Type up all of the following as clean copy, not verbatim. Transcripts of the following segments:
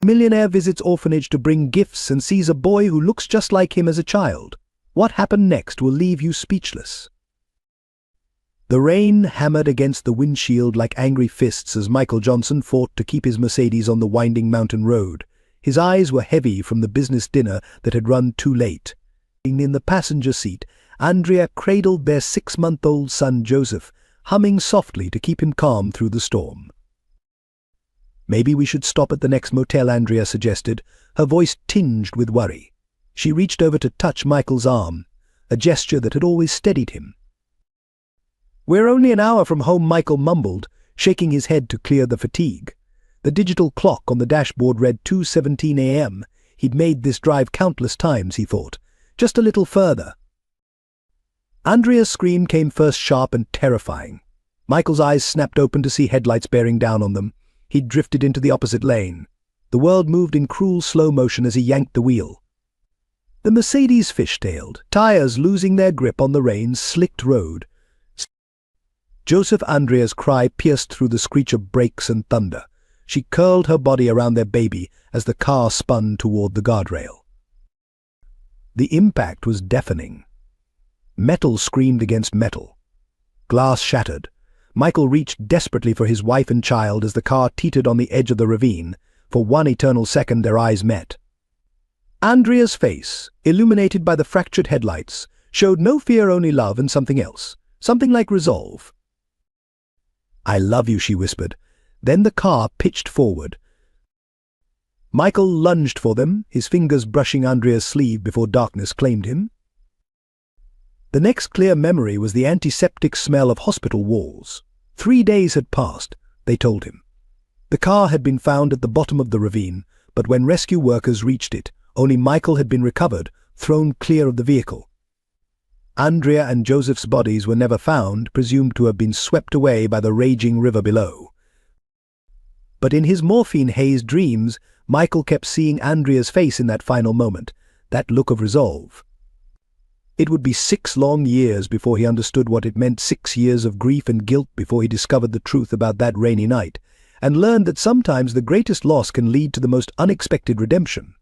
Millionaire visits orphanage to bring gifts and sees a boy who looks just like him as a child. What happened next will leave you speechless. The rain hammered against the windshield like angry fists as Michael Johnson fought to keep his Mercedes on the winding mountain road. His eyes were heavy from the business dinner that had run too late. In the passenger seat, Andrea cradled their 6-month-old son Joseph, humming softly to keep him calm through the storm. "Maybe we should stop at the next motel," Andrea suggested, her voice tinged with worry. She reached over to touch Michael's arm, a gesture that had always steadied him. "We're only an hour from home," Michael mumbled, shaking his head to clear the fatigue. The digital clock on the dashboard read 2:17 a.m. He'd made this drive countless times, he thought. Just a little further. Andrea's scream came first, sharp and terrifying. Michael's eyes snapped open to see headlights bearing down on them. He'd drifted into the opposite lane. The world moved in cruel slow motion as he yanked the wheel. The Mercedes fishtailed, tires losing their grip on the rain-slicked road. Andrea's cry pierced through the screech of brakes and thunder. She curled her body around their baby as the car spun toward the guardrail. The impact was deafening. Metal screamed against metal. Glass shattered. Michael reached desperately for his wife and child as the car teetered on the edge of the ravine. For one eternal second their eyes met. Andrea's face, illuminated by the fractured headlights, showed no fear, only love and something else. Something like resolve. "I love you," she whispered. Then the car pitched forward. Michael lunged for them, his fingers brushing Andrea's sleeve before darkness claimed him. The next clear memory was the antiseptic smell of hospital walls. 3 days had passed, they told him. The car had been found at the bottom of the ravine, but when rescue workers reached it, only Michael had been recovered, thrown clear of the vehicle. Andrea and Joseph's bodies were never found, presumed to have been swept away by the raging river below. But in his morphine-hazed dreams, Michael kept seeing Andrea's face in that final moment, that look of resolve. It would be 6 long years before he understood what it meant, 6 years of grief and guilt before he discovered the truth about that rainy night, and learned that sometimes the greatest loss can lead to the most unexpected redemption.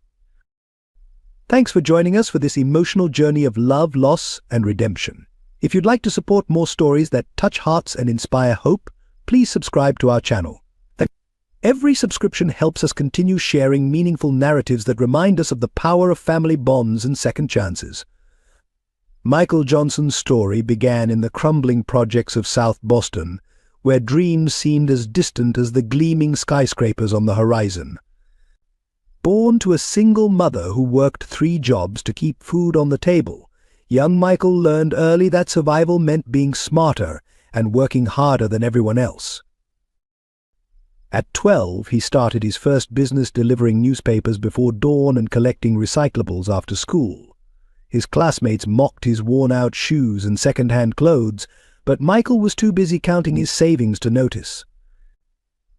Thanks for joining us for this emotional journey of love, loss, and redemption. If you'd like to support more stories that touch hearts and inspire hope, please subscribe to our channel. Every subscription helps us continue sharing meaningful narratives that remind us of the power of family bonds and second chances. Michael Johnson's story began in the crumbling projects of South Boston, where dreams seemed as distant as the gleaming skyscrapers on the horizon. Born to a single mother who worked 3 jobs to keep food on the table, young Michael learned early that survival meant being smarter and working harder than everyone else. At 12, he started his first business, delivering newspapers before dawn and collecting recyclables after school. His classmates mocked his worn-out shoes and second-hand clothes, but Michael was too busy counting his savings to notice.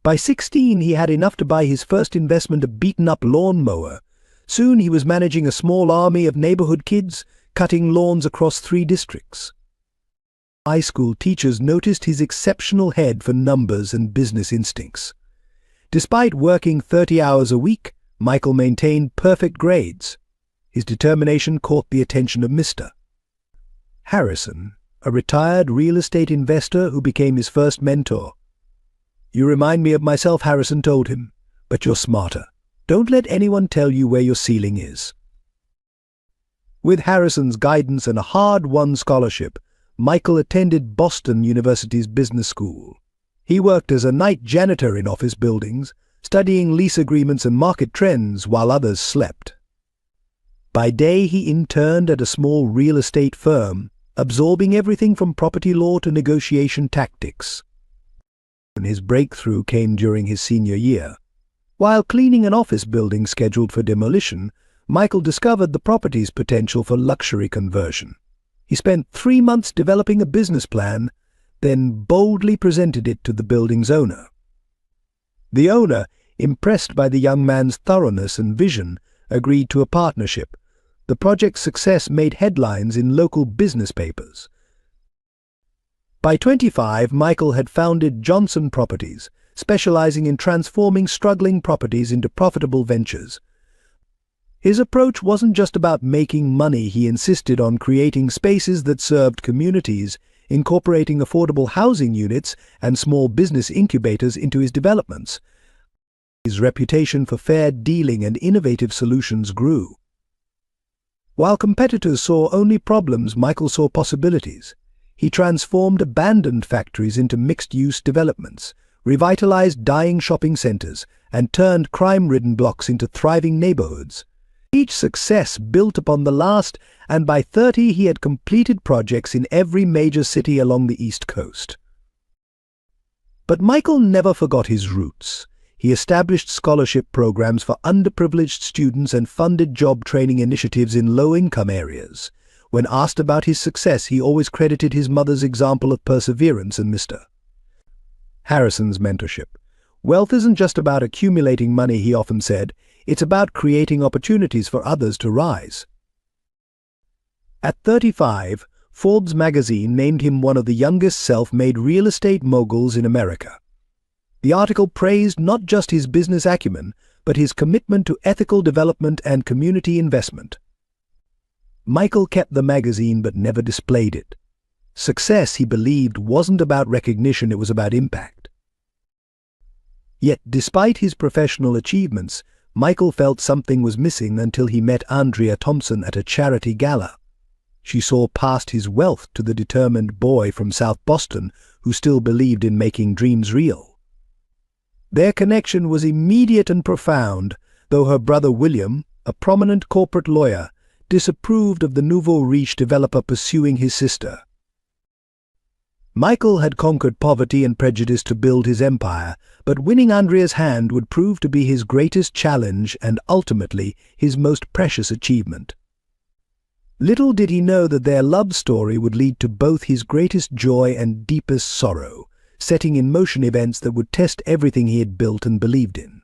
By 16, he had enough to buy his first investment, a beaten-up lawnmower. Soon he was managing a small army of neighborhood kids, cutting lawns across 3 districts. High school teachers noticed his exceptional head for numbers and business instincts. Despite working 30 hours a week, Michael maintained perfect grades. His determination caught the attention of Mr. Harrison, a retired real estate investor who became his first mentor. "You remind me of myself," Harrison told him, "but you're smarter. Don't let anyone tell you where your ceiling is." With Harrison's guidance and a hard-won scholarship, Michael attended Boston University's business school. He worked as a night janitor in office buildings, studying lease agreements and market trends while others slept. By day, he interned at a small real estate firm, absorbing everything from property law to negotiation tactics. And his breakthrough came during his senior year. While cleaning an office building scheduled for demolition, Michael discovered the property's potential for luxury conversion. He spent 3 months developing a business plan, then boldly presented it to the building's owner. The owner, impressed by the young man's thoroughness and vision, agreed to a partnership. The project's success made headlines in local business papers. By 25, Michael had founded Johnson Properties, specializing in transforming struggling properties into profitable ventures. His approach wasn't just about making money. He insisted on creating spaces that served communities, incorporating affordable housing units and small business incubators into his developments. His reputation for fair dealing and innovative solutions grew. While competitors saw only problems, Michael saw possibilities. He transformed abandoned factories into mixed-use developments, revitalized dying shopping centers, and turned crime-ridden blocks into thriving neighborhoods. Each success built upon the last, and by 30 he had completed projects in every major city along the East Coast. But Michael never forgot his roots. He established scholarship programs for underprivileged students and funded job training initiatives in low-income areas. When asked about his success, he always credited his mother's example of perseverance and Mr. Harrison's mentorship. Wealth isn't just about accumulating money, he often said. It's about creating opportunities for others to rise. At 35, Forbes magazine named him one of the youngest self-made real estate moguls in America. The article praised not just his business acumen, but his commitment to ethical development and community investment. Michael kept the magazine but never displayed it. Success, he believed, wasn't about recognition, it was about impact. Yet, despite his professional achievements, Michael felt something was missing until he met Andrea Thompson at a charity gala. She saw past his wealth to the determined boy from South Boston who still believed in making dreams real. Their connection was immediate and profound, though her brother William, a prominent corporate lawyer, disapproved of the nouveau riche developer pursuing his sister. Michael had conquered poverty and prejudice to build his empire, but winning Andrea's hand would prove to be his greatest challenge and ultimately his most precious achievement. Little did he know that their love story would lead to both his greatest joy and deepest sorrow, setting in motion events that would test everything he had built and believed in.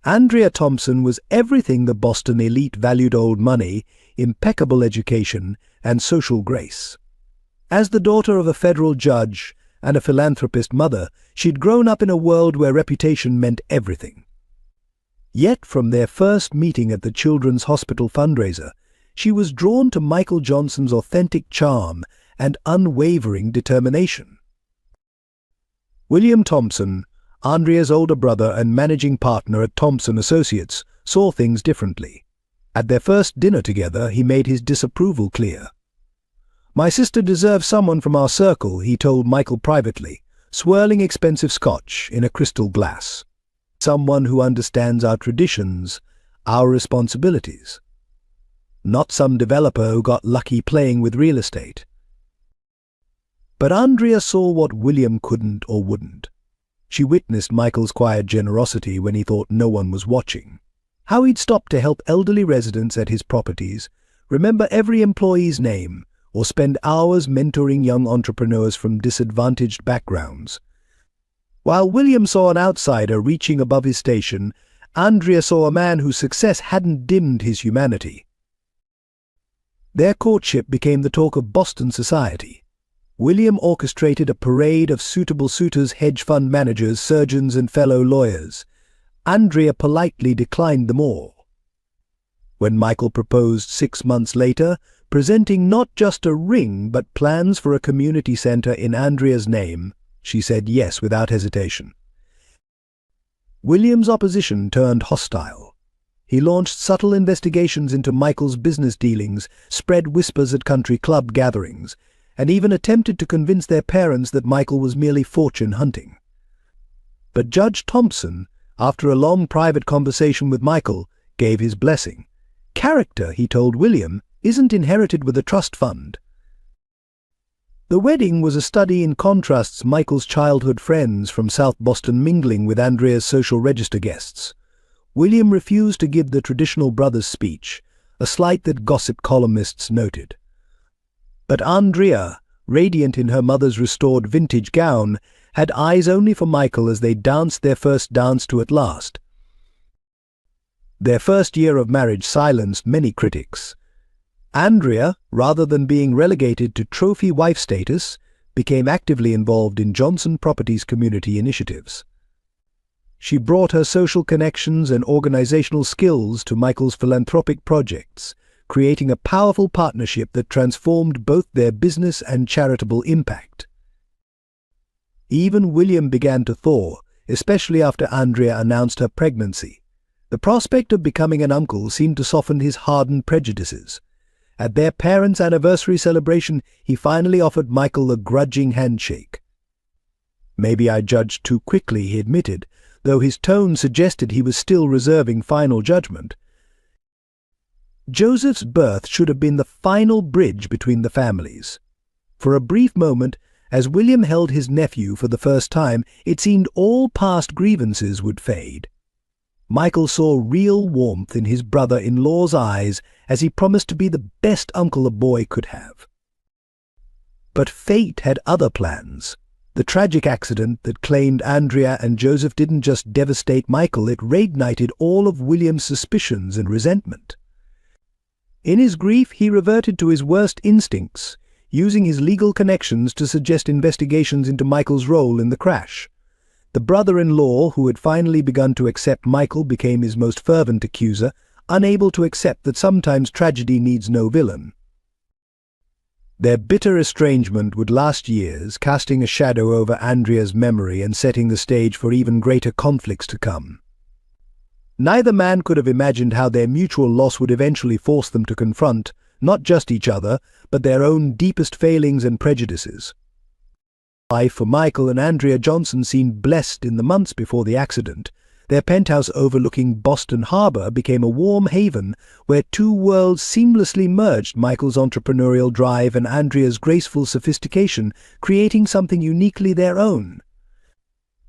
Andrea Thompson was everything the Boston elite valued: old money, impeccable education, and social grace. As the daughter of a federal judge and a philanthropist mother, she'd grown up in a world where reputation meant everything. Yet from their first meeting at the Children's Hospital fundraiser, she was drawn to Michael Johnson's authentic charm and unwavering determination. William Thompson, Andrea's older brother and managing partner at Thompson Associates, saw things differently. At their first dinner together, he made his disapproval clear. "My sister deserves someone from our circle," he told Michael privately, swirling expensive scotch in a crystal glass. "Someone who understands our traditions, our responsibilities. Not some developer who got lucky playing with real estate." But Andrea saw what William couldn't or wouldn't. She witnessed Michael's quiet generosity when he thought no one was watching. How he'd stop to help elderly residents at his properties, remember every employee's name, or spend hours mentoring young entrepreneurs from disadvantaged backgrounds. While William saw an outsider reaching above his station, Andrea saw a man whose success hadn't dimmed his humanity. Their courtship became the talk of Boston society. William orchestrated a parade of suitable suitors, hedge fund managers, surgeons, and fellow lawyers. Andrea politely declined them all. When Michael proposed 6 months later, presenting not just a ring but plans for a community center in Andrea's name, she said yes without hesitation. William's opposition turned hostile. He launched subtle investigations into Michael's business dealings, spread whispers at country club gatherings, and even attempted to convince their parents that Michael was merely fortune hunting. But Judge Thompson, after a long private conversation with Michael, gave his blessing. "Character," he told William, "isn't inherited with a trust fund." The wedding was a study in contrasts: Michael's childhood friends from South Boston mingling with Andrea's social register guests. William refused to give the traditional brothers speech, a slight that gossip columnists noted. But Andrea, radiant in her mother's restored vintage gown, had eyes only for Michael as they danced their first dance to At Last. Their first year of marriage silenced many critics. Andrea, rather than being relegated to trophy wife status, became actively involved in Johnson Properties community initiatives. She brought her social connections and organizational skills to Michael's philanthropic projects, creating a powerful partnership that transformed both their business and charitable impact. Even William began to thaw, especially after Andrea announced her pregnancy. The prospect of becoming an uncle seemed to soften his hardened prejudices. At their parents' anniversary celebration, he finally offered Michael a grudging handshake. "Maybe I judged too quickly," he admitted, though his tone suggested he was still reserving final judgment. Joseph's birth should have been the final bridge between the families. For a brief moment, as William held his nephew for the first time, it seemed all past grievances would fade. Michael saw real warmth in his brother-in-law's eyes as he promised to be the best uncle a boy could have. But fate had other plans. The tragic accident that claimed Andrea and Joseph didn't just devastate Michael, it reignited all of William's suspicions and resentment. In his grief, he reverted to his worst instincts, using his legal connections to suggest investigations into Michael's role in the crash. The brother-in-law, who had finally begun to accept Michael, became his most fervent accuser, unable to accept that sometimes tragedy needs no villain. Their bitter estrangement would last years, casting a shadow over Andrea's memory and setting the stage for even greater conflicts to come. Neither man could have imagined how their mutual loss would eventually force them to confront, not just each other, but their own deepest failings and prejudices. Life for Michael and Andrea Johnson seemed blessed in the months before the accident. Their penthouse overlooking Boston Harbor became a warm haven where two worlds seamlessly merged, Michael's entrepreneurial drive and Andrea's graceful sophistication, creating something uniquely their own.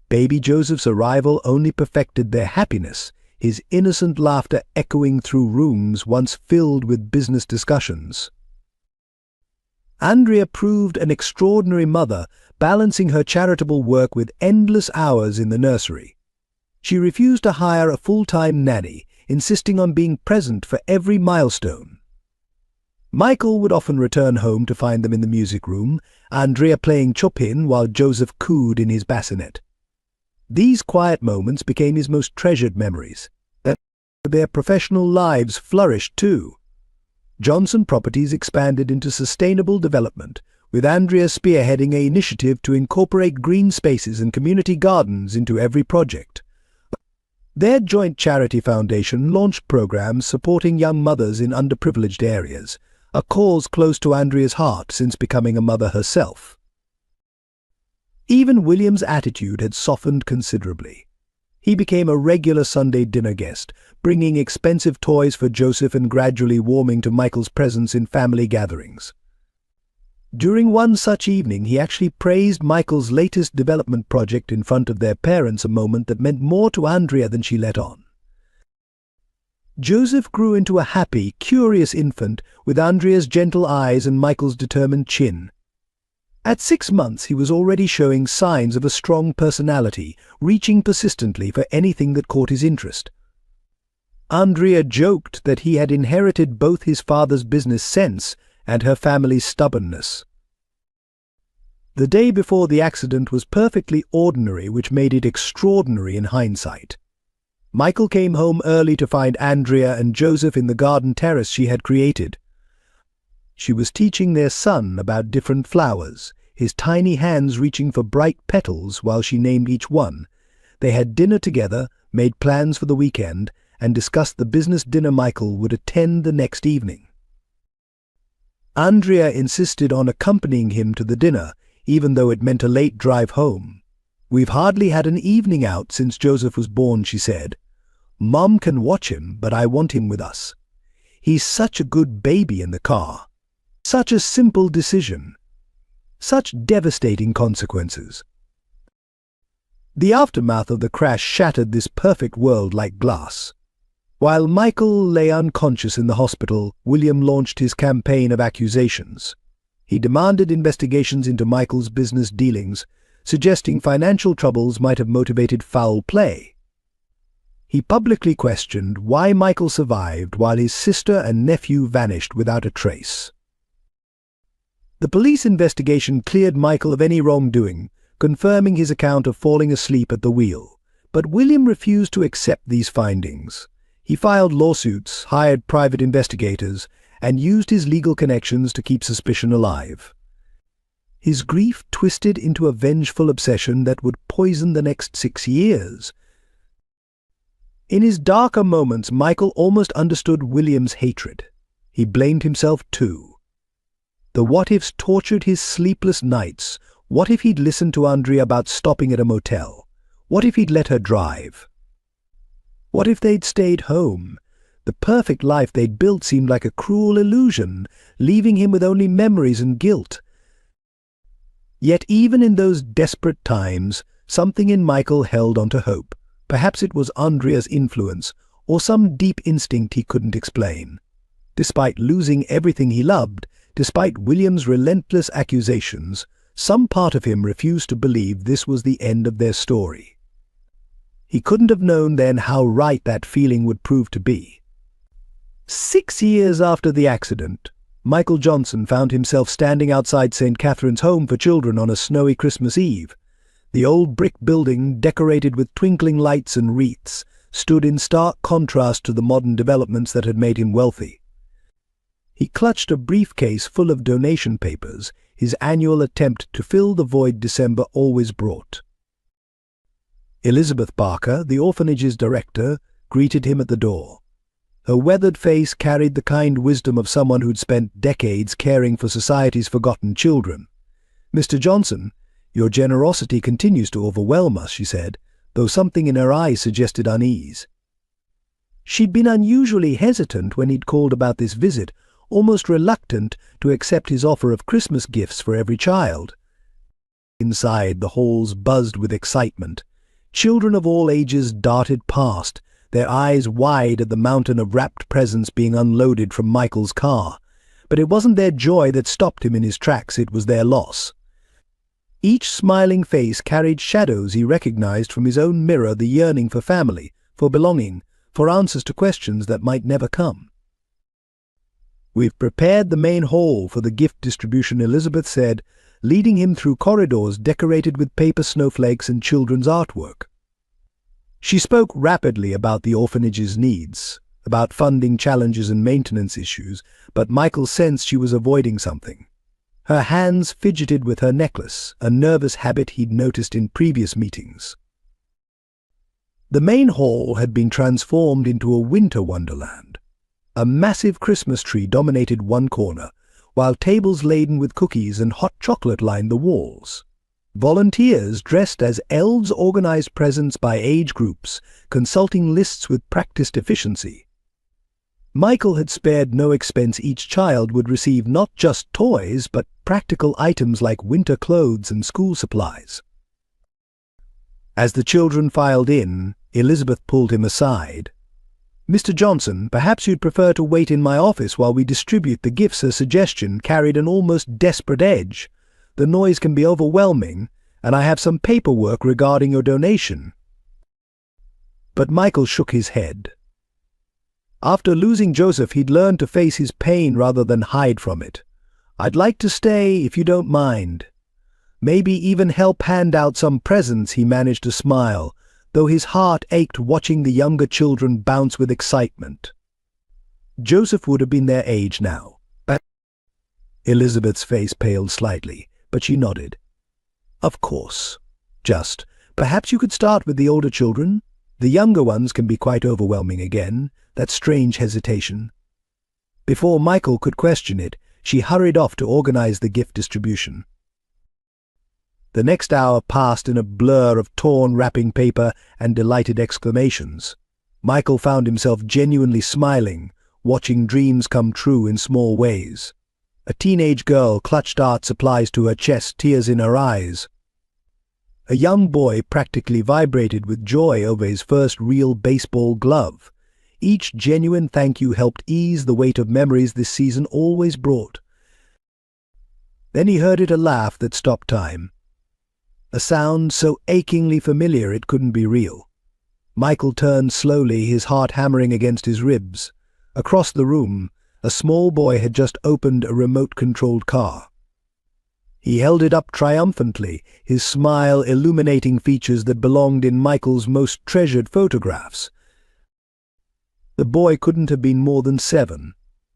Baby Joseph's arrival only perfected their happiness, his innocent laughter echoing through rooms once filled with business discussions. Andrea proved an extraordinary mother, balancing her charitable work with endless hours in the nursery. She refused to hire a full-time nanny, insisting on being present for every milestone. Michael would often return home to find them in the music room, Andrea playing Chopin while Joseph cooed in his bassinet. These quiet moments became his most treasured memories. Their professional lives flourished too. Johnson Properties expanded into sustainable development, with Andrea spearheading an initiative to incorporate green spaces and community gardens into every project. Their joint charity foundation launched programs supporting young mothers in underprivileged areas, a cause close to Andrea's heart since becoming a mother herself. Even William's attitude had softened considerably. He became a regular Sunday dinner guest, bringing expensive toys for Joseph and gradually warming to Michael's presence in family gatherings. During one such evening, he actually praised Michael's latest development project in front of their parents, a moment that meant more to Andrea than she let on. Joseph grew into a happy, curious infant with Andrea's gentle eyes and Michael's determined chin. At 6 months, he was already showing signs of a strong personality, reaching persistently for anything that caught his interest. Andrea joked that he had inherited both his father's business sense and her family's stubbornness. The day before the accident was perfectly ordinary, which made it extraordinary in hindsight. Michael came home early to find Andrea and Joseph in the garden terrace she had created. She was teaching their son about different flowers, his tiny hands reaching for bright petals while she named each one. They had dinner together, made plans for the weekend, and discussed the business dinner Michael would attend the next evening. Andrea insisted on accompanying him to the dinner, even though it meant a late drive home. "We've hardly had an evening out since Joseph was born," she said. "Mom can watch him, but I want him with us. He's such a good baby in the car. Such a simple decision. Such devastating consequences." The aftermath of the crash shattered this perfect world like glass. While Michael lay unconscious in the hospital, William launched his campaign of accusations. He demanded investigations into Michael's business dealings, suggesting financial troubles might have motivated foul play. He publicly questioned why Michael survived while his sister and nephew vanished without a trace. The police investigation cleared Michael of any wrongdoing, confirming his account of falling asleep at the wheel. But William refused to accept these findings. He filed lawsuits, hired private investigators, and used his legal connections to keep suspicion alive. His grief twisted into a vengeful obsession that would poison the next 6 years. In his darker moments, Michael almost understood William's hatred. He blamed himself too. The what-ifs tortured his sleepless nights. What if he'd listened to Andrea about stopping at a motel? What if he'd let her drive? What if they'd stayed home? The perfect life they'd built seemed like a cruel illusion, leaving him with only memories and guilt. Yet even in those desperate times, something in Michael held on to hope. Perhaps it was Andrea's influence, or some deep instinct he couldn't explain. Despite losing everything he loved, despite William's relentless accusations, some part of him refused to believe this was the end of their story. He couldn't have known then how right that feeling would prove to be. 6 years after the accident, Michael Johnson found himself standing outside St. Catherine's Home for Children on a snowy Christmas Eve. The old brick building, decorated with twinkling lights and wreaths, stood in stark contrast to the modern developments that had made him wealthy. He clutched a briefcase full of donation papers, his annual attempt to fill the void December always brought. Elizabeth Barker, the orphanage's director, greeted him at the door. Her weathered face carried the kind wisdom of someone who'd spent decades caring for society's forgotten children. "Mr. Johnson, your generosity continues to overwhelm us," she said, though something in her eyes suggested unease. She'd been unusually hesitant when he'd called about this visit, almost reluctant to accept his offer of Christmas gifts for every child. Inside, the halls buzzed with excitement. Children of all ages darted past, their eyes wide at the mountain of wrapped presents being unloaded from Michael's car. But it wasn't their joy that stopped him in his tracks, it was their loss. Each smiling face carried shadows he recognized from his own mirror, the yearning for family, for belonging, for answers to questions that might never come. "We've prepared the main hall for the gift distribution," Elizabeth said, leading him through corridors decorated with paper snowflakes and children's artwork. She spoke rapidly about the orphanage's needs, about funding challenges and maintenance issues, but Michael sensed she was avoiding something. Her hands fidgeted with her necklace, a nervous habit he'd noticed in previous meetings. The main hall had been transformed into a winter wonderland. A massive Christmas tree dominated one corner, while tables laden with cookies and hot chocolate lined the walls. Volunteers dressed as elves organized presents by age groups, consulting lists with practiced efficiency. Michael had spared no expense. Each child would receive not just toys, but practical items like winter clothes and school supplies. As the children filed in, Elizabeth pulled him aside. "Mr. Johnson, perhaps you'd prefer to wait in my office while we distribute the gifts." Her suggestion carried an almost desperate edge. "The noise can be overwhelming, and I have some paperwork regarding your donation." But Michael shook his head. After losing Joseph, he'd learned to face his pain rather than hide from it. "I'd like to stay, if you don't mind. Maybe even help hand out some presents," he managed to smile, though his heart ached watching the younger children bounce with excitement. Joseph would have been their age now. Elizabeth's face paled slightly, but she nodded. "Of course. Just, perhaps you could start with the older children. The younger ones can be quite overwhelming again," that strange hesitation. Before Michael could question it, she hurried off to organize the gift distribution. The next hour passed in a blur of torn wrapping paper and delighted exclamations. Michael found himself genuinely smiling, watching dreams come true in small ways. A teenage girl clutched art supplies to her chest, tears in her eyes. A young boy practically vibrated with joy over his first real baseball glove. Each genuine thank you helped ease the weight of memories this season always brought. Then he heard a laugh that stopped time. A sound so achingly familiar it couldn't be real. Michael turned slowly, his heart hammering against his ribs. Across the room, a small boy had just opened a remote-controlled car. He held it up triumphantly, his smile illuminating features that belonged in Michael's most treasured photographs. The boy couldn't have been more than 7.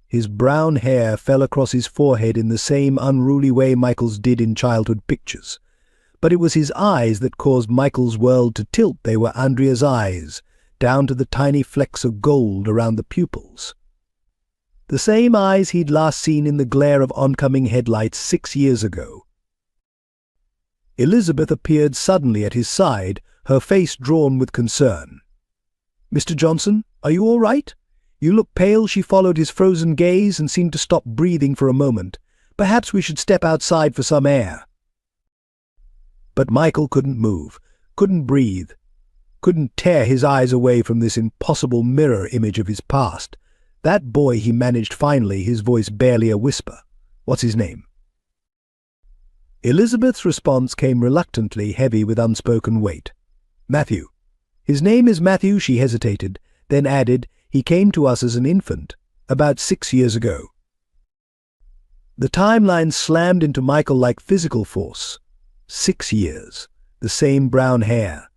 His brown hair fell across his forehead in the same unruly way Michael's did in childhood pictures. But it was his eyes that caused Michael's world to tilt. They were Andrea's eyes, down to the tiny flecks of gold around the pupils. The same eyes he'd last seen in the glare of oncoming headlights 6 years ago. Elizabeth appeared suddenly at his side, her face drawn with concern. "Mr. Johnson, are you all right? You look pale." She followed his frozen gaze and seemed to stop breathing for a moment. "Perhaps we should step outside for some air." But Michael couldn't move, couldn't breathe, couldn't tear his eyes away from this impossible mirror image of his past. "That boy," he managed finally, his voice barely a whisper. "What's his name?" Elizabeth's response came reluctantly, heavy with unspoken weight. "Matthew. His name is Matthew." She hesitated, then added, "He came to us as an infant, about 6 years ago." The timeline slammed into Michael like physical force. 6 years, the same brown hair,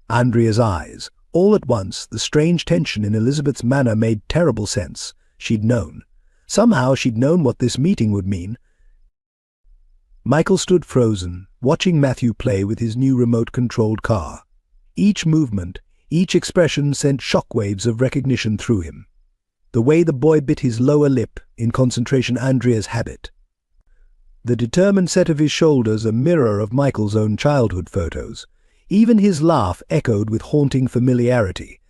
Andrea's eyes. All at once, the strange tension in Elizabeth's manner made terrible sense. She'd known. Somehow she'd known what this meeting would mean. Michael stood frozen, watching Matthew play with his new remote-controlled car. Each movement, each expression sent shockwaves of recognition through him. The way the boy bit his lower lip, in concentration Andrea's habit. The determined set of his shoulders, a mirror of Michael's own childhood photos. Even his laugh echoed with haunting familiarity.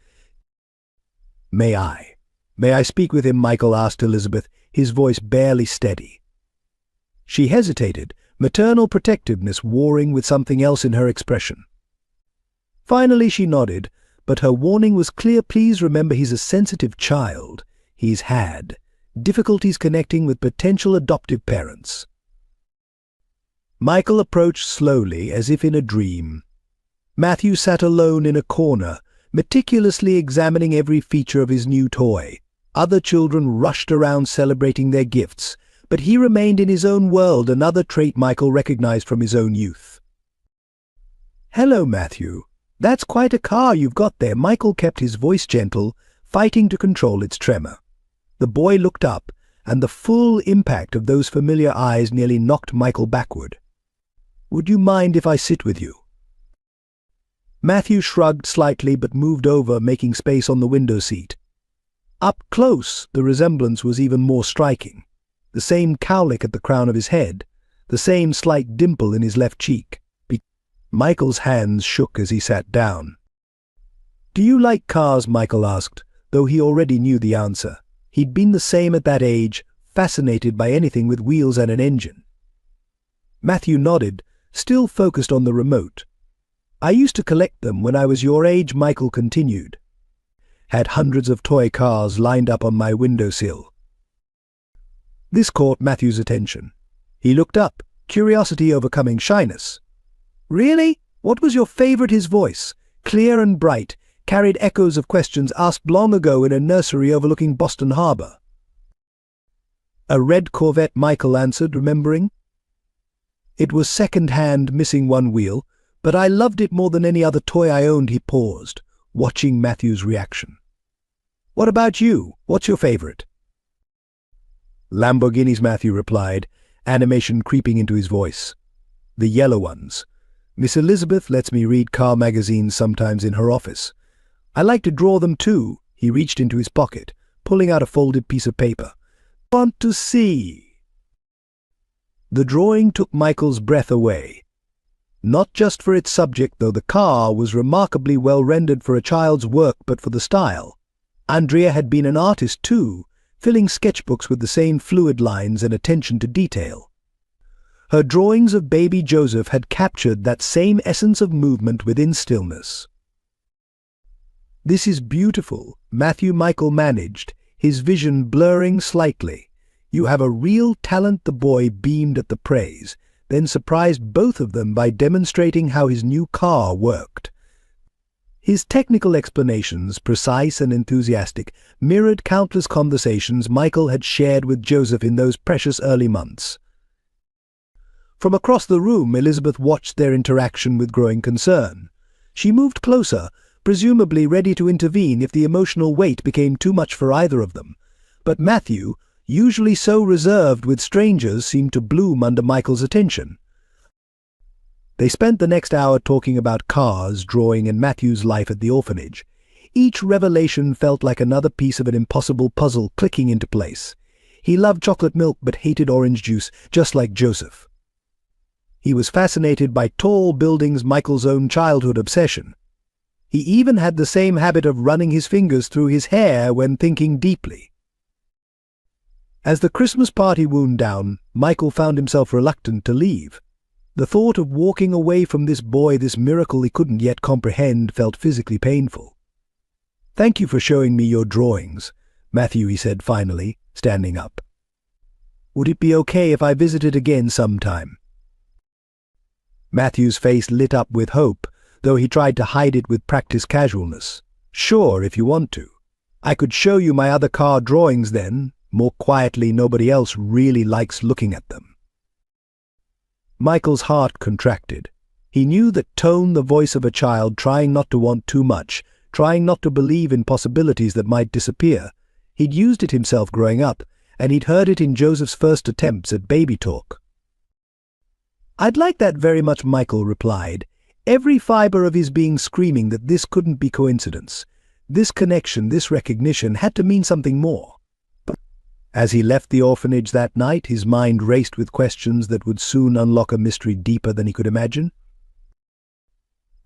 May I speak with him?" Michael asked Elizabeth, his voice barely steady. She hesitated, maternal protectiveness warring with something else in her expression. Finally she nodded, but her warning was clear. "Please remember, he's a sensitive child. He's had difficulties connecting with potential adoptive parents." Michael approached slowly, as if in a dream. Matthew sat alone in a corner, meticulously examining every feature of his new toy. Other children rushed around celebrating their gifts, but he remained in his own world, another trait Michael recognized from his own youth. "Hello, Matthew. That's quite a car you've got there." Michael kept his voice gentle, fighting to control its tremor. The boy looked up, and the full impact of those familiar eyes nearly knocked Michael backward. "Would you mind if I sit with you?" Matthew shrugged slightly but moved over, making space on the window seat. Up close, the resemblance was even more striking. The same cowlick at the crown of his head, the same slight dimple in his left cheek. Michael's hands shook as he sat down. "Do you like cars?" Michael asked, though he already knew the answer. He'd been the same at that age, fascinated by anything with wheels and an engine. Matthew nodded, still focused on the remote. "I used to collect them when I was your age," Michael continued. "Had hundreds of toy cars lined up on my windowsill." This caught Matthew's attention. He looked up, curiosity overcoming shyness. "Really? What was your favorite?" His voice, clear and bright, carried echoes of questions asked long ago in a nursery overlooking Boston Harbor. "A red Corvette," Michael answered, remembering. "It was second-hand, missing one wheel, but I loved it more than any other toy I owned." He paused, watching Matthew's reaction. "What about you? What's your favorite?" "Lamborghinis," Matthew replied, animation creeping into his voice. "The yellow ones. Miss Elizabeth lets me read car magazines sometimes in her office. I like to draw them too." He reached into his pocket, pulling out a folded piece of paper. "Want to see?" The drawing took Michael's breath away. Not just for its subject, though the car was remarkably well rendered for a child's work, but for the style. Andrea had been an artist too, filling sketchbooks with the same fluid lines and attention to detail. Her drawings of baby Joseph had captured that same essence of movement within stillness. "This is beautiful," Michael managed, his vision blurring slightly. "You have a real talent." The boy beamed at the praise, then surprised both of them by demonstrating how his new car worked. His technical explanations, precise and enthusiastic, mirrored countless conversations Michael had shared with Joseph in those precious early months. From across the room, Elizabeth watched their interaction with growing concern. She moved closer, presumably ready to intervene if the emotional weight became too much for either of them. But Matthew, usually so reserved with strangers, seemed to bloom under Michael's attention. They spent the next hour talking about cars, drawing, and Matthew's life at the orphanage. Each revelation felt like another piece of an impossible puzzle clicking into place. He loved chocolate milk but hated orange juice, just like Joseph. He was fascinated by tall buildings, Michael's own childhood obsession. He even had the same habit of running his fingers through his hair when thinking deeply. As the Christmas party wound down, Michael found himself reluctant to leave. The thought of walking away from this boy, this miracle he couldn't yet comprehend, felt physically painful. "Thank you for showing me your drawings, Matthew," he said finally, standing up. "Would it be okay if I visited again sometime?" Matthew's face lit up with hope, though he tried to hide it with practiced casualness. "Sure, if you want to. I could show you my other car drawings then. More quietly, nobody else really likes looking at them." Michael's heart contracted. He knew that tone, the voice of a child trying not to want too much, trying not to believe in possibilities that might disappear. He'd used it himself growing up, and he'd heard it in Joseph's first attempts at baby talk. "I'd like that very much," Michael replied, every fiber of his being screaming that this couldn't be coincidence. This connection, this recognition, had to mean something more. But as he left the orphanage that night, his mind raced with questions that would soon unlock a mystery deeper than he could imagine.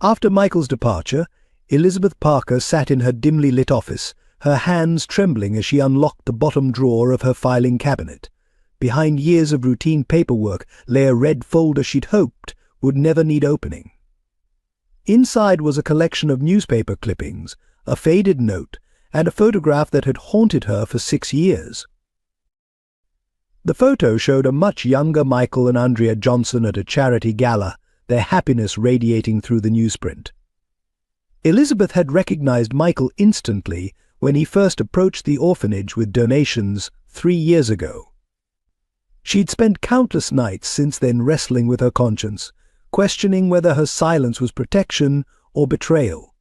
After Michael's departure, Elizabeth Parker sat in her dimly lit office, her hands trembling as she unlocked the bottom drawer of her filing cabinet. Behind years of routine paperwork lay a red folder she'd hoped would never need opening. Inside was a collection of newspaper clippings, a faded note, and a photograph that had haunted her for 6 years. The photo showed a much younger Michael and Andrea Johnson at a charity gala, their happiness radiating through the newsprint. Elizabeth had recognized Michael instantly when he first approached the orphanage with donations 3 years ago. She'd spent countless nights since then wrestling with her conscience, questioning whether her silence was protection or betrayal.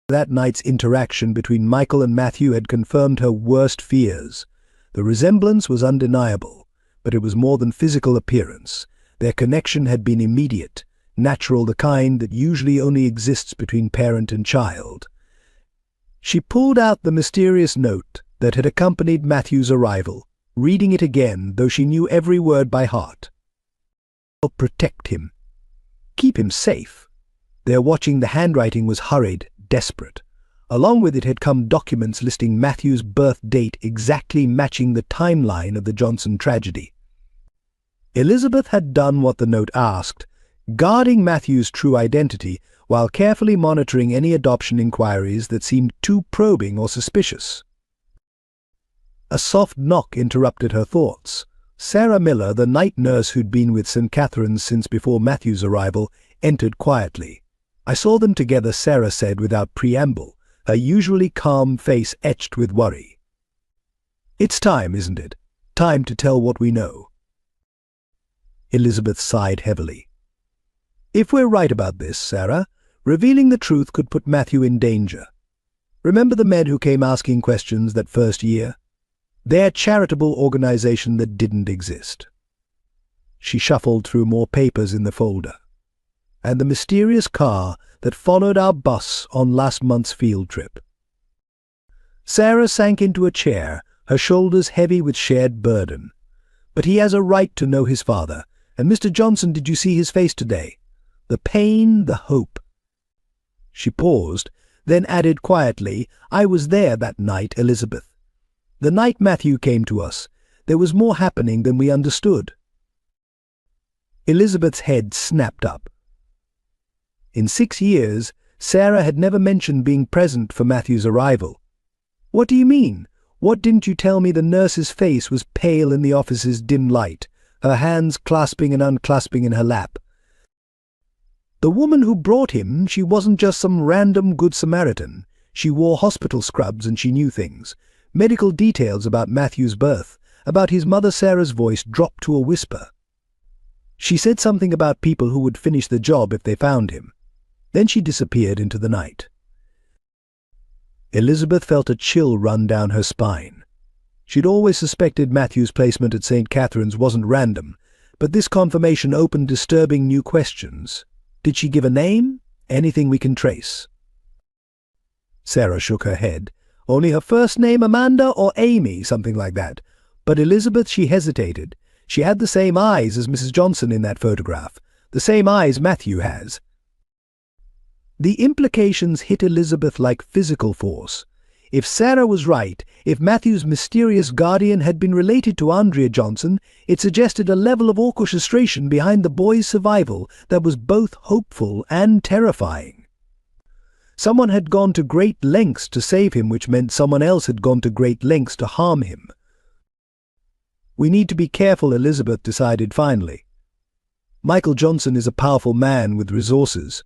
That night's interaction between Michael and Matthew had confirmed her worst fears. The resemblance was undeniable, but it was more than physical appearance. Their connection had been immediate, natural, the kind that usually only exists between parent and child. She pulled out the mysterious note that had accompanied Matthew's arrival, reading it again, though she knew every word by heart. Protect him. Keep him safe. Their watching the handwriting was hurried, desperate. Along with it had come documents listing Matthew's birth date exactly matching the timeline of the Johnson tragedy. Elizabeth had done what the note asked, guarding Matthew's true identity while carefully monitoring any adoption inquiries that seemed too probing or suspicious. A soft knock interrupted her thoughts. Sarah Miller, the night nurse who'd been with St. Catherine's since before Matthew's arrival, entered quietly. "I saw them together," Sarah said without preamble, her usually calm face etched with worry. "It's time, isn't it? Time to tell what we know." Elizabeth sighed heavily. "If we're right about this, Sarah, revealing the truth could put Matthew in danger. Remember the men who came asking questions that first year? Their charitable organization that didn't exist." She shuffled through more papers in the folder. "And the mysterious car that followed our bus on last month's field trip." Sarah sank into a chair, her shoulders heavy with shared burden. "But he has a right to know his father. And Mr. Johnson, did you see his face today? The pain, the hope." She paused, then added quietly, "I was there that night, Elizabeth. The night Matthew came to us, there was more happening than we understood." Elizabeth's head snapped up. In 6 years, Sarah had never mentioned being present for Matthew's arrival. "What do you mean? What didn't you tell me?" The nurse's face was pale in the office's dim light, her hands clasping and unclasping in her lap. "The woman who brought him, she wasn't just some random Good Samaritan. She wore hospital scrubs and she knew things. Medical details about Matthew's birth, about his mother Sarah's voice dropped to a whisper. She said something about people who would finish the job if they found him. Then she disappeared into the night. Elizabeth felt a chill run down her spine. She'd always suspected Matthew's placement at St. Catherine's wasn't random, but this confirmation opened disturbing new questions. Did she give a name? Anything we can trace? Sarah shook her head. Only her first name, Amanda, or Amy, something like that. But Elizabeth, she hesitated. She had the same eyes as Mrs. Johnson in that photograph, the same eyes Matthew has. The implications hit Elizabeth like physical force. If Sarah was right, if Matthew's mysterious guardian had been related to Andrea Johnson, it suggested a level of orchestration behind the boy's survival that was both hopeful and terrifying. Someone had gone to great lengths to save him, which meant someone else had gone to great lengths to harm him. We need to be careful, Elizabeth decided finally. Michael Johnson is a powerful man with resources.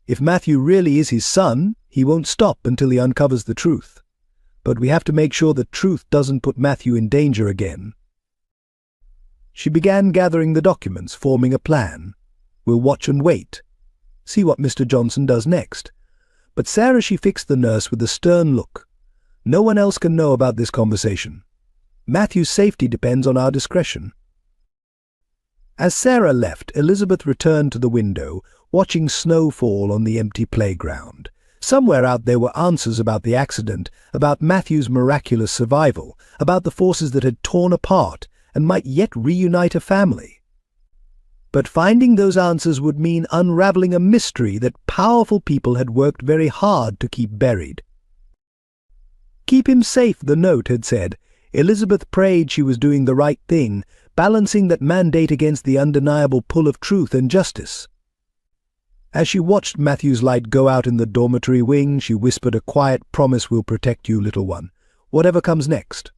If Matthew really is his son, he won't stop until he uncovers the truth. But we have to make sure the truth doesn't put Matthew in danger again. She began gathering the documents, forming a plan. We'll watch and wait. See what Mr. Johnson does next. But Sarah, she fixed the nurse with a stern look. No one else can know about this conversation. Matthew's safety depends on our discretion. As Sarah left, Elizabeth returned to the window, watching snow fall on the empty playground. Somewhere out there were answers about the accident, about Matthew's miraculous survival, about the forces that had torn apart and might yet reunite a family. But finding those answers would mean unraveling a mystery that powerful people had worked very hard to keep buried. Keep him safe, the note had said. Elizabeth prayed she was doing the right thing, balancing that mandate against the undeniable pull of truth and justice. As she watched Matthew's light go out in the dormitory wing, she whispered a quiet promise, "We'll protect you, little one, whatever comes next."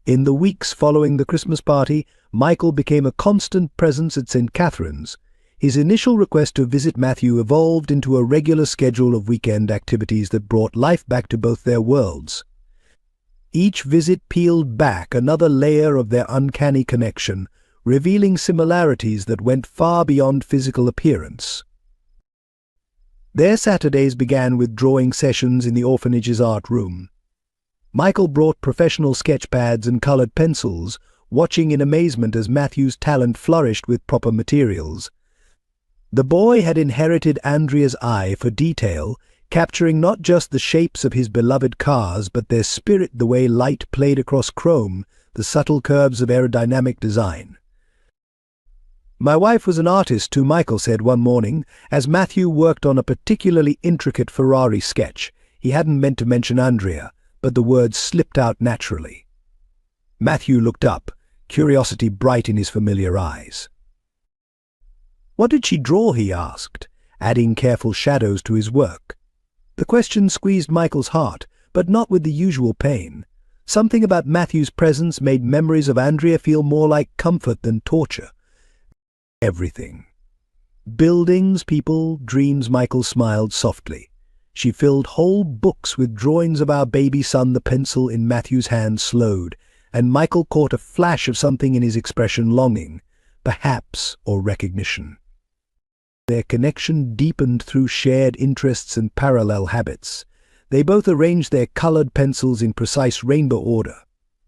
In the weeks following the Christmas party, Michael became a constant presence at St. Catherine's. His initial request to visit Matthew evolved into a regular schedule of weekend activities that brought life back to both their worlds. Each visit peeled back another layer of their uncanny connection, revealing similarities that went far beyond physical appearance. Their Saturdays began with drawing sessions in the orphanage's art room. Michael brought professional sketch pads and colored pencils, watching in amazement as Matthew's talent flourished with proper materials. The boy had inherited Andrea's eye for detail, capturing not just the shapes of his beloved cars, but their spirit, the way light played across chrome, the subtle curves of aerodynamic design. "My wife was an artist too," Michael said one morning, as Matthew worked on a particularly intricate Ferrari sketch. He hadn't meant to mention Andrea, but the words slipped out naturally. Matthew looked up, curiosity bright in his familiar eyes. "What did she draw?" he asked, adding careful shadows to his work. The question squeezed Michael's heart, but not with the usual pain. Something about Matthew's presence made memories of Andrea feel more like comfort than torture. Everything. Buildings, people, dreams. Michael smiled softly. She filled whole books with drawings of our baby son. The pencil in Matthew's hand slowed, and Michael caught a flash of something in his expression: longing, perhaps, or recognition. Their connection deepened through shared interests and parallel habits. They both arranged their colored pencils in precise rainbow order.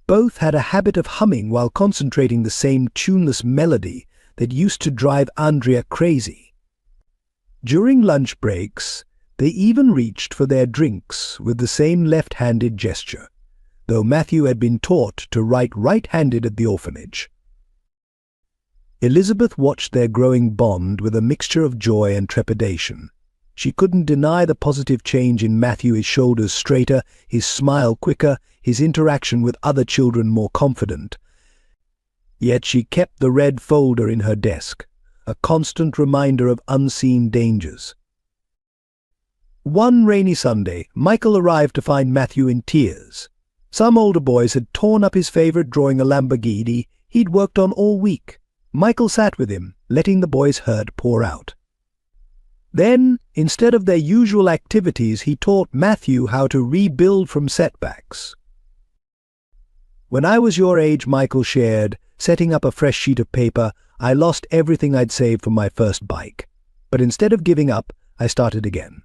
Both had a habit of humming while concentrating the same tuneless melody that used to drive Andrea crazy. During lunch breaks, they even reached for their drinks with the same left-handed gesture, though Matthew had been taught to write right-handed at the orphanage. Elizabeth watched their growing bond with a mixture of joy and trepidation. She couldn't deny the positive change in Matthew, his shoulders straighter, his smile quicker, his interaction with other children more confident. Yet she kept the red folder in her desk, a constant reminder of unseen dangers. One rainy Sunday, Michael arrived to find Matthew in tears. Some older boys had torn up his favorite drawing, a Lamborghini he'd worked on all week. Michael sat with him, letting the boys' hurt pour out. Then, instead of their usual activities, he taught Matthew how to rebuild from setbacks. "When I was your age," Michael shared, setting up a fresh sheet of paper, I lost everything I'd saved for my first bike. But instead of giving up, I started again.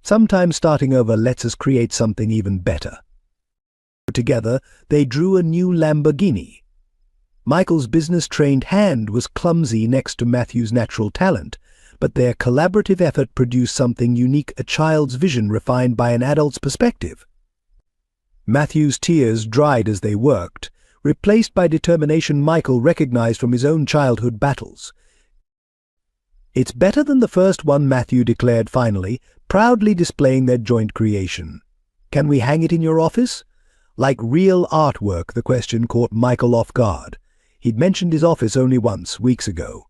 Sometimes starting over lets us create something even better. Together, they drew a new Lamborghini. Michael's business-trained hand was clumsy next to Matthew's natural talent, but their collaborative effort produced something unique, a child's vision refined by an adult's perspective. Matthew's tears dried as they worked, replaced by determination Michael recognized from his own childhood battles. "It's better than the first one," Matthew declared finally, proudly displaying their joint creation. "Can we hang it in your office?" Like real artwork, the question caught Michael off guard. He'd mentioned his office only once, weeks ago.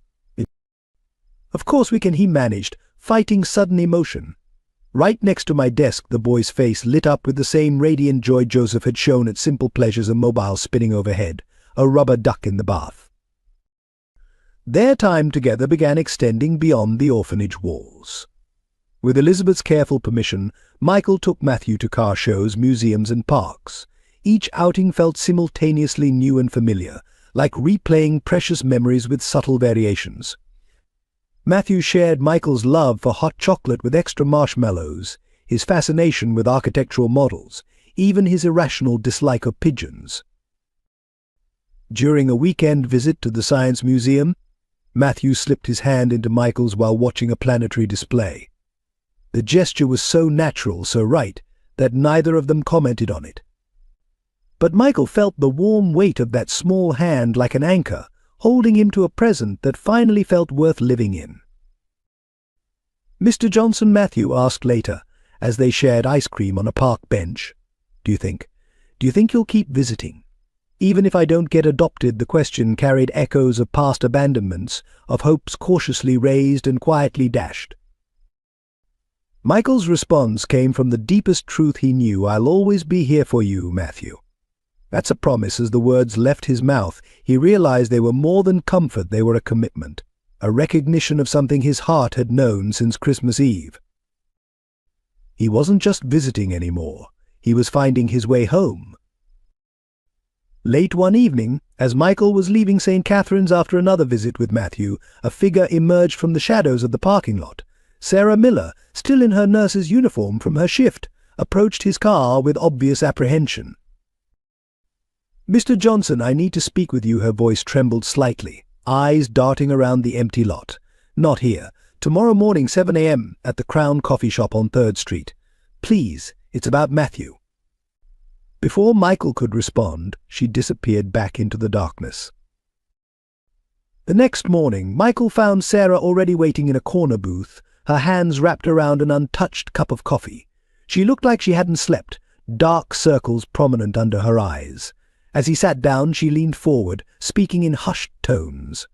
"Of course we can," he managed, fighting sudden emotion. Right next to my desk, the boy's face lit up with the same radiant joy Joseph had shown at simple pleasures: a mobile spinning overhead, a rubber duck in the bath. Their time together began extending beyond the orphanage walls. With Elizabeth's careful permission, Michael took Matthew to car shows, museums, and parks. Each outing felt simultaneously new and familiar, like replaying precious memories with subtle variations. Matthew shared Michael's love for hot chocolate with extra marshmallows, his fascination with architectural models, even his irrational dislike of pigeons. During a weekend visit to the Science Museum, Matthew slipped his hand into Michael's while watching a planetary display. The gesture was so natural, so right, that neither of them commented on it. But Michael felt the warm weight of that small hand like an anchor, holding him to a present that finally felt worth living in. "Mr. Johnson," Matthew asked later, as they shared ice cream on a park bench, Do you think you'll keep visiting? Even if I don't get adopted," the question carried echoes of past abandonments, of hopes cautiously raised and quietly dashed. Michael's response came from the deepest truth he knew: "I'll always be here for you, Matthew." That's a promise. As the words left his mouth, he realized they were more than comfort, they were a commitment, a recognition of something his heart had known since Christmas Eve. He wasn't just visiting anymore, he was finding his way home. Late one evening, as Michael was leaving St. Catherine's after another visit with Matthew, a figure emerged from the shadows of the parking lot. Sarah Miller, still in her nurse's uniform from her shift, approached his car with obvious apprehension. "Mr. Johnson, I need to speak with you." Her voice trembled slightly, eyes darting around the empty lot. "Not here. Tomorrow morning, 7 a.m., at the Crown Coffee Shop on 3rd Street. Please, it's about Matthew." Before Michael could respond, she disappeared back into the darkness. The next morning, Michael found Sarah already waiting in a corner booth, her hands wrapped around an untouched cup of coffee. She looked like she hadn't slept, dark circles prominent under her eyes. As he sat down, she leaned forward, speaking in hushed tones.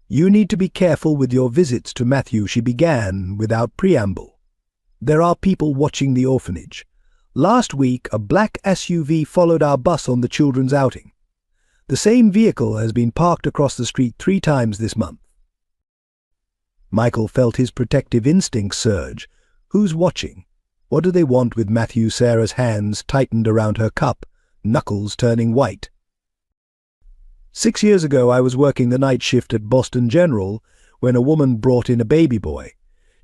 "You need to be careful with your visits to Matthew," she began without preamble. "There are people watching the orphanage. Last week, a black SUV followed our bus on the children's outing. The same vehicle has been parked across the street 3 times this month." Michael felt his protective instincts surge. Who's watching? What do they want with Matthew? Sarah's hands tightened around her cup, knuckles turning white. 6 years ago, I was working the night shift at Boston General when a woman brought in a baby boy.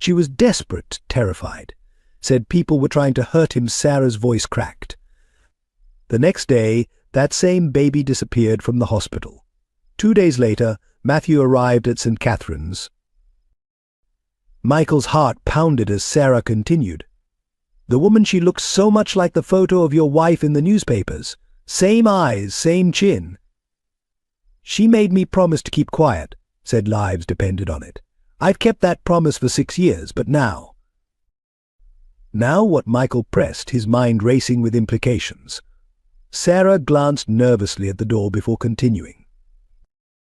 She was desperate, terrified. Said people were trying to hurt him. Sarah's voice cracked. The next day, that same baby disappeared from the hospital. 2 days later, Matthew arrived at St. Catherine's. Michael's heart pounded as Sarah continued. "The woman, she looked so much like the photo of your wife in the newspapers. Same eyes, same chin." "She made me promise to keep quiet," said lives depended on it. "I've kept that promise for 6 years, but now..." Now what? Michael pressed, his mind racing with implications. Sarah glanced nervously at the door before continuing.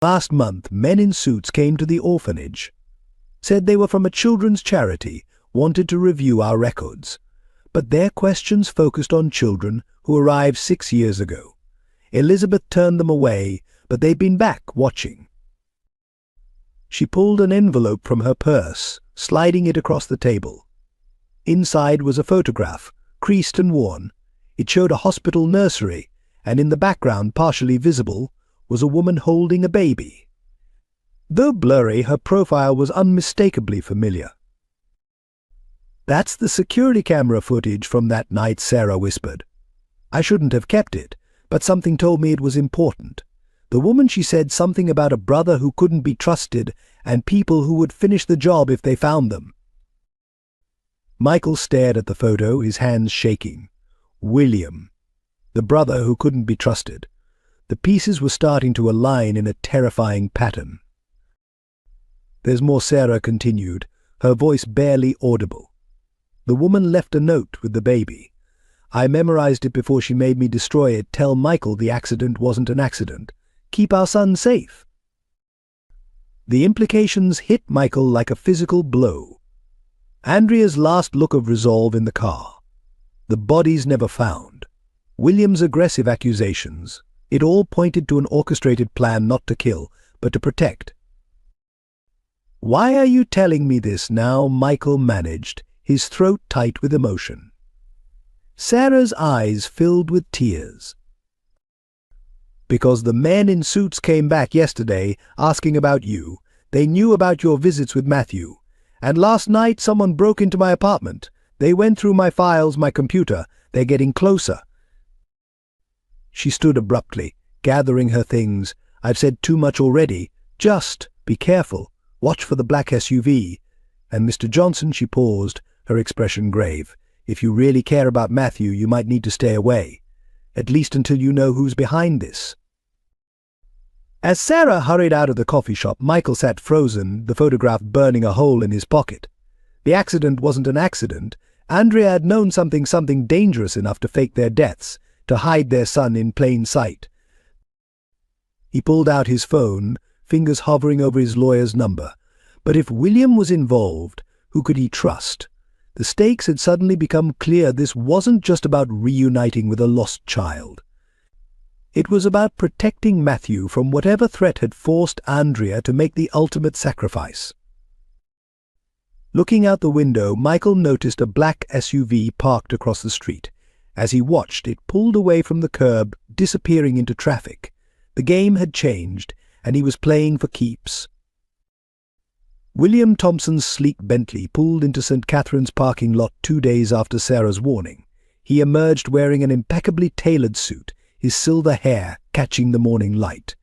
"Last month, men in suits came to the orphanage. Said they were from a children's charity, wanted to review our records. But their questions focused on children who arrived 6 years ago. Elizabeth turned them away, but they've been back watching." She pulled an envelope from her purse, sliding it across the table. Inside was a photograph, creased and worn. It showed a hospital nursery, and in the background, partially visible, was a woman holding a baby. Though blurry, her profile was unmistakably familiar. "That's the security camera footage from that night," Sarah whispered. "I shouldn't have kept it, but something told me it was important. The woman, she said something about a brother who couldn't be trusted and people who would finish the job if they found them." Michael stared at the photo, his hands shaking. William, the brother who couldn't be trusted. The pieces were starting to align in a terrifying pattern. "There's more," Sarah continued, her voice barely audible. "The woman left a note with the baby. I memorized it before she made me destroy it. Tell Michael the accident wasn't an accident. Keep our son safe." The implications hit Michael like a physical blow. Andrea's last look of resolve in the car. The bodies never found. William's aggressive accusations. It all pointed to an orchestrated plan not to kill, but to protect. "Why are you telling me this now?" Michael managed, his throat tight with emotion. Sarah's eyes filled with tears. "Because the men in suits came back yesterday asking about you. They knew about your visits with Matthew. And last night someone broke into my apartment. They went through my files, my computer. They're getting closer." She stood abruptly, gathering her things. "I've said too much already. Just be careful. Watch for the black SUV. And Mr. Johnson," she paused, her expression grave, "if you really care about Matthew, you might need to stay away. At least until you know who's behind this." As Sarah hurried out of the coffee shop, Michael sat frozen, the photograph burning a hole in his pocket. The accident wasn't an accident. Andrea had known something dangerous enough to fake their deaths, to hide their son in plain sight. He pulled out his phone, fingers hovering over his lawyer's number. But if William was involved, who could he trust? The stakes had suddenly become clear. This wasn't just about reuniting with a lost child. It was about protecting Matthew from whatever threat had forced Andrea to make the ultimate sacrifice. Looking out the window, Michael noticed a black SUV parked across the street. As he watched, it pulled away from the curb, disappearing into traffic. The game had changed, and he was playing for keeps. William Thompson's sleek Bentley pulled into St. Catherine's parking lot 2 days after Sarah's warning. He emerged wearing an impeccably tailored suit, his silver hair catching the morning light.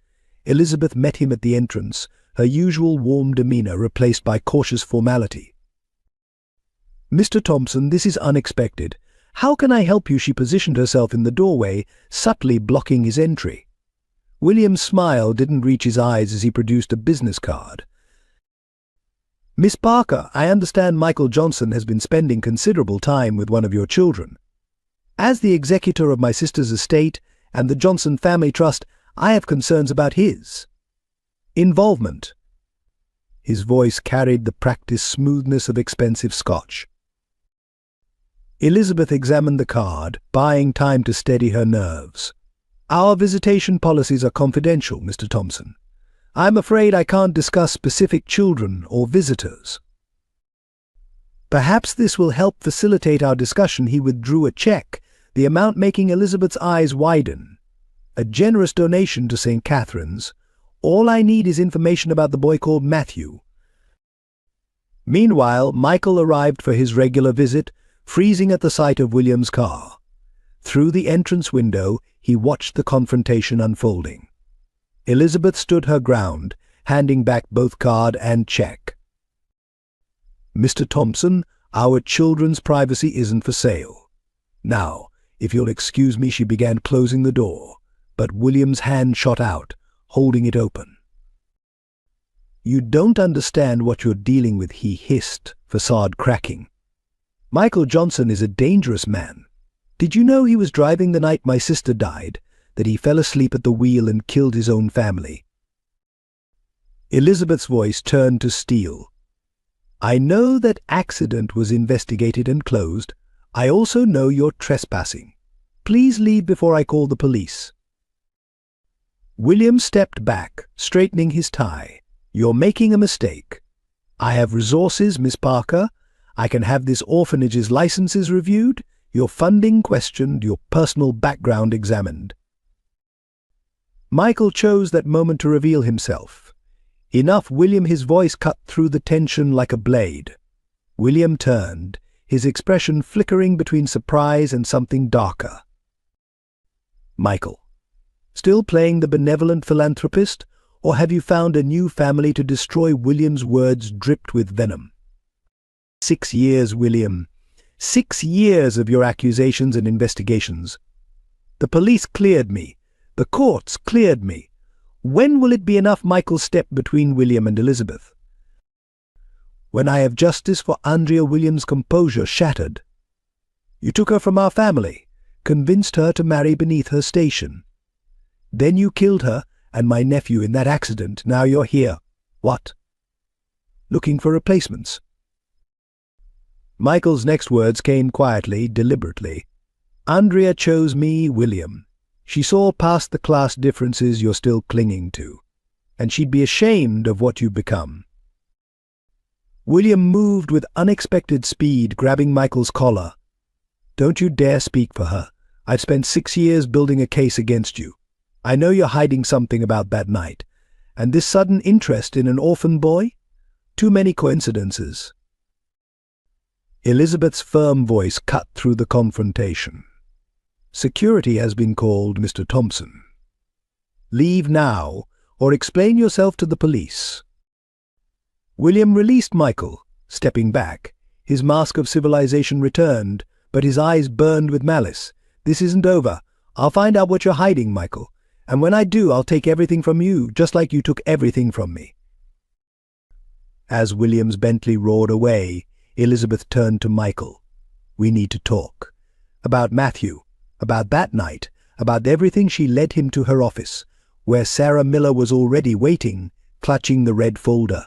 Elizabeth met him at the entrance, her usual warm demeanor replaced by cautious formality. "Mr. Thompson, this is unexpected. How can I help you?" She positioned herself in the doorway, subtly blocking his entry. William's smile didn't reach his eyes as he produced a business card. "Miss Parker, I understand Michael Johnson has been spending considerable time with one of your children. As the executor of my sister's estate and the Johnson Family Trust, I have concerns about his involvement." His voice carried the practiced smoothness of expensive scotch. Elizabeth examined the card, buying time to steady her nerves. "Our visitation policies are confidential, Mr. Thompson. I'm afraid I can't discuss specific children or visitors." "Perhaps this will help facilitate our discussion." He withdrew a check, the amount making Elizabeth's eyes widen. "A generous donation to St. Catherine's. All I need is information about the boy called Matthew." Meanwhile, Michael arrived for his regular visit, freezing at the sight of William's car. Through the entrance window, he watched the confrontation unfolding. Elizabeth stood her ground, handing back both card and check. "Mr. Thompson, our children's privacy isn't for sale. Now, if you'll excuse me," she began, closing the door, but William's hand shot out, holding it open. "You don't understand what you're dealing with," he hissed, facade cracking. "Michael Johnson is a dangerous man. Did you know he was driving the night my sister died, that he fell asleep at the wheel and killed his own family?" Elizabeth's voice turned to steel. "I know that accident was investigated and closed. I also know you're trespassing. Please leave before I call the police." William stepped back, straightening his tie. "You're making a mistake. I have resources, Miss Parker. I can have this orphanage's licenses reviewed, your funding questioned, your personal background examined." Michael chose that moment to reveal himself. Enough, William, his voice cut through the tension like a blade. William turned, his expression flickering between surprise and something darker. Michael, still playing the benevolent philanthropist, or have you found a new family to destroy? William's words dripped with venom. 6 years, William. 6 years of your accusations and investigations. The police cleared me. The courts cleared me. When will it be enough? Michael stepped between William and Elizabeth. When I have justice for Andrea. William's composure shattered. You took her from our family, convinced her to marry beneath her station. Then you killed her and my nephew in that accident. Now you're here. What? Looking for replacements. Michael's next words came quietly, deliberately. Andrea chose me, William. She saw past the class differences you're still clinging to, and she'd be ashamed of what you've become. William moved with unexpected speed, grabbing Michael's collar. Don't you dare speak for her. I've spent 6 years building a case against you. I know you're hiding something about that night. And this sudden interest in an orphan boy? Too many coincidences. Elizabeth's firm voice cut through the confrontation. Security has been called, Mr. Thompson. Leave now, or explain yourself to the police. William released Michael, stepping back. His mask of civilization returned, but his eyes burned with malice. This isn't over. I'll find out what you're hiding, Michael. And when I do, I'll take everything from you, just like you took everything from me. As William's Bentley roared away, Elizabeth turned to Michael. We need to talk. About Matthew, about that night, about everything. She led him to her office, where Sarah Miller was already waiting, clutching the red folder.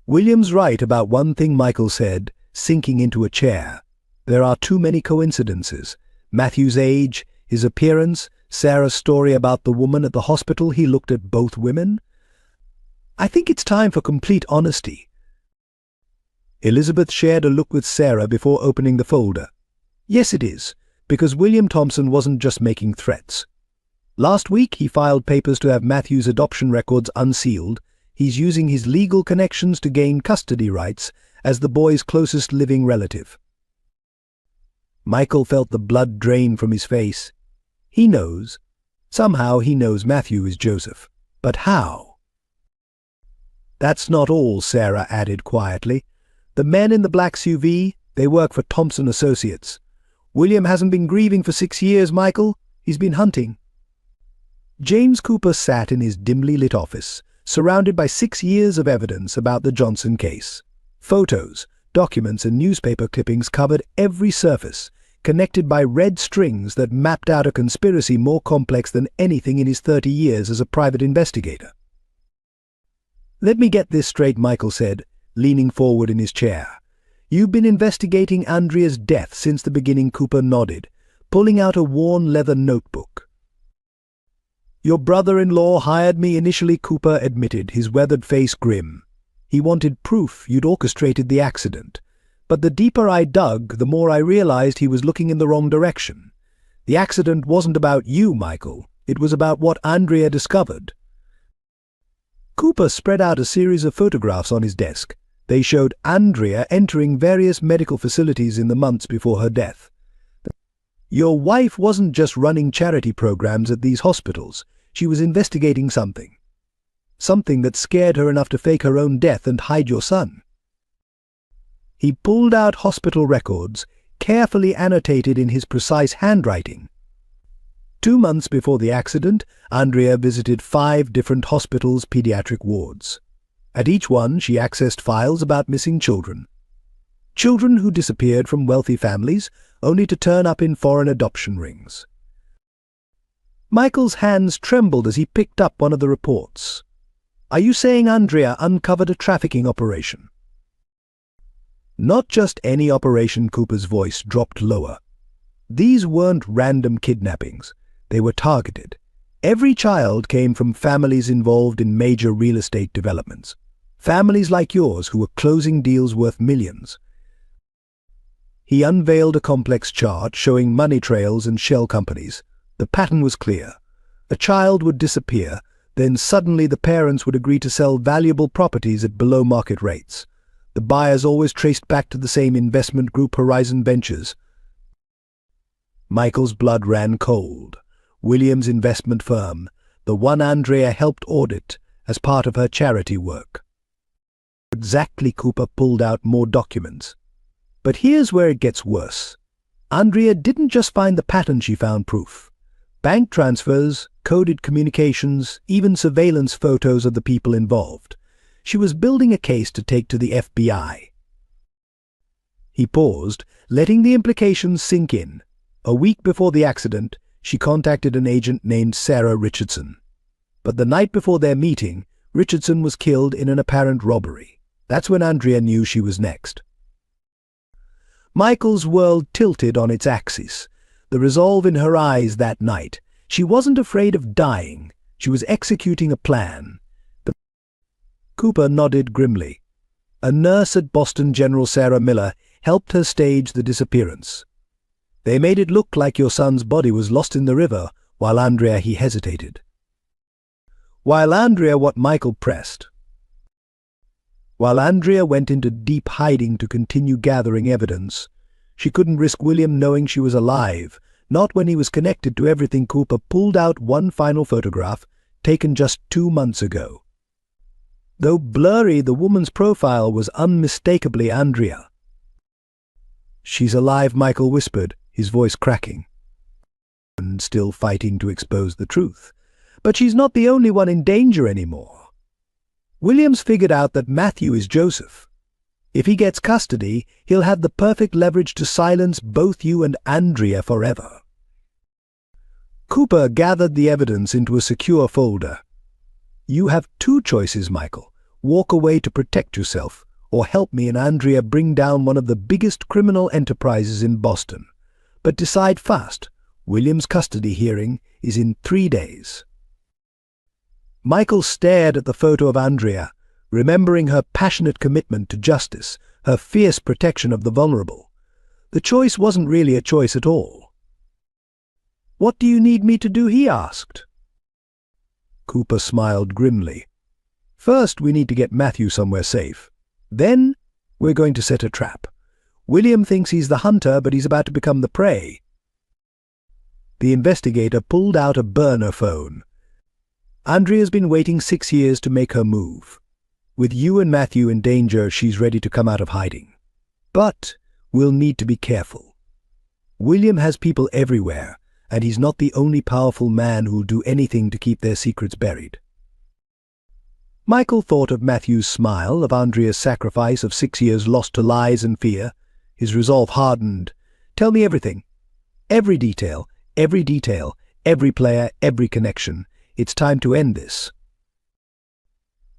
William's right about one thing, Michael said, sinking into a chair. There are too many coincidences. Matthew's age, his appearance, Sarah's story about the woman at the hospital. He looked at both women. I think it's time for complete honesty. Elizabeth shared a look with Sarah before opening the folder. Yes, it is, because William Thompson wasn't just making threats. Last week he filed papers to have Matthew's adoption records unsealed. He's using his legal connections to gain custody rights as the boy's closest living relative. Michael felt the blood drain from his face. He knows. Somehow he knows Matthew is Joseph. But how? That's not all, Sarah added quietly. The men in the black SUV, they work for Thompson Associates. William hasn't been grieving for 6 years, Michael. He's been hunting. James Cooper sat in his dimly lit office, surrounded by 6 years of evidence about the Johnson case. Photos, documents, and newspaper clippings covered every surface, connected by red strings that mapped out a conspiracy more complex than anything in his 30 years as a private investigator. Let me get this straight, Michael said, leaning forward in his chair. You've been investigating Andrea's death since the beginning. Cooper nodded, pulling out a worn leather notebook. Your brother-in-law hired me initially, Cooper admitted, his weathered face grim. He wanted proof you'd orchestrated the accident. But the deeper I dug, the more I realized he was looking in the wrong direction. The accident wasn't about you, Michael. It was about what Andrea discovered. Cooper spread out a series of photographs on his desk. They showed Andrea entering various medical facilities in the months before her death. Your wife wasn't just running charity programs at these hospitals. She was investigating something. Something that scared her enough to fake her own death and hide your son. He pulled out hospital records, carefully annotated in his precise handwriting. 2 months before the accident, Andrea visited 5 different hospitals' pediatric wards. At each one, she accessed files about missing children. Children who disappeared from wealthy families, only to turn up in foreign adoption rings. Michael's hands trembled as he picked up one of the reports. Are you saying Andrea uncovered a trafficking operation? Not just any operation. Cooper's voice dropped lower. These weren't random kidnappings. They were targeted. Every child came from families involved in major real estate developments. Families like yours who were closing deals worth millions. He unveiled a complex chart showing money trails and shell companies. The pattern was clear. A child would disappear, Then suddenly the parents would agree to sell valuable properties at below-market rates. The buyers always traced back to the same investment group, Horizon Ventures. Michael's blood ran cold. William's investment firm, the one Andrea helped audit as part of her charity work. Exactly, Cooper pulled out more documents. But here's where it gets worse. Andrea didn't just find the pattern, she found proof. Bank transfers, coded communications, even surveillance photos of the people involved. She was building a case to take to the FBI. He paused, letting the implications sink in. A week before the accident, she contacted an agent named Sarah Richardson. But the night before their meeting, Richardson was killed in an apparent robbery. That's when Andrea knew she was next. Michael's world tilted on its axis. The resolve in her eyes that night. She wasn't afraid of dying. She was executing a plan. Cooper nodded grimly. A nurse at Boston General, Sarah Miller, helped her stage the disappearance. They made it look like your son's body was lost in the river, while Andrea, he hesitated. What Michael pressed. While Andrea went into deep hiding to continue gathering evidence, she couldn't risk William knowing she was alive, not when he was connected to everything. Cooper pulled out one final photograph, taken just 2 months ago. Though blurry, the woman's profile was unmistakably Andrea. "She's alive," Michael whispered, his voice cracking. And still fighting to expose the truth. "But she's not the only one in danger anymore. Williams figured out that Matthew is Joseph. If he gets custody, he'll have the perfect leverage to silence both you and Andrea forever." Cooper gathered the evidence into a secure folder. "You have 2 choices, Michael. Walk away to protect yourself, or help me and Andrea bring down one of the biggest criminal enterprises in Boston. But decide fast. William's custody hearing is in 3 days." Michael stared at the photo of Andrea, remembering her passionate commitment to justice, her fierce protection of the vulnerable. The choice wasn't really a choice at all. "What do you need me to do?" he asked. Cooper smiled grimly. "First, we need to get Matthew somewhere safe. Then, we're going to set a trap. William thinks he's the hunter, but he's about to become the prey." The investigator pulled out a burner phone. "Andrea's been waiting 6 years to make her move. With you and Matthew in danger, she's ready to come out of hiding. But we'll need to be careful. William has people everywhere, and he's not the only powerful man who'll do anything to keep their secrets buried." Michael thought of Matthew's smile, of Andrea's sacrifice of 6 years lost to lies and fear. His resolve hardened. "Tell me everything. Every detail, every player, every connection. It's time to end this."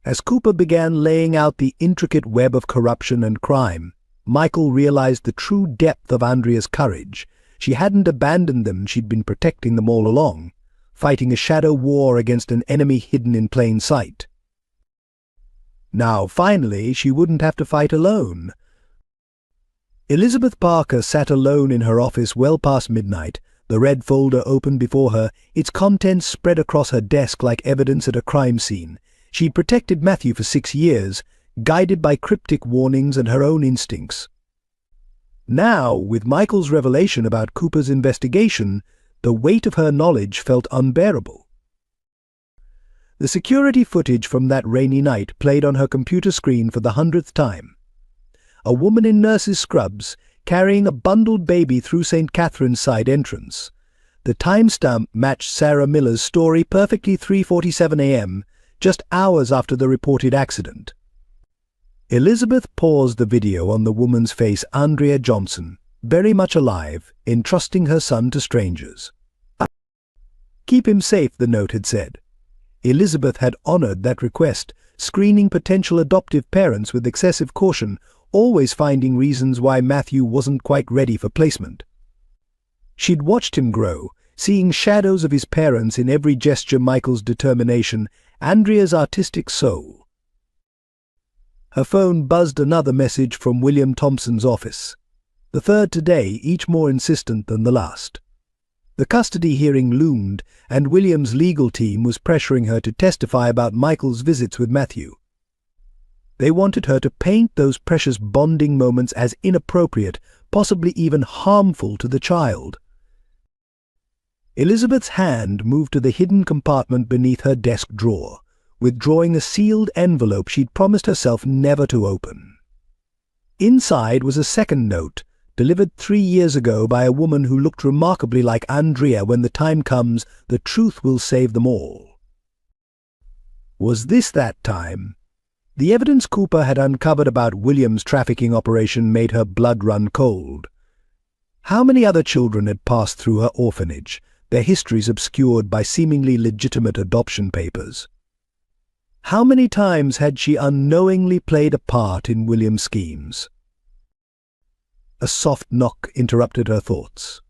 As Cooper began laying out the intricate web of corruption and crime, Michael realized the true depth of Andrea's courage. She hadn't abandoned them, she'd been protecting them all along, fighting a shadow war against an enemy hidden in plain sight. Now, finally, she wouldn't have to fight alone. Elizabeth Parker sat alone in her office well past midnight, the red folder open before her, its contents spread across her desk like evidence at a crime scene. She'd protected Matthew for 6 years, guided by cryptic warnings and her own instincts. Now, with Michael's revelation about Cooper's investigation, the weight of her knowledge felt unbearable. The security footage from that rainy night played on her computer screen for the 100th time. A woman in nurse's scrubs, carrying a bundled baby through St. Catherine's side entrance. The timestamp matched Sarah Miller's story perfectly, 3:47 a.m., just hours after the reported accident. Elizabeth paused the video on the woman's face, Andrea Johnson, very much alive, entrusting her son to strangers. "Keep him safe," the note had said. Elizabeth had honored that request, screening potential adoptive parents with excessive caution, always finding reasons why Matthew wasn't quite ready for placement. She'd watched him grow, seeing shadows of his parents in every gesture, Michael's determination, Andrea's artistic soul. Her phone buzzed, another message from William Thompson's office. The third today, each more insistent than the last. The custody hearing loomed, and William's legal team was pressuring her to testify about Michael's visits with Matthew. They wanted her to paint those precious bonding moments as inappropriate, possibly even harmful to the child. Elizabeth's hand moved to the hidden compartment beneath her desk drawer, withdrawing a sealed envelope she'd promised herself never to open. Inside was a second note, delivered 3 years ago by a woman who looked remarkably like Andrea. When the time comes, the truth will save them all. Was this that time? The evidence Cooper had uncovered about William's trafficking operation made her blood run cold. How many other children had passed through her orphanage, their histories obscured by seemingly legitimate adoption papers? How many times had she unknowingly played a part in William's schemes? A soft knock interrupted her thoughts.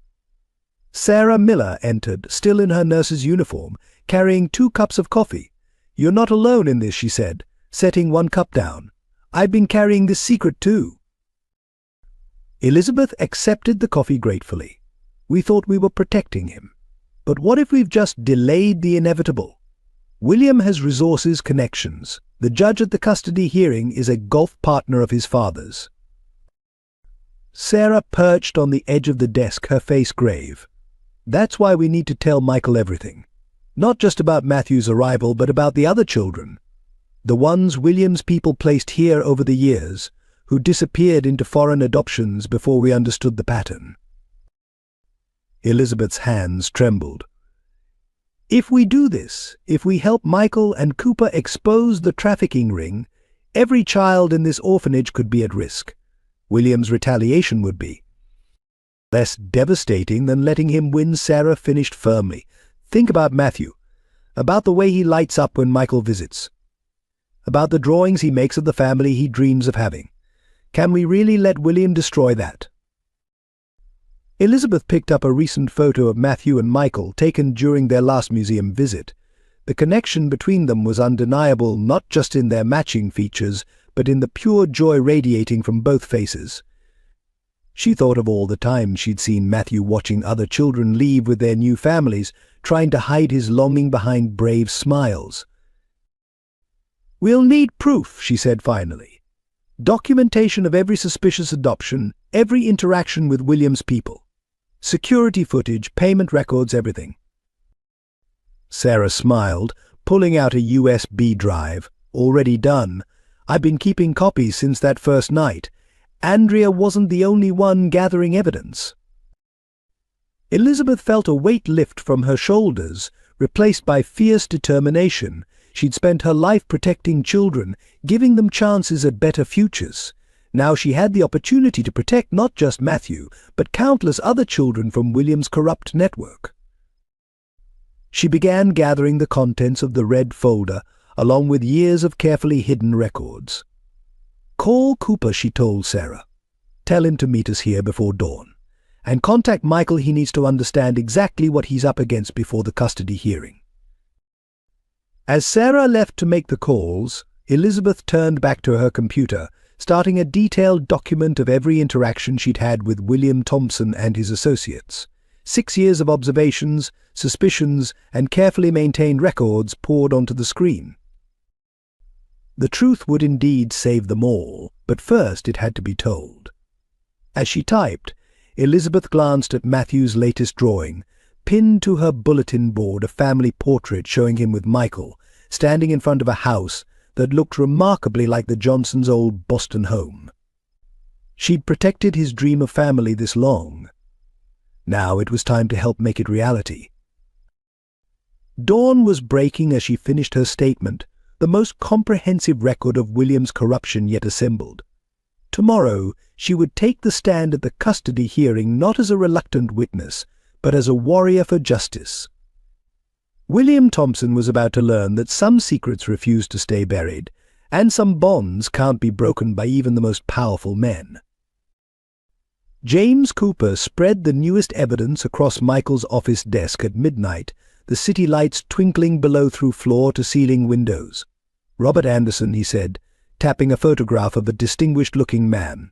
Sarah Miller entered, still in her nurse's uniform, carrying 2 cups of coffee. "You're not alone in this," she said, setting 1 cup down. "I've been carrying this secret too." Elizabeth accepted the coffee gratefully. "We thought we were protecting him. But what if we've just delayed the inevitable? William has resources, connections. The judge at the custody hearing is a golf partner of his father's." Sarah perched on the edge of the desk, her face grave. "That's why we need to tell Michael everything. Not just about Matthew's arrival, but about the other children. The ones William's people placed here over the years, who disappeared into foreign adoptions before we understood the pattern." Elizabeth's hands trembled. "If we do this, if we help Michael and Cooper expose the trafficking ring, every child in this orphanage could be at risk. William's retaliation would be less devastating than letting him win." Sarah finished firmly. "Think about Matthew, about the way he lights up when Michael visits, about the drawings he makes of the family he dreams of having. Can we really let William destroy that?" Elizabeth picked up a recent photo of Matthew and Michael taken during their last museum visit. The connection between them was undeniable, not just in their matching features, but in the pure joy radiating from both faces. She thought of all the times she'd seen Matthew watching other children leave with their new families, trying to hide his longing behind brave smiles. "We'll need proof," she said finally. "Documentation of every suspicious adoption, every interaction with William's people. Security footage, payment records, everything." Sarah smiled, pulling out a USB drive. "Already done. I've been keeping copies since that first night. Andrea wasn't the only one gathering evidence." Elizabeth felt a weight lift from her shoulders, replaced by fierce determination. She'd spent her life protecting children, giving them chances at better futures. Now she had the opportunity to protect not just Matthew, but countless other children from William's corrupt network. She began gathering the contents of the red folder, along with years of carefully hidden records. "Call Cooper," she told Sarah. "Tell him to meet us here before dawn. And contact Michael. He needs to understand exactly what he's up against before the custody hearing." As Sarah left to make the calls, Elizabeth turned back to her computer, starting a detailed document of every interaction she'd had with William Thompson and his associates. 6 years of observations, suspicions, and carefully maintained records poured onto the screen. The truth would indeed save them all, but first it had to be told. As she typed, Elizabeth glanced at Matthew's latest drawing, pinned to her bulletin board, a family portrait showing him with Michael, standing in front of a house that looked remarkably like the Johnsons' old Boston home. She'd protected his dream of family this long. Now it was time to help make it reality. Dawn was breaking as she finished her statement, the most comprehensive record of William's corruption yet assembled. Tomorrow she would take the stand at the custody hearing not as a reluctant witness, but as a warrior for justice. William Thompson was about to learn that some secrets refuse to stay buried, and some bonds can't be broken by even the most powerful men. James Cooper spread the newest evidence across Michael's office desk at midnight, the city lights twinkling below through floor-to-ceiling windows. "Robert Anderson," he said, tapping a photograph of a distinguished-looking man.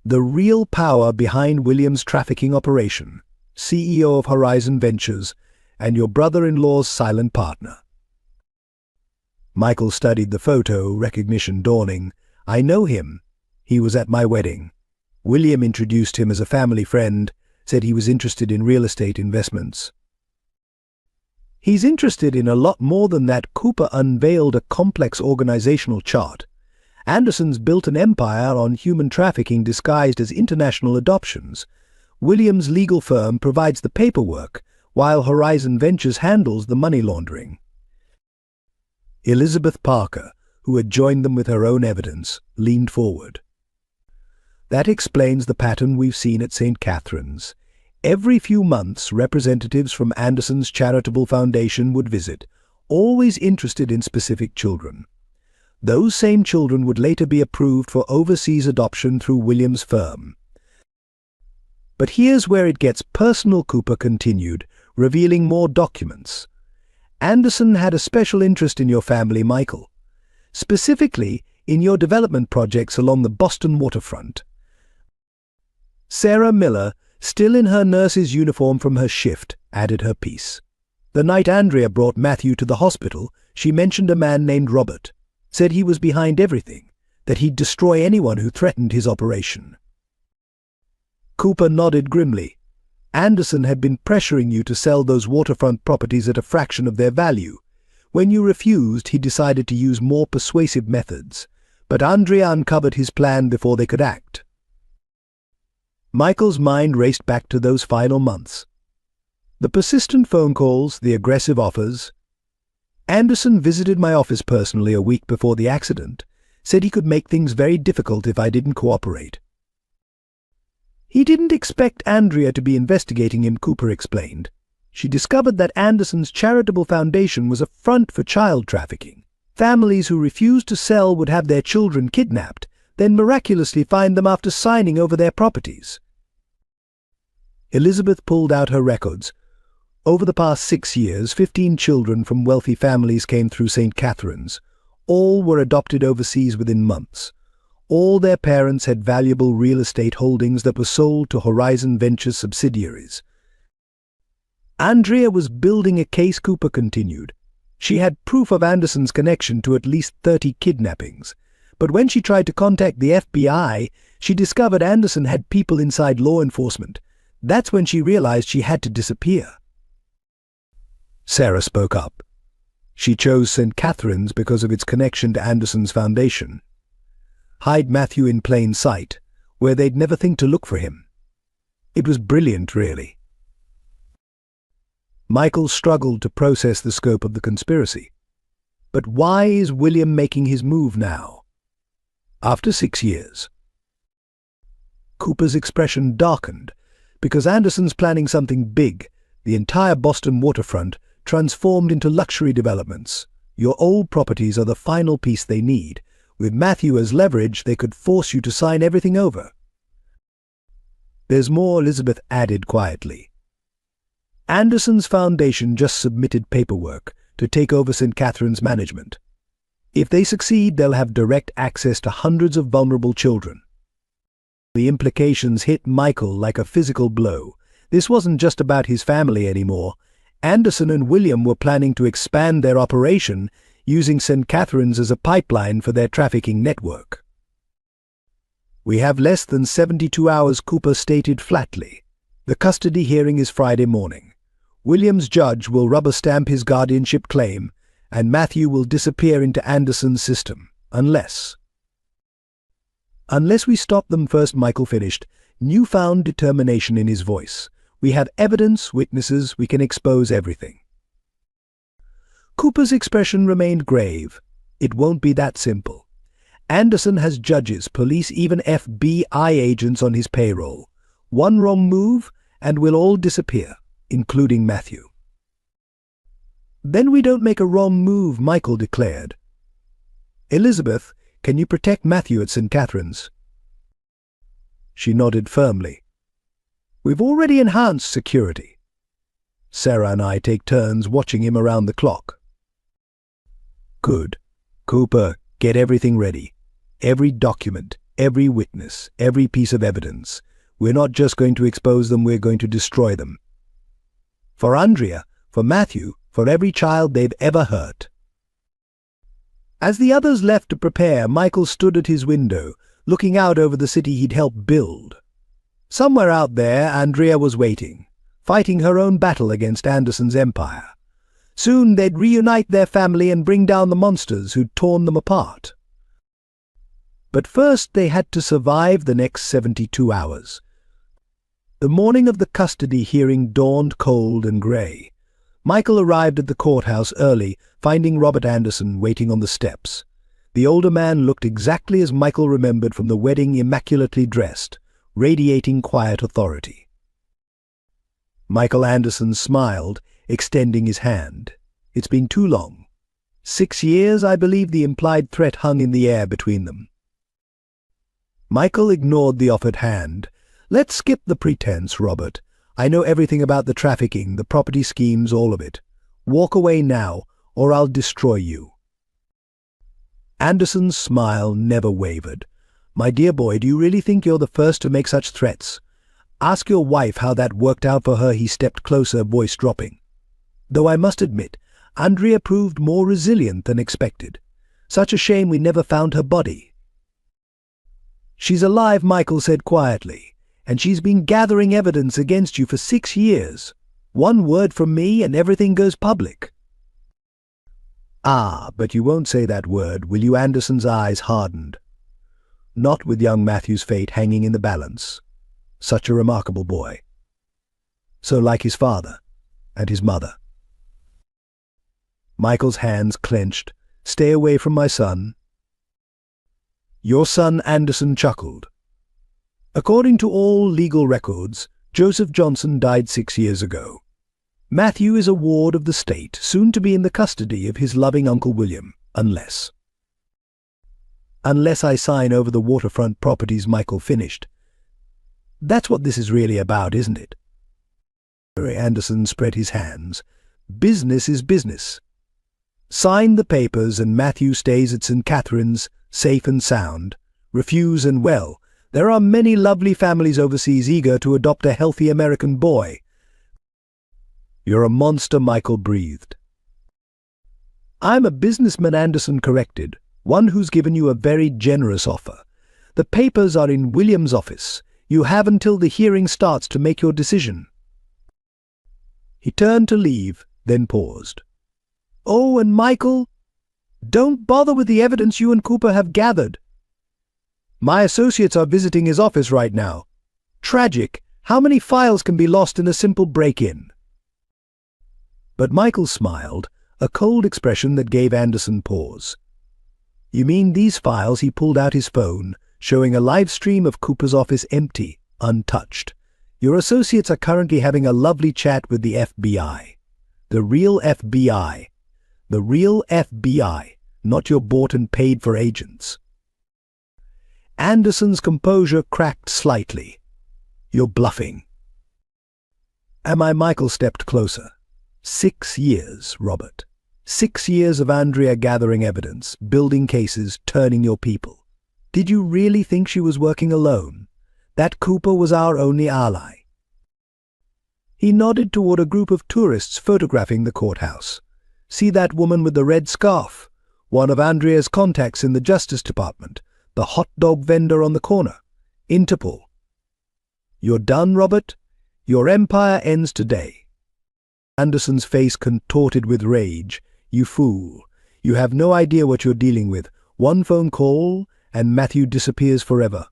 "The real power behind William's trafficking operation. CEO of Horizon Ventures, and your brother-in-law's silent partner. Michael studied the photo, recognition dawning. I know him. He was at my wedding. William introduced him as a family friend, said he was interested in real estate investments. He's interested in a lot more than that. Cooper unveiled a complex organizational chart. Anderson's built an empire on human trafficking disguised as international adoptions. William's legal firm provides the paperwork, while Horizon Ventures handles the money laundering. Elizabeth Parker, who had joined them with her own evidence, leaned forward. That explains the pattern we've seen at St. Catherine's. Every few months, representatives from Anderson's charitable foundation would visit, always interested in specific children. Those same children would later be approved for overseas adoption through William's firm. But here's where it gets personal, Cooper continued, revealing more documents. Anderson had a special interest in your family, Michael. Specifically, in your development projects along the Boston waterfront. Sarah Miller, still in her nurse's uniform from her shift, added her piece. The night Andrea brought Matthew to the hospital, she mentioned a man named Robert, said he was behind everything, that he'd destroy anyone who threatened his operation. Cooper nodded grimly. Anderson had been pressuring you to sell those waterfront properties at a fraction of their value. When you refused, he decided to use more persuasive methods, but Andrea uncovered his plan before they could act. Michael's mind raced back to those final months. The persistent phone calls, the aggressive offers. Anderson visited my office personally a week before the accident, said he could make things very difficult if I didn't cooperate. He didn't expect Andrea to be investigating him, Cooper explained. She discovered that Anderson's charitable foundation was a front for child trafficking. Families who refused to sell would have their children kidnapped, then miraculously find them after signing over their properties. Elizabeth pulled out her records. Over the past 6 years, 15 children from wealthy families came through St. Catherine's. All were adopted overseas within months. All their parents had valuable real estate holdings that were sold to Horizon Ventures subsidiaries. Andrea was building a case, Cooper continued. She had proof of Anderson's connection to at least 30 kidnappings. But when she tried to contact the FBI, she discovered Anderson had people inside law enforcement. That's when she realized she had to disappear. Sarah spoke up. She chose St. Catherine's because of its connection to Anderson's foundation. Hide Matthew in plain sight, where they'd never think to look for him. It was brilliant, really. Michael struggled to process the scope of the conspiracy. But why is William making his move now? After 6 years. Cooper's expression darkened, because Anderson's planning something big, the entire Boston waterfront, transformed into luxury developments. Your old properties are the final piece they need. With Matthew as leverage, they could force you to sign everything over. There's more, Elizabeth added quietly. Anderson's foundation just submitted paperwork to take over St. Catherine's management. If they succeed, they'll have direct access to hundreds of vulnerable children. The implications hit Michael like a physical blow. This wasn't just about his family anymore. Anderson and William were planning to expand their operation, using St. Catherine's as a pipeline for their trafficking network. We have less than 72 hours, Cooper stated flatly. The custody hearing is Friday morning. William's judge will rubber-stamp his guardianship claim, and Matthew will disappear into Anderson's system, unless we stop them first, Michael finished, newfound determination in his voice. We have evidence, witnesses, we can expose everything. Cooper's expression remained grave. It won't be that simple. Anderson has judges, police, even FBI agents on his payroll. One wrong move, and we'll all disappear, including Matthew. Then we don't make a wrong move, Michael declared. Elizabeth, can you protect Matthew at St. Catherine's? She nodded firmly. We've already enhanced security. Sarah and I take turns watching him around the clock. Good. Cooper, get everything ready. Every document, every witness, every piece of evidence. We're not just going to expose them, we're going to destroy them. For Andrea, for Matthew, for every child they've ever hurt. As the others left to prepare, Michael stood at his window, looking out over the city he'd helped build. Somewhere out there, Andrea was waiting, fighting her own battle against Anderson's empire. Soon they'd reunite their family and bring down the monsters who'd torn them apart. But first they had to survive the next 72 hours. The morning of the custody hearing dawned cold and grey. Michael arrived at the courthouse early, finding Robert Anderson waiting on the steps. The older man looked exactly as Michael remembered from the wedding, immaculately dressed, radiating quiet authority. Michael Anderson smiled, extending his hand. It's been too long. 6 years, I believe the implied threat hung in the air between them. Michael ignored the offered hand. Let's skip the pretense, Robert. I know everything about the trafficking, the property schemes, all of it. Walk away now, or I'll destroy you. Anderson's smile never wavered. My dear boy, do you really think you're the first to make such threats? Ask your wife how that worked out for her. He stepped closer, voice dropping. Though I must admit, Andrea proved more resilient than expected. Such a shame we never found her body. She's alive, Michael said quietly. And she's been gathering evidence against you for 6 years. One word from me and everything goes public. Ah, but you won't say that word, will you? Anderson's eyes hardened. Not with young Matthew's fate hanging in the balance. Such a remarkable boy. So like his father and his mother. Michael's hands clenched. Stay away from my son. Your son Anderson chuckled. According to all legal records, Joseph Johnson died 6 years ago. Matthew is a ward of the state, soon to be in the custody of his loving Uncle William, unless I sign over the waterfront properties, Michael finished. That's what this is really about, isn't it? Anderson spread his hands. Business is business. Sign the papers and Matthew stays at St. Catherine's, safe and sound. Refuse and well. There are many lovely families overseas eager to adopt a healthy American boy. You're a monster, Michael breathed. I'm a businessman, Anderson corrected, one who's given you a very generous offer. The papers are in William's office. You have until the hearing starts to make your decision. He turned to leave, then paused. Oh, and Michael, don't bother with the evidence you and Cooper have gathered. My associates are visiting his office right now. Tragic. How many files can be lost in a simple break-in? But Michael smiled, a cold expression that gave Anderson pause. You mean these files? He pulled out his phone, showing a live stream of Cooper's office empty, untouched. Your associates are currently having a lovely chat with the FBI. The real FBI. The real FBI, not your bought and paid for agents. Anderson's composure cracked slightly. You're bluffing. Am I? Michael stepped closer. 6 years, Robert. 6 years of Andrea gathering evidence, building cases, turning your people. Did you really think she was working alone? That Cooper was our only ally. He nodded toward a group of tourists photographing the courthouse. See that woman with the red scarf? One of Andrea's contacts in the Justice Department. The hot dog vendor on the corner. Interpol. You're done, Robert? Your empire ends today. Anderson's face contorted with rage. You fool. You have no idea what you're dealing with. One phone call, and Matthew disappears forever.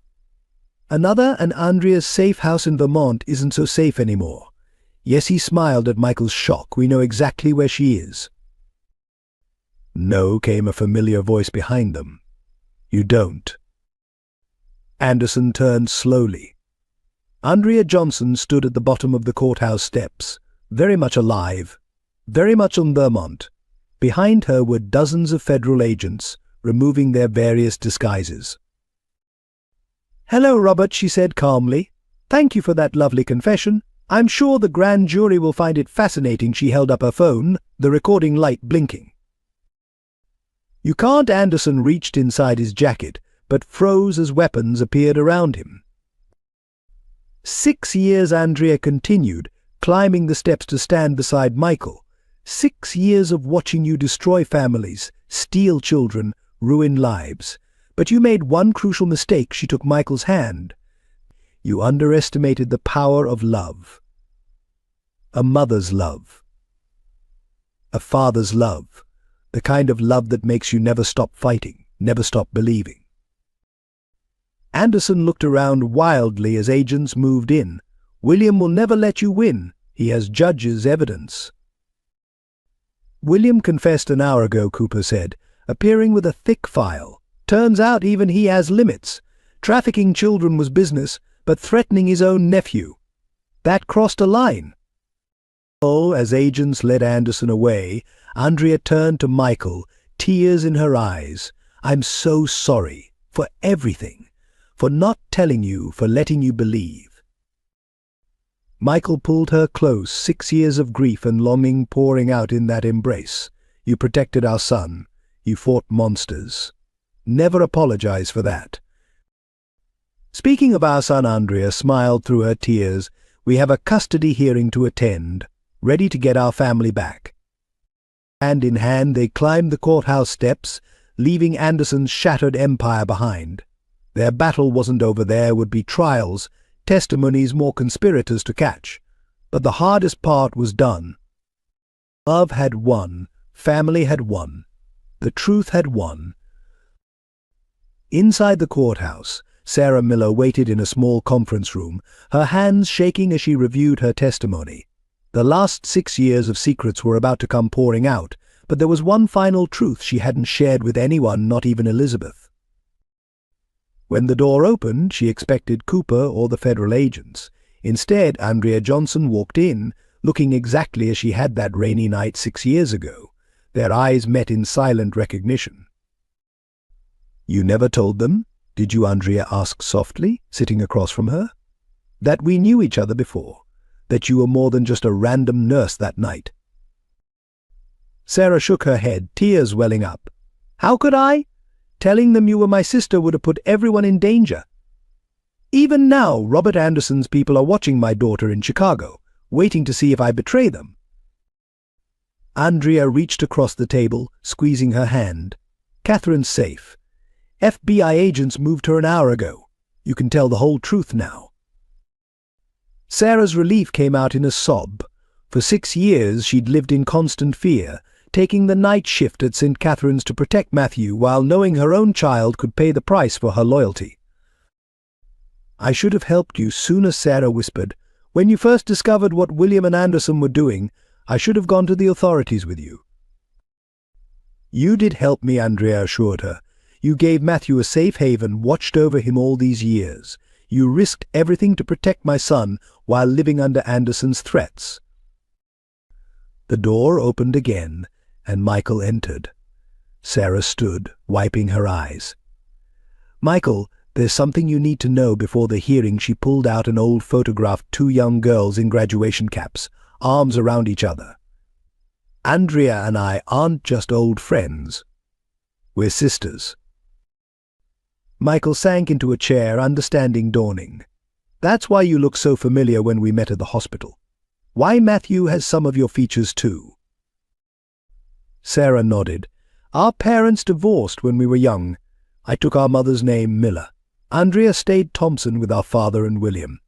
Another, and Andrea's safe house in Vermont isn't so safe anymore. Yes, he smiled at Michael's shock. We know exactly where she is. No, came a familiar voice behind them. You don't. Anderson turned slowly. Andrea Johnson stood at the bottom of the courthouse steps, very much alive, very much on Vermont. Behind her were dozens of federal agents, removing their various disguises. Hello, Robert, she said calmly. Thank you for that lovely confession. I'm sure the grand jury will find it fascinating. She held up her phone, the recording light blinking. You can't. Anderson reached inside his jacket, but froze as weapons appeared around him. 6 years, Andrea continued, climbing the steps to stand beside Michael. 6 years of watching you destroy families, steal children, ruin lives. But you made one crucial mistake. She took Michael's hand. You underestimated the power of love. A mother's love. A father's love. The kind of love that makes you never stop fighting, never stop believing. Anderson looked around wildly as agents moved in. William will never let you win. He has judges' evidence. William confessed an hour ago, Cooper said, appearing with a thick file. Turns out even he has limits. Trafficking children was business, but threatening his own nephew. That crossed a line. As agents led Anderson away, Andrea turned to Michael, tears in her eyes. I'm so sorry for everything, for not telling you, for letting you believe. Michael pulled her close, 6 years of grief and longing pouring out in that embrace. You protected our son. You fought monsters. Never apologize for that. Speaking of our son, Andrea smiled through her tears. We have a custody hearing to attend, ready to get our family back. Hand in hand, they climbed the courthouse steps, leaving Anderson's shattered empire behind. Their battle wasn't over. There would be trials, testimonies, more conspirators to catch. But the hardest part was done. Love had won. Family had won. The truth had won. Inside the courthouse, Sarah Miller waited in a small conference room, her hands shaking as she reviewed her testimony. The last 6 years of secrets were about to come pouring out, but there was one final truth she hadn't shared with anyone, not even Elizabeth. When the door opened, she expected Cooper or the federal agents. Instead, Andrea Johnson walked in, looking exactly as she had that rainy night 6 years ago. Their eyes met in silent recognition. You never told them, did you? Andrea asked softly, sitting across from her. That we knew each other before, that you were more than just a random nurse that night. Sarah shook her head, tears welling up. How could I? Telling them you were my sister would have put everyone in danger. Even now, Robert Anderson's people are watching my daughter in Chicago, waiting to see if I betray them. Andrea reached across the table, squeezing her hand. Catherine's safe. FBI agents moved her an hour ago. You can tell the whole truth now. Sarah's relief came out in a sob. For 6 years she'd lived in constant fear, taking the night shift at St. Catherine's to protect Matthew while knowing her own child could pay the price for her loyalty. I should have helped you sooner, Sarah whispered. When you first discovered what William and Anderson were doing, I should have gone to the authorities with you. You did help me, Andrea assured her. You gave Matthew a safe haven, watched over him all these years. You risked everything to protect my son while living under Anderson's threats. The door opened again, and Michael entered. Sarah stood, wiping her eyes. Michael, there's something you need to know before the hearing. She pulled out an old photograph, 2 young girls in graduation caps, arms around each other. Andrea and I aren't just old friends. We're sisters. Michael sank into a chair, understanding dawning. That's why you look so familiar when we met at the hospital. Why Matthew has some of your features too. Sarah nodded. Our parents divorced when we were young. I took our mother's name, Miller. Andrea stayed Thompson with our father and William.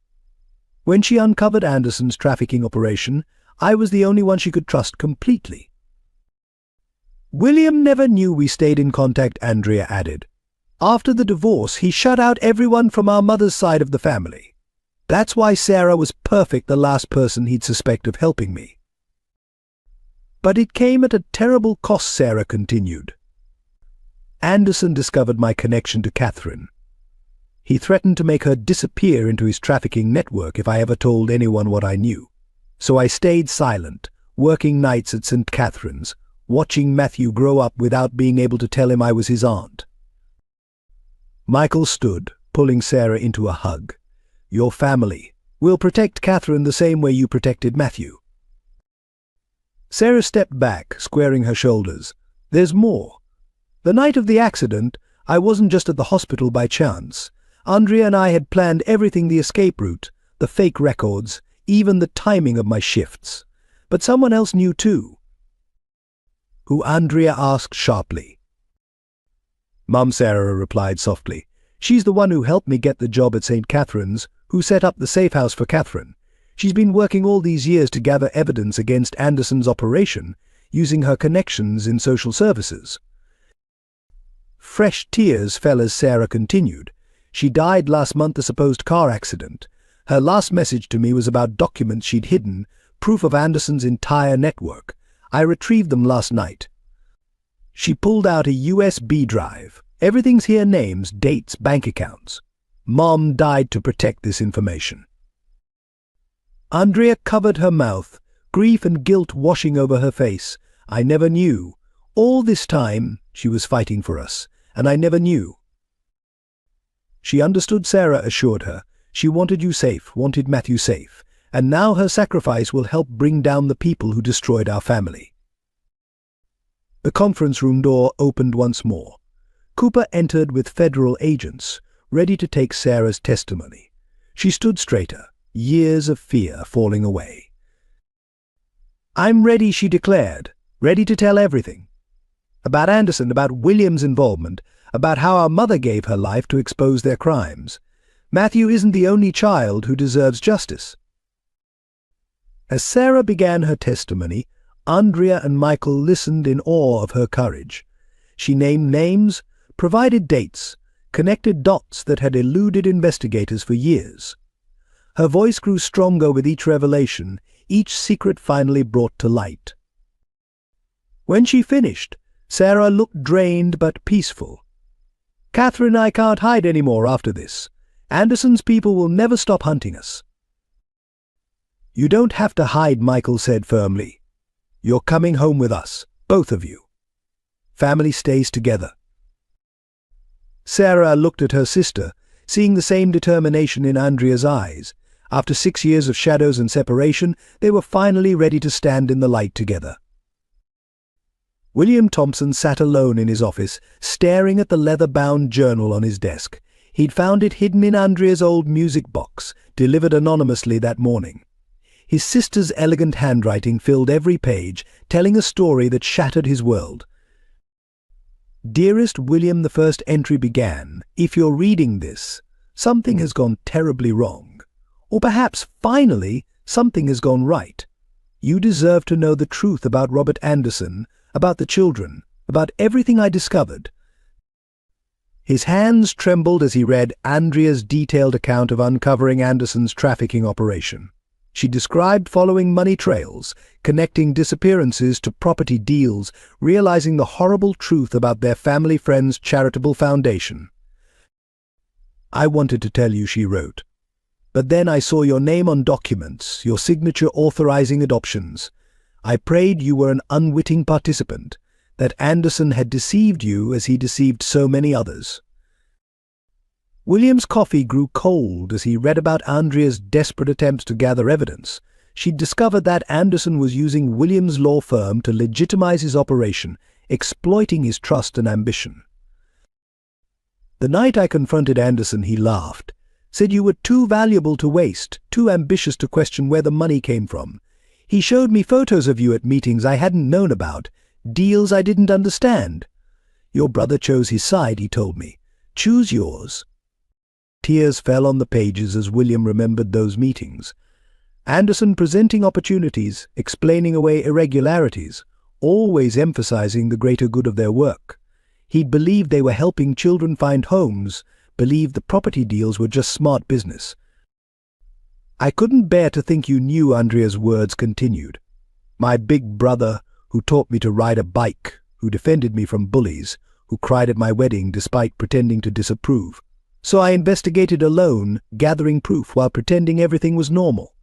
When she uncovered Anderson's trafficking operation, I was the only one she could trust completely. William never knew we stayed in contact, Andrea added. After the divorce, he shut out everyone from our mother's side of the family. That's why Sarah was perfect, the last person he'd suspect of helping me. But it came at a terrible cost, Sarah continued. Anderson discovered my connection to Catherine. He threatened to make her disappear into his trafficking network if I ever told anyone what I knew. So I stayed silent, working nights at St. Catherine's, watching Matthew grow up without being able to tell him I was his aunt. Michael stood, pulling Sarah into a hug. Your family will protect Catherine the same way you protected Matthew. Sarah stepped back, squaring her shoulders. There's more. The night of the accident, I wasn't just at the hospital by chance. Andrea and I had planned everything, the escape route, the fake records, even the timing of my shifts. But someone else knew too. Who? Andrea asked sharply. Mum, Sarah replied softly. She's the one who helped me get the job at St. Catherine's, who set up the safe house for Catherine. She's been working all these years to gather evidence against Anderson's operation, using her connections in social services. Fresh tears fell as Sarah continued. She died last month, a supposed car accident. Her last message to me was about documents she'd hidden, proof of Anderson's entire network. I retrieved them last night. She pulled out a USB drive. Everything's here: names, dates, bank accounts. Mom died to protect this information. Andrea covered her mouth, grief and guilt washing over her face. I never knew. All this time, she was fighting for us, and I never knew. She understood, Sarah assured her. She wanted you safe, wanted Matthew safe, and now her sacrifice will help bring down the people who destroyed our family. The conference room door opened once more. Cooper entered with federal agents, ready to take Sarah's testimony. She stood straighter, years of fear falling away. I'm ready, she declared, ready to tell everything. About Anderson, about William's involvement, about how our mother gave her life to expose their crimes. Matthew isn't the only child who deserves justice. As Sarah began her testimony, Andrea and Michael listened in awe of her courage. She named names, provided dates, connected dots that had eluded investigators for years. Her voice grew stronger with each revelation, each secret finally brought to light. When she finished, Sarah looked drained but peaceful. Catherine, I can't hide anymore after this. Anderson's people will never stop hunting us. You don't have to hide, Michael said firmly. You're coming home with us, both of you. Family stays together. Sarah looked at her sister, seeing the same determination in Andrea's eyes. After 6 years of shadows and separation, they were finally ready to stand in the light together. William Thompson sat alone in his office, staring at the leather-bound journal on his desk. He'd found it hidden in Andrea's old music box, delivered anonymously that morning. His sister's elegant handwriting filled every page, telling a story that shattered his world. Dearest William, the first entry began, if you're reading this, something has gone terribly wrong. Or perhaps, finally, something has gone right. You deserve to know the truth about Robert Anderson, about the children, about everything I discovered. His hands trembled as he read Andrea's detailed account of uncovering Anderson's trafficking operation. She described following money trails, connecting disappearances to property deals, realizing the horrible truth about their family friend's charitable foundation. I wanted to tell you, she wrote. But then I saw your name on documents, your signature authorizing adoptions. I prayed you were an unwitting participant, that Anderson had deceived you as he deceived so many others. William's coffee grew cold as he read about Andrea's desperate attempts to gather evidence. She'd discovered that Anderson was using William's law firm to legitimize his operation, exploiting his trust and ambition. The night I confronted Anderson, he laughed, said you were too valuable to waste, too ambitious to question where the money came from. He showed me photos of you at meetings I hadn't known about, deals I didn't understand. Your brother chose his side, he told me. Choose yours. Tears fell on the pages as William remembered those meetings. Anderson presenting opportunities, explaining away irregularities, always emphasizing the greater good of their work. He'd believed they were helping children find homes, believed the property deals were just smart business. I couldn't bear to think you knew, Andrea's words continued. My big brother, who taught me to ride a bike, who defended me from bullies, who cried at my wedding despite pretending to disapprove. So I investigated alone, gathering proof while pretending everything was normal.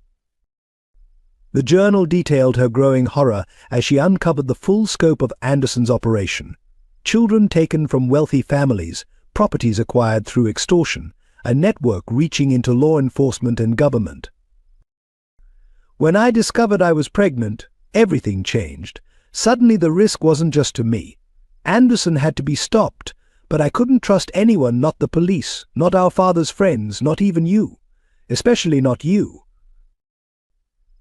The journal detailed her growing horror as she uncovered the full scope of Anderson's operation. Children taken from wealthy families, properties acquired through extortion, a network reaching into law enforcement and government. When I discovered I was pregnant, everything changed. Suddenly the risk wasn't just to me. Anderson had to be stopped, but I couldn't trust anyone, not the police, not our father's friends, not even you. Especially not you.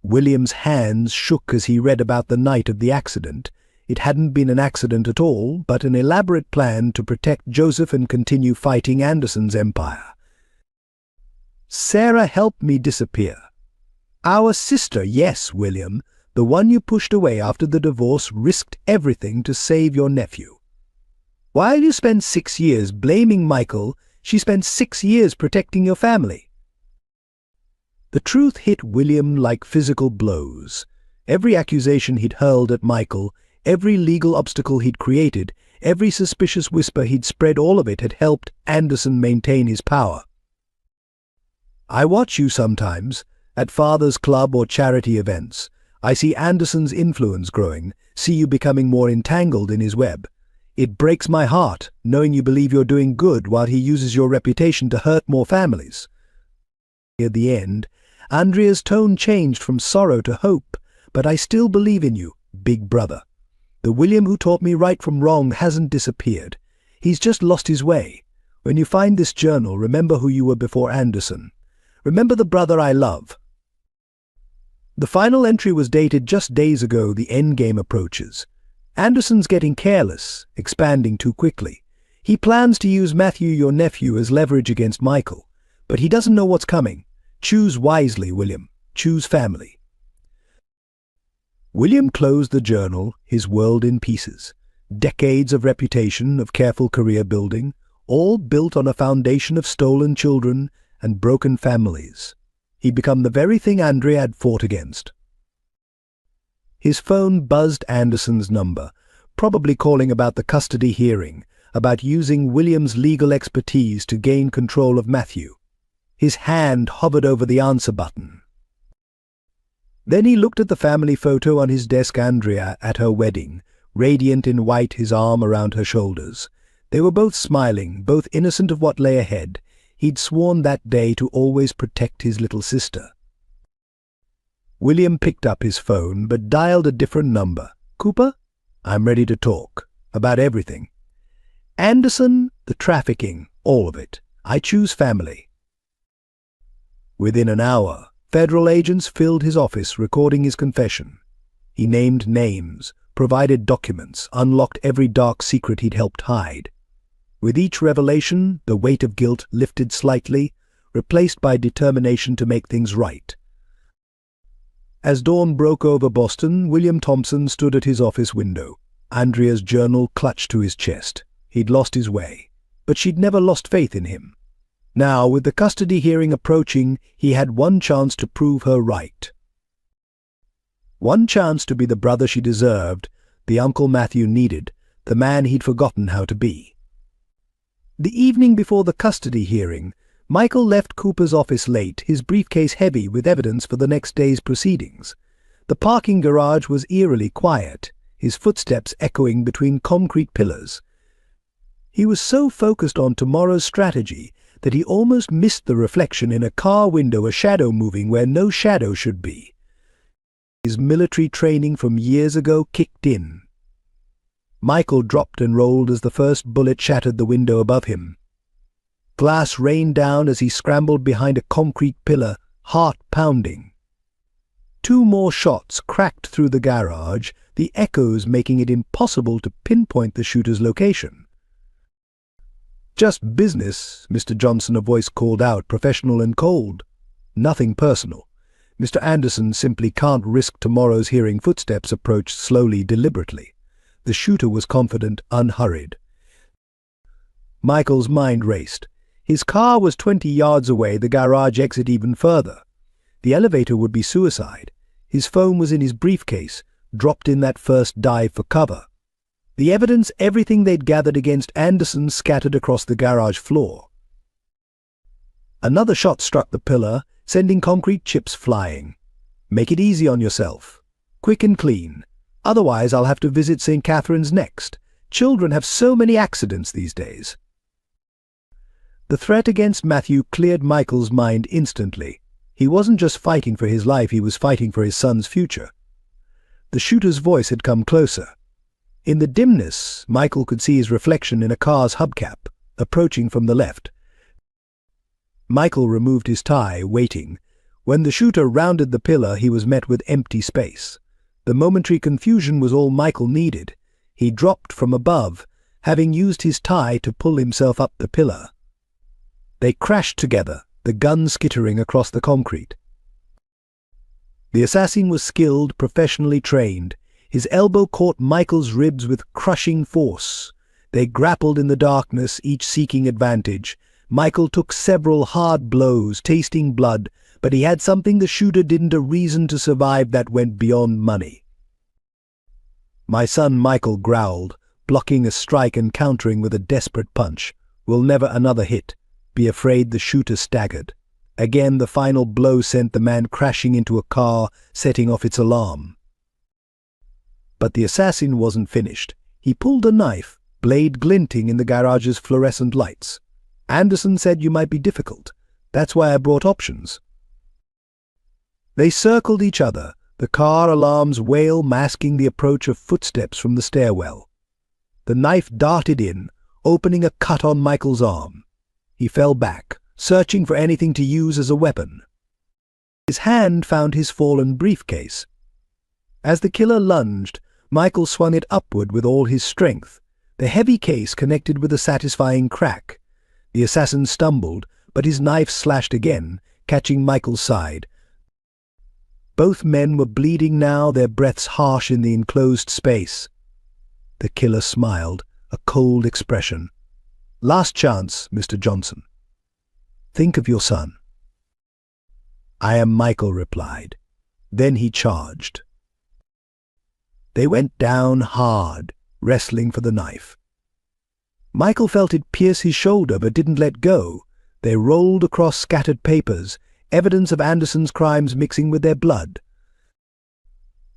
William's hands shook as he read about the night of the accident. It hadn't been an accident at all, but an elaborate plan to protect Joseph and continue fighting Anderson's empire. Sarah helped me disappear. Our sister, yes, William, the one you pushed away after the divorce, risked everything to save your nephew. While you spent 6 years blaming Michael, she spent 6 years protecting your family. The truth hit William like physical blows. Every accusation he'd hurled at Michael, every legal obstacle he'd created, every suspicious whisper he'd spread, all of it had helped Anderson maintain his power. I watch you sometimes, at Father's Club or charity events. I see Anderson's influence growing, see you becoming more entangled in his web. It breaks my heart, knowing you believe you're doing good while he uses your reputation to hurt more families. At the end, Andrea's tone changed from sorrow to hope. But I still believe in you, big brother. The William who taught me right from wrong hasn't disappeared. He's just lost his way. When you find this journal, remember who you were before Anderson. Remember the brother I love. The final entry was dated just days ago. The endgame approaches. Anderson's getting careless, expanding too quickly. He plans to use Matthew, your nephew, as leverage against Michael. But he doesn't know what's coming. Choose wisely, William. Choose family. William closed the journal, his world in pieces. Decades of reputation, of careful career building, all built on a foundation of stolen children and broken families. He'd become the very thing Andrea had fought against. His phone buzzed Anderson's number, probably calling about the custody hearing, about using William's legal expertise to gain control of Matthew. His hand hovered over the answer button. Then he looked at the family photo on his desk. Andrea at her wedding, radiant in white, his arm around her shoulders. They were both smiling, both innocent of what lay ahead. He'd sworn that day to always protect his little sister. William picked up his phone, but dialed a different number. Cooper? I'm ready to talk. About everything. Anderson, the trafficking, all of it. I choose family. Within an hour, federal agents filled his office, recording his confession. He named names, provided documents, unlocked every dark secret he'd helped hide. With each revelation, the weight of guilt lifted slightly, replaced by determination to make things right. As dawn broke over Boston, William Thompson stood at his office window. Andrea's journal clutched to his chest. He'd lost his way, but she'd never lost faith in him. Now, with the custody hearing approaching, he had one chance to prove her right. One chance to be the brother she deserved, the uncle Matthew needed, the man he'd forgotten how to be. The evening before the custody hearing, Michael left Cooper's office late, his briefcase heavy with evidence for the next day's proceedings. The parking garage was eerily quiet, his footsteps echoing between concrete pillars. He was so focused on tomorrow's strategy that he almost missed the reflection in a car window, a shadow moving where no shadow should be. His military training from years ago kicked in. Michael dropped and rolled as the first bullet shattered the window above him. Glass rained down as he scrambled behind a concrete pillar, heart pounding. 2 more shots cracked through the garage, the echoes making it impossible to pinpoint the shooter's location. "Just business," Mr. Johnson, a voice called out, professional and cold. "Nothing personal. Mr. Anderson simply can't risk tomorrow's hearing." Footsteps approached slowly, deliberately. The shooter was confident, unhurried. Michael's mind raced. His car was 20 yards away, the garage exit even further. The elevator would be suicide. His phone was in his briefcase, dropped in that first dive for cover. The evidence, everything they'd gathered against Anderson, scattered across the garage floor. Another shot struck the pillar, sending concrete chips flying. "Make it easy on yourself. Quick and clean. Otherwise I'll have to visit St. Catherine's next. Children have so many accidents these days." The threat against Matthew cleared Michael's mind instantly. He wasn't just fighting for his life, he was fighting for his son's future. The shooter's voice had come closer. In the dimness, Michael could see his reflection in a car's hubcap, approaching from the left. Michael removed his tie, waiting. When the shooter rounded the pillar, he was met with empty space. The momentary confusion was all Michael needed. He dropped from above, having used his tie to pull himself up the pillar. They crashed together, the gun skittering across the concrete. The assassin was skilled, professionally trained. His elbow caught Michael's ribs with crushing force. They grappled in the darkness, each seeking advantage. Michael took several hard blows, tasting blood, but he had something the shooter didn't, a reason to survive that went beyond money. My son Michael growled, blocking a strike and countering with a desperate punch. Will never another hit. Be afraid. The shooter staggered. Again the final blow sent the man crashing into a car, setting off its alarm. But the assassin wasn't finished. He pulled a knife, blade glinting in the garage's fluorescent lights. Anderson said you might be difficult. That's why I brought options. They circled each other, the car alarm's wail masking the approach of footsteps from the stairwell. The knife darted in, opening a cut on Michael's arm. He fell back, searching for anything to use as a weapon. His hand found his fallen briefcase. As the killer lunged, Michael swung it upward with all his strength. The heavy case connected with a satisfying crack. The assassin stumbled, but his knife slashed again, catching Michael's side. Both men were bleeding now, their breaths harsh in the enclosed space. The killer smiled, a cold expression. Last chance, Mr. Johnson. Think of your son. I am Michael, replied. Then he charged. They went down hard, wrestling for the knife. Michael felt it pierce his shoulder but didn't let go. They rolled across scattered papers, evidence of Anderson's crimes mixing with their blood.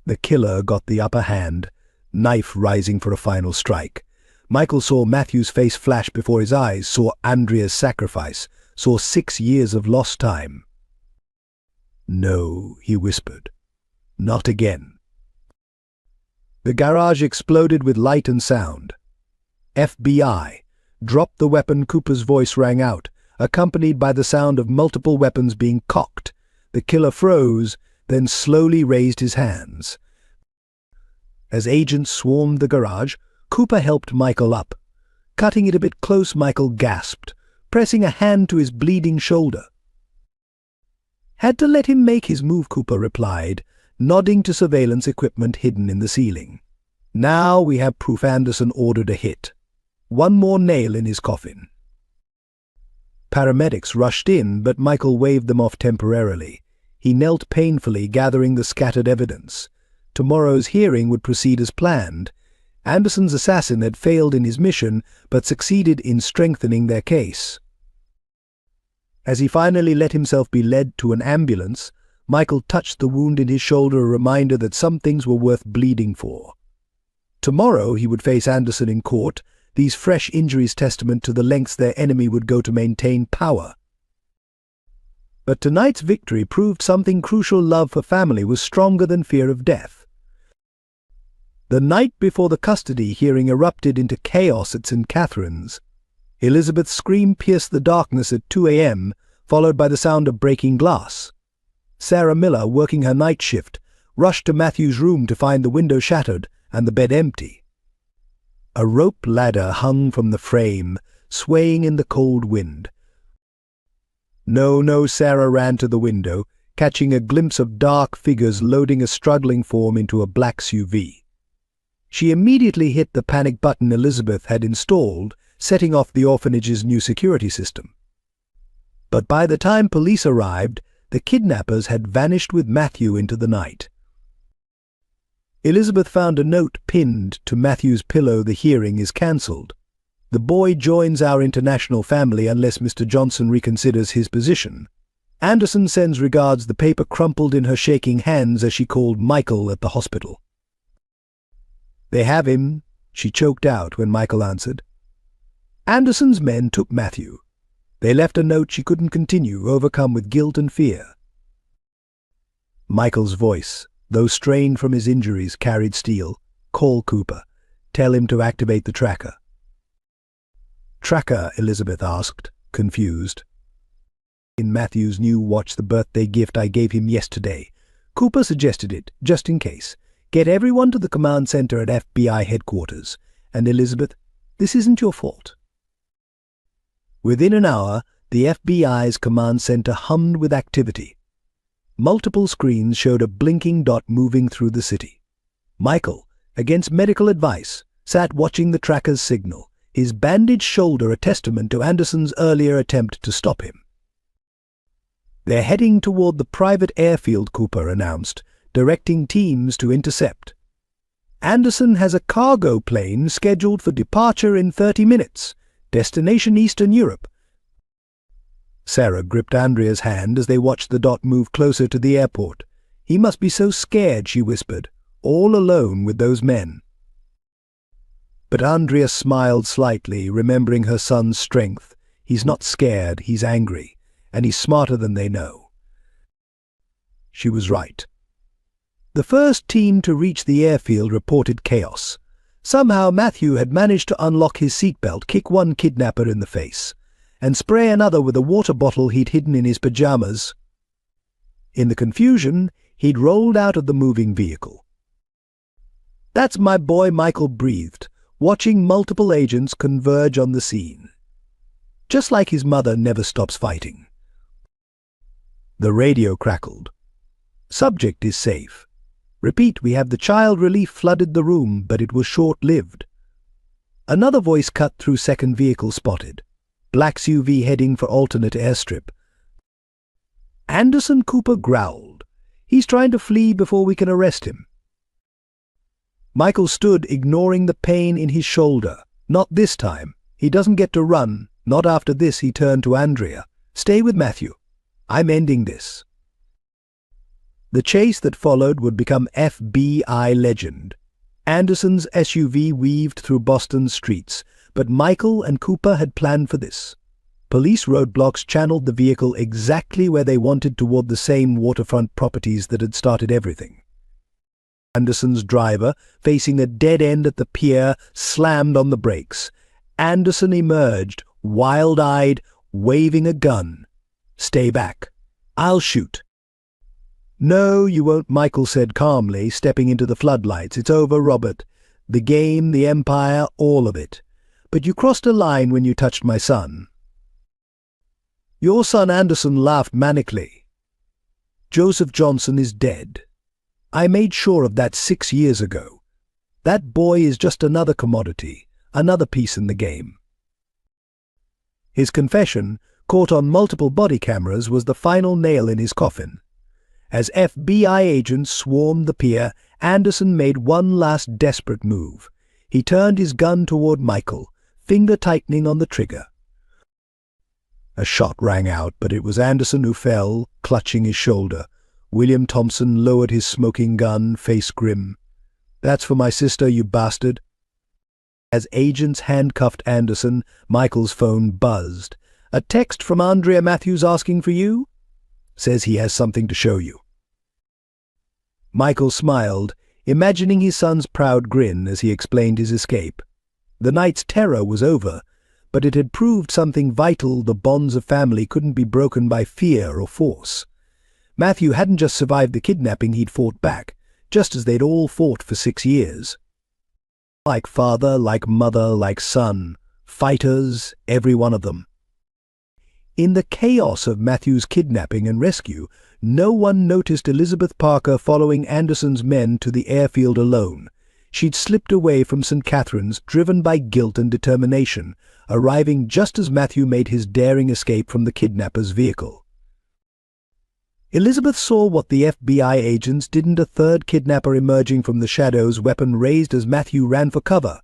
The killer got the upper hand, knife rising for a final strike. Michael saw Matthew's face flash before his eyes, saw Andrea's sacrifice, saw 6 years of lost time. No, he whispered. Not again. The garage exploded with light and sound. FBI. Drop the weapon, Cooper's voice rang out, accompanied by the sound of multiple weapons being cocked. The killer froze, then slowly raised his hands. As agents swarmed the garage, Cooper helped Michael up. Cutting it a bit close, Michael gasped, pressing a hand to his bleeding shoulder. Had to let him make his move, Cooper replied, nodding to surveillance equipment hidden in the ceiling. Now we have proof Anderson ordered a hit. One more nail in his coffin. Paramedics rushed in, but Michael waved them off temporarily. He knelt painfully, gathering the scattered evidence. Tomorrow's hearing would proceed as planned. Anderson's assassin had failed in his mission, but succeeded in strengthening their case. As he finally let himself be led to an ambulance, Michael touched the wound in his shoulder, a reminder that some things were worth bleeding for. Tomorrow he would face Anderson in court, these fresh injuries testament to the lengths their enemy would go to maintain power. But tonight's victory proved something crucial: love for family was stronger than fear of death. The night before the custody hearing erupted into chaos at St. Catherine's. Elizabeth's scream pierced the darkness at 2 a.m., followed by the sound of breaking glass. Sarah Miller, working her night shift, rushed to Matthew's room to find the window shattered and the bed empty. A rope ladder hung from the frame, swaying in the cold wind. No, Sarah ran to the window, catching a glimpse of dark figures loading a struggling form into a black SUV. She immediately hit the panic button Elizabeth had installed, setting off the orphanage's new security system. But by the time police arrived, the kidnappers had vanished with Matthew into the night. Elizabeth found a note pinned to Matthew's pillow: "The hearing is cancelled. The boy joins our international family unless Mr. Johnson reconsiders his position. Anderson sends regards." The paper crumpled in her shaking hands as she called Michael at the hospital. "They have him," she choked out when Michael answered. Anderson's men took Matthew. They left a note she couldn't continue, overcome with guilt and fear. Michael's voice, though strained from his injuries, carried steel. "Call Cooper. Tell him to activate the tracker." "Tracker?" Elizabeth asked, confused. In Matthew's new watch, the birthday gift I gave him yesterday. Cooper suggested it, just in case. Get everyone to the command center at FBI headquarters. And Elizabeth, this isn't your fault. Within an hour, the FBI's command center hummed with activity. Multiple screens showed a blinking dot moving through the city. Michael, against medical advice, sat watching the tracker's signal, his bandaged shoulder a testament to Anderson's earlier attempt to stop him. They're heading toward the private airfield, Cooper announced, directing teams to intercept. Anderson has a cargo plane scheduled for departure in 30 minutes. Destination Eastern Europe. Sarah gripped Andrea's hand as they watched the dot move closer to the airport. He must be so scared, she whispered, all alone with those men. But Andrea smiled slightly, remembering her son's strength. He's not scared, he's angry. And he's smarter than they know. She was right. The first team to reach the airfield reported chaos. Somehow Matthew had managed to unlock his seatbelt, kick one kidnapper in the face, and spray another with a water bottle he'd hidden in his pajamas. In the confusion, he'd rolled out of the moving vehicle. That's my boy, Michael breathed, watching multiple agents converge on the scene. Just like his mother never stops fighting. The radio crackled. Subject is safe. Repeat, we have the child relief flooded the room, but it was short-lived. Another voice cut through second vehicle spotted. Black SUV heading for alternate airstrip. Anderson, Cooper growled. He's trying to flee before we can arrest him. Michael stood, ignoring the pain in his shoulder. Not this time. He doesn't get to run. Not after this, he turned to Andrea. Stay with Matthew. I'm ending this. The chase that followed would become FBI legend. Anderson's SUV weaved through Boston's streets, but Michael and Cooper had planned for this. Police roadblocks channeled the vehicle exactly where they wanted, toward the same waterfront properties that had started everything. Anderson's driver, facing a dead end at the pier, slammed on the brakes. Anderson emerged, wild-eyed, waving a gun. Stay back. I'll shoot. No, you won't, Michael said calmly, stepping into the floodlights. It's over, Robert. The game, the empire, all of it. But you crossed a line when you touched my son. Your son Anderson laughed manically. Joseph Johnson is dead. I made sure of that 6 years ago. That boy is just another commodity, another piece in the game. His confession, caught on multiple body cameras, was the final nail in his coffin. As FBI agents swarmed the pier, Anderson made one last desperate move. He turned his gun toward Michael, finger tightening on the trigger. A shot rang out, but it was Anderson who fell, clutching his shoulder. William Thompson lowered his smoking gun, face grim. That's for my sister, you bastard. As agents handcuffed Anderson, Michael's phone buzzed. A text from Andrea Matthews asking for you? Says he has something to show you. Michael smiled, imagining his son's proud grin as he explained his escape. The night's terror was over, but it had proved something vital: the bonds of family couldn't be broken by fear or force. Matthew hadn't just survived the kidnapping, he'd fought back, just as they'd all fought for 6 years. Like father, like mother, like son, fighters, every one of them. In the chaos of Matthew's kidnapping and rescue, no one noticed Elizabeth Parker following Anderson's men to the airfield alone. She'd slipped away from St. Catherine's, driven by guilt and determination, arriving just as Matthew made his daring escape from the kidnapper's vehicle. Elizabeth saw what the FBI agents didn't: a third kidnapper emerging from the shadows, weapon raised as Matthew ran for cover.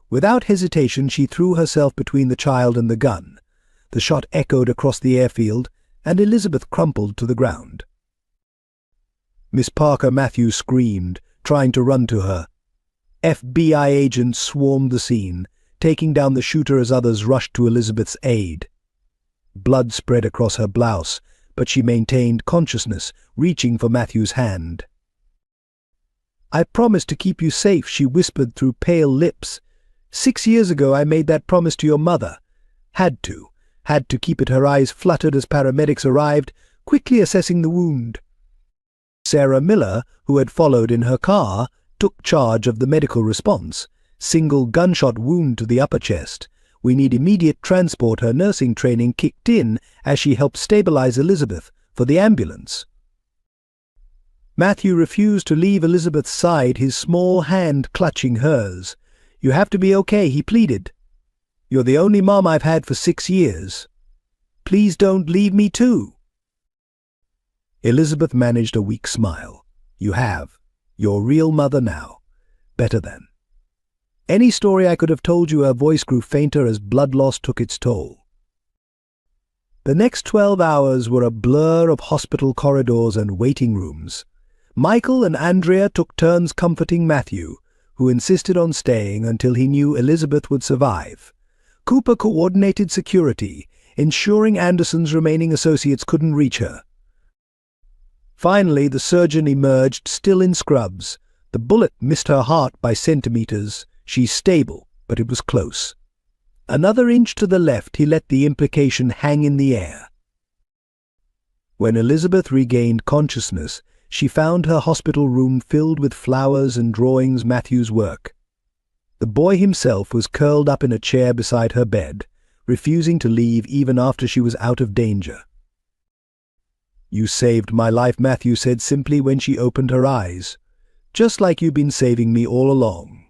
Without hesitation, she threw herself between the child and the gun. The shot echoed across the airfield, and Elizabeth crumpled to the ground. Miss Parker, Matthew screamed, trying to run to her. FBI agents swarmed the scene, taking down the shooter as others rushed to Elizabeth's aid. Blood spread across her blouse, but she maintained consciousness, reaching for Matthew's hand. I promised to keep you safe, she whispered through pale lips. 6 years ago I made that promise to your mother. Had to. had to keep it. Her eyes fluttered as paramedics arrived, quickly assessing the wound. Sarah Miller, who had followed in her car, took charge of the medical response. Single gunshot wound to the upper chest. We need immediate transport. Her nursing training kicked in as she helped stabilize Elizabeth for the ambulance. Matthew refused to leave Elizabeth's side, his small hand clutching hers. "You have to be okay," he pleaded. "You're the only mom I've had for 6 years. Please don't leave me too." Elizabeth managed a weak smile. "You have. You're real mother now. Better than any story I could have told you." Her voice grew fainter as blood loss took its toll. The next 12 hours were a blur of hospital corridors and waiting rooms. Michael and Andrea took turns comforting Matthew, who insisted on staying until he knew Elizabeth would survive. Cooper coordinated security, ensuring Anderson's remaining associates couldn't reach her. Finally, the surgeon emerged, still in scrubs. The bullet missed her heart by centimeters. "She's stable, but it was close." Another inch to the left, he let the implication hang in the air. When Elizabeth regained consciousness, she found her hospital room filled with flowers and drawings Matthew's work. The boy himself was curled up in a chair beside her bed, refusing to leave even after she was out of danger. "You saved my life," Matthew said simply when she opened her eyes. "Just like you've been saving me all along."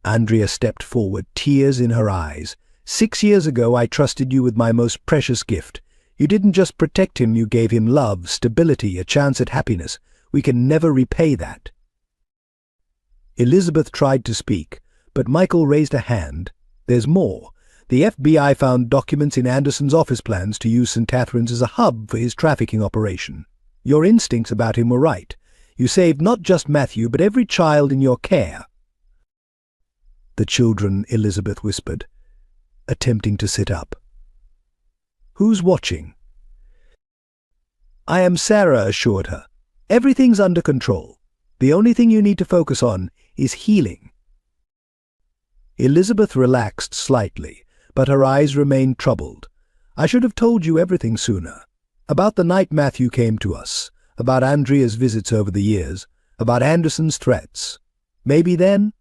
Andrea stepped forward, tears in her eyes. "6 years ago I trusted you with my most precious gift. You didn't just protect him, you gave him love, stability, a chance at happiness. We can never repay that." Elizabeth tried to speak, but Michael raised a hand. "There's more. The FBI found documents in Anderson's office plans to use St. Catherine's as a hub for his trafficking operation. Your instincts about him were right. You saved not just Matthew, but every child in your care." "The children," Elizabeth whispered, attempting to sit up. "Who's watching?" "I am," Sarah assured her. "Everything's under control. The only thing you need to focus on is healing." Elizabeth relaxed slightly, but her eyes remained troubled. "I should have told you everything sooner. About the night Matthew came to us, about Andrea's visits over the years, about Anderson's threats. Maybe then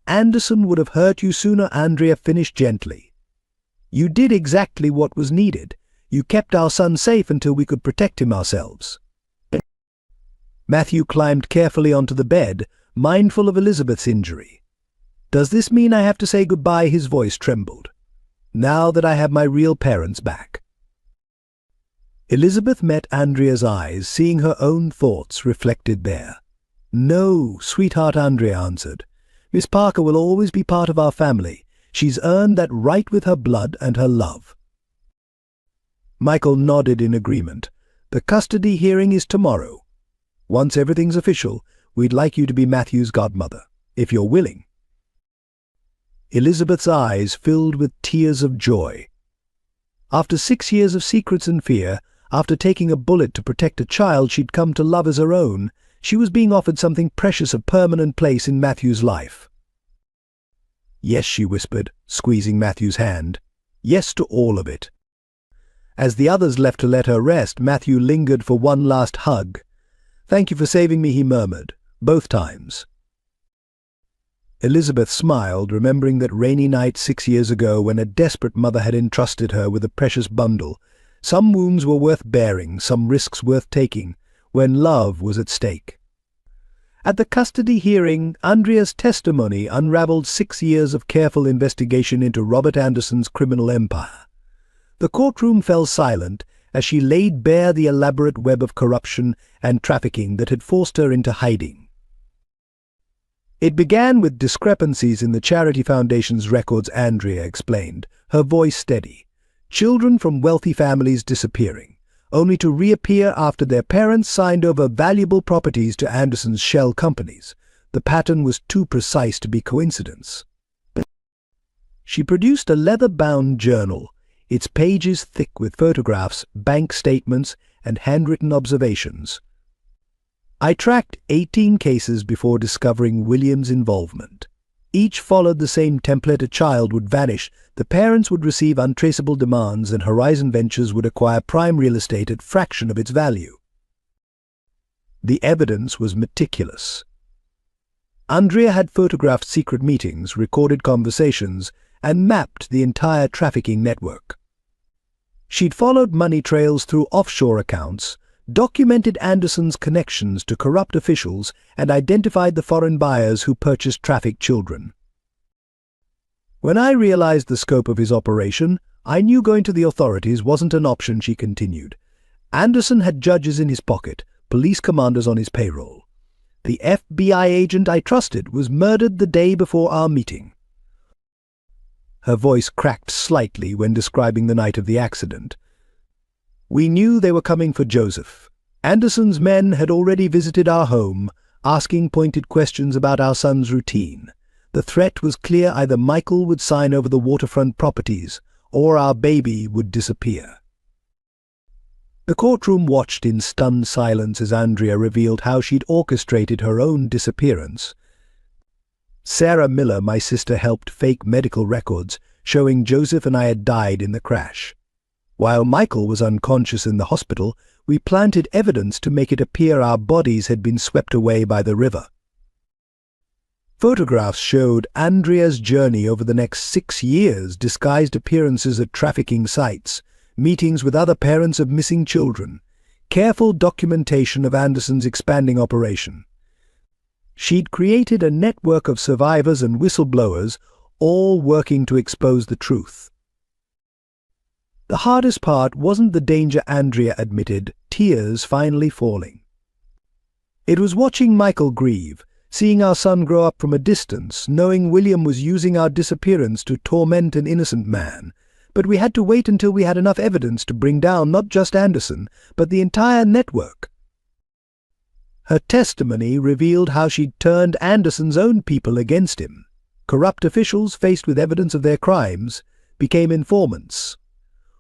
Anderson would have hurt you sooner," Andrea finished gently. "You did exactly what was needed. You kept our son safe until we could protect him ourselves." Matthew climbed carefully onto the bed, mindful of Elizabeth's injury. "Does this mean I have to say goodbye?" His voice trembled. "Now that I have my real parents back." Elizabeth met Andrea's eyes, seeing her own thoughts reflected there. "No, sweetheart," Andrea answered. "Miss Parker will always be part of our family. She's earned that right with her blood and her love." Michael nodded in agreement. "The custody hearing is tomorrow. Once everything's official, we'd like you to be Matthew's godmother, if you're willing." Elizabeth's eyes filled with tears of joy. After 6 years of secrets and fear, after taking a bullet to protect a child she'd come to love as her own, she was being offered something precious, a permanent place in Matthew's life. "Yes," she whispered, squeezing Matthew's hand. "Yes to all of it." As the others left to let her rest, Matthew lingered for one last hug. "Thank you for saving me," he murmured, "both times." Elizabeth smiled, remembering that rainy night 6 years ago when a desperate mother had entrusted her with a precious bundle. Some wounds were worth bearing, some risks worth taking, when love was at stake. At the custody hearing, Andrea's testimony unraveled 6 years of careful investigation into Robert Anderson's criminal empire. The courtroom fell silent as she laid bare the elaborate web of corruption and trafficking that had forced her into hiding. It began with discrepancies in the Charity Foundation's records, Andrea explained, her voice steady. Children from wealthy families disappearing, only to reappear after their parents signed over valuable properties to Anderson's shell companies. The pattern was too precise to be coincidence. She produced a leather-bound journal, its pages thick with photographs, bank statements, and handwritten observations. "I tracked 18 cases before discovering William's involvement. Each followed the same template: a child would vanish, the parents would receive untraceable demands, and Horizon Ventures would acquire prime real estate at a fraction of its value. The evidence was meticulous. Andrea had photographed secret meetings, recorded conversations, and mapped the entire trafficking network. She'd followed money trails through offshore accounts, documented Anderson's connections to corrupt officials, and identified the foreign buyers who purchased trafficked children. When I realized the scope of his operation, I knew going to the authorities wasn't an option, she continued. Anderson had judges in his pocket, police commanders on his payroll. The FBI agent I trusted was murdered the day before our meeting. Her voice cracked slightly when describing the night of the accident. We knew they were coming for Joseph. Anderson's men had already visited our home, asking pointed questions about our son's routine. The threat was clear: either Michael would sign over the waterfront properties, or our baby would disappear. The courtroom watched in stunned silence as Andrea revealed how she'd orchestrated her own disappearance. Sarah Miller, my sister, helped fake medical records showing Joseph and I had died in the crash. While Michael was unconscious in the hospital, we planted evidence to make it appear our bodies had been swept away by the river. Photographs showed Andrea's journey over the next 6 years: disguised appearances at trafficking sites, meetings with other parents of missing children, careful documentation of Anderson's expanding operation. She'd created a network of survivors and whistleblowers, all working to expose the truth. The hardest part wasn't the danger, Andrea admitted, tears finally falling. It was watching Michael grieve, seeing our son grow up from a distance, knowing William was using our disappearance to torment an innocent man. But we had to wait until we had enough evidence to bring down not just Anderson, but the entire network. Her testimony revealed how she'd turned Anderson's own people against him. Corrupt officials, faced with evidence of their crimes, became informants.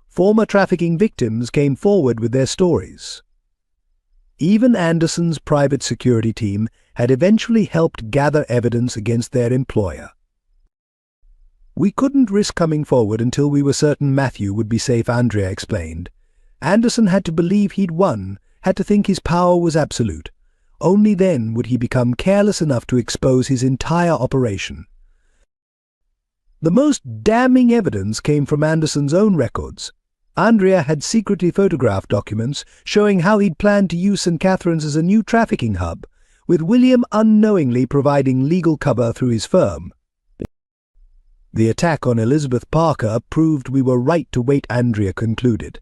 Former trafficking victims came forward with their stories. Even Anderson's private security team had eventually helped gather evidence against their employer. We couldn't risk coming forward until we were certain Matthew would be safe, Andrea explained. Anderson had to believe he'd won, had to think his power was absolute. Only then would he become careless enough to expose his entire operation. The most damning evidence came from Anderson's own records. Andrea had secretly photographed documents showing how he'd planned to use St. Catherine's as a new trafficking hub, with William unknowingly providing legal cover through his firm. The attack on Elizabeth Parker proved we were right to wait, Andrea concluded.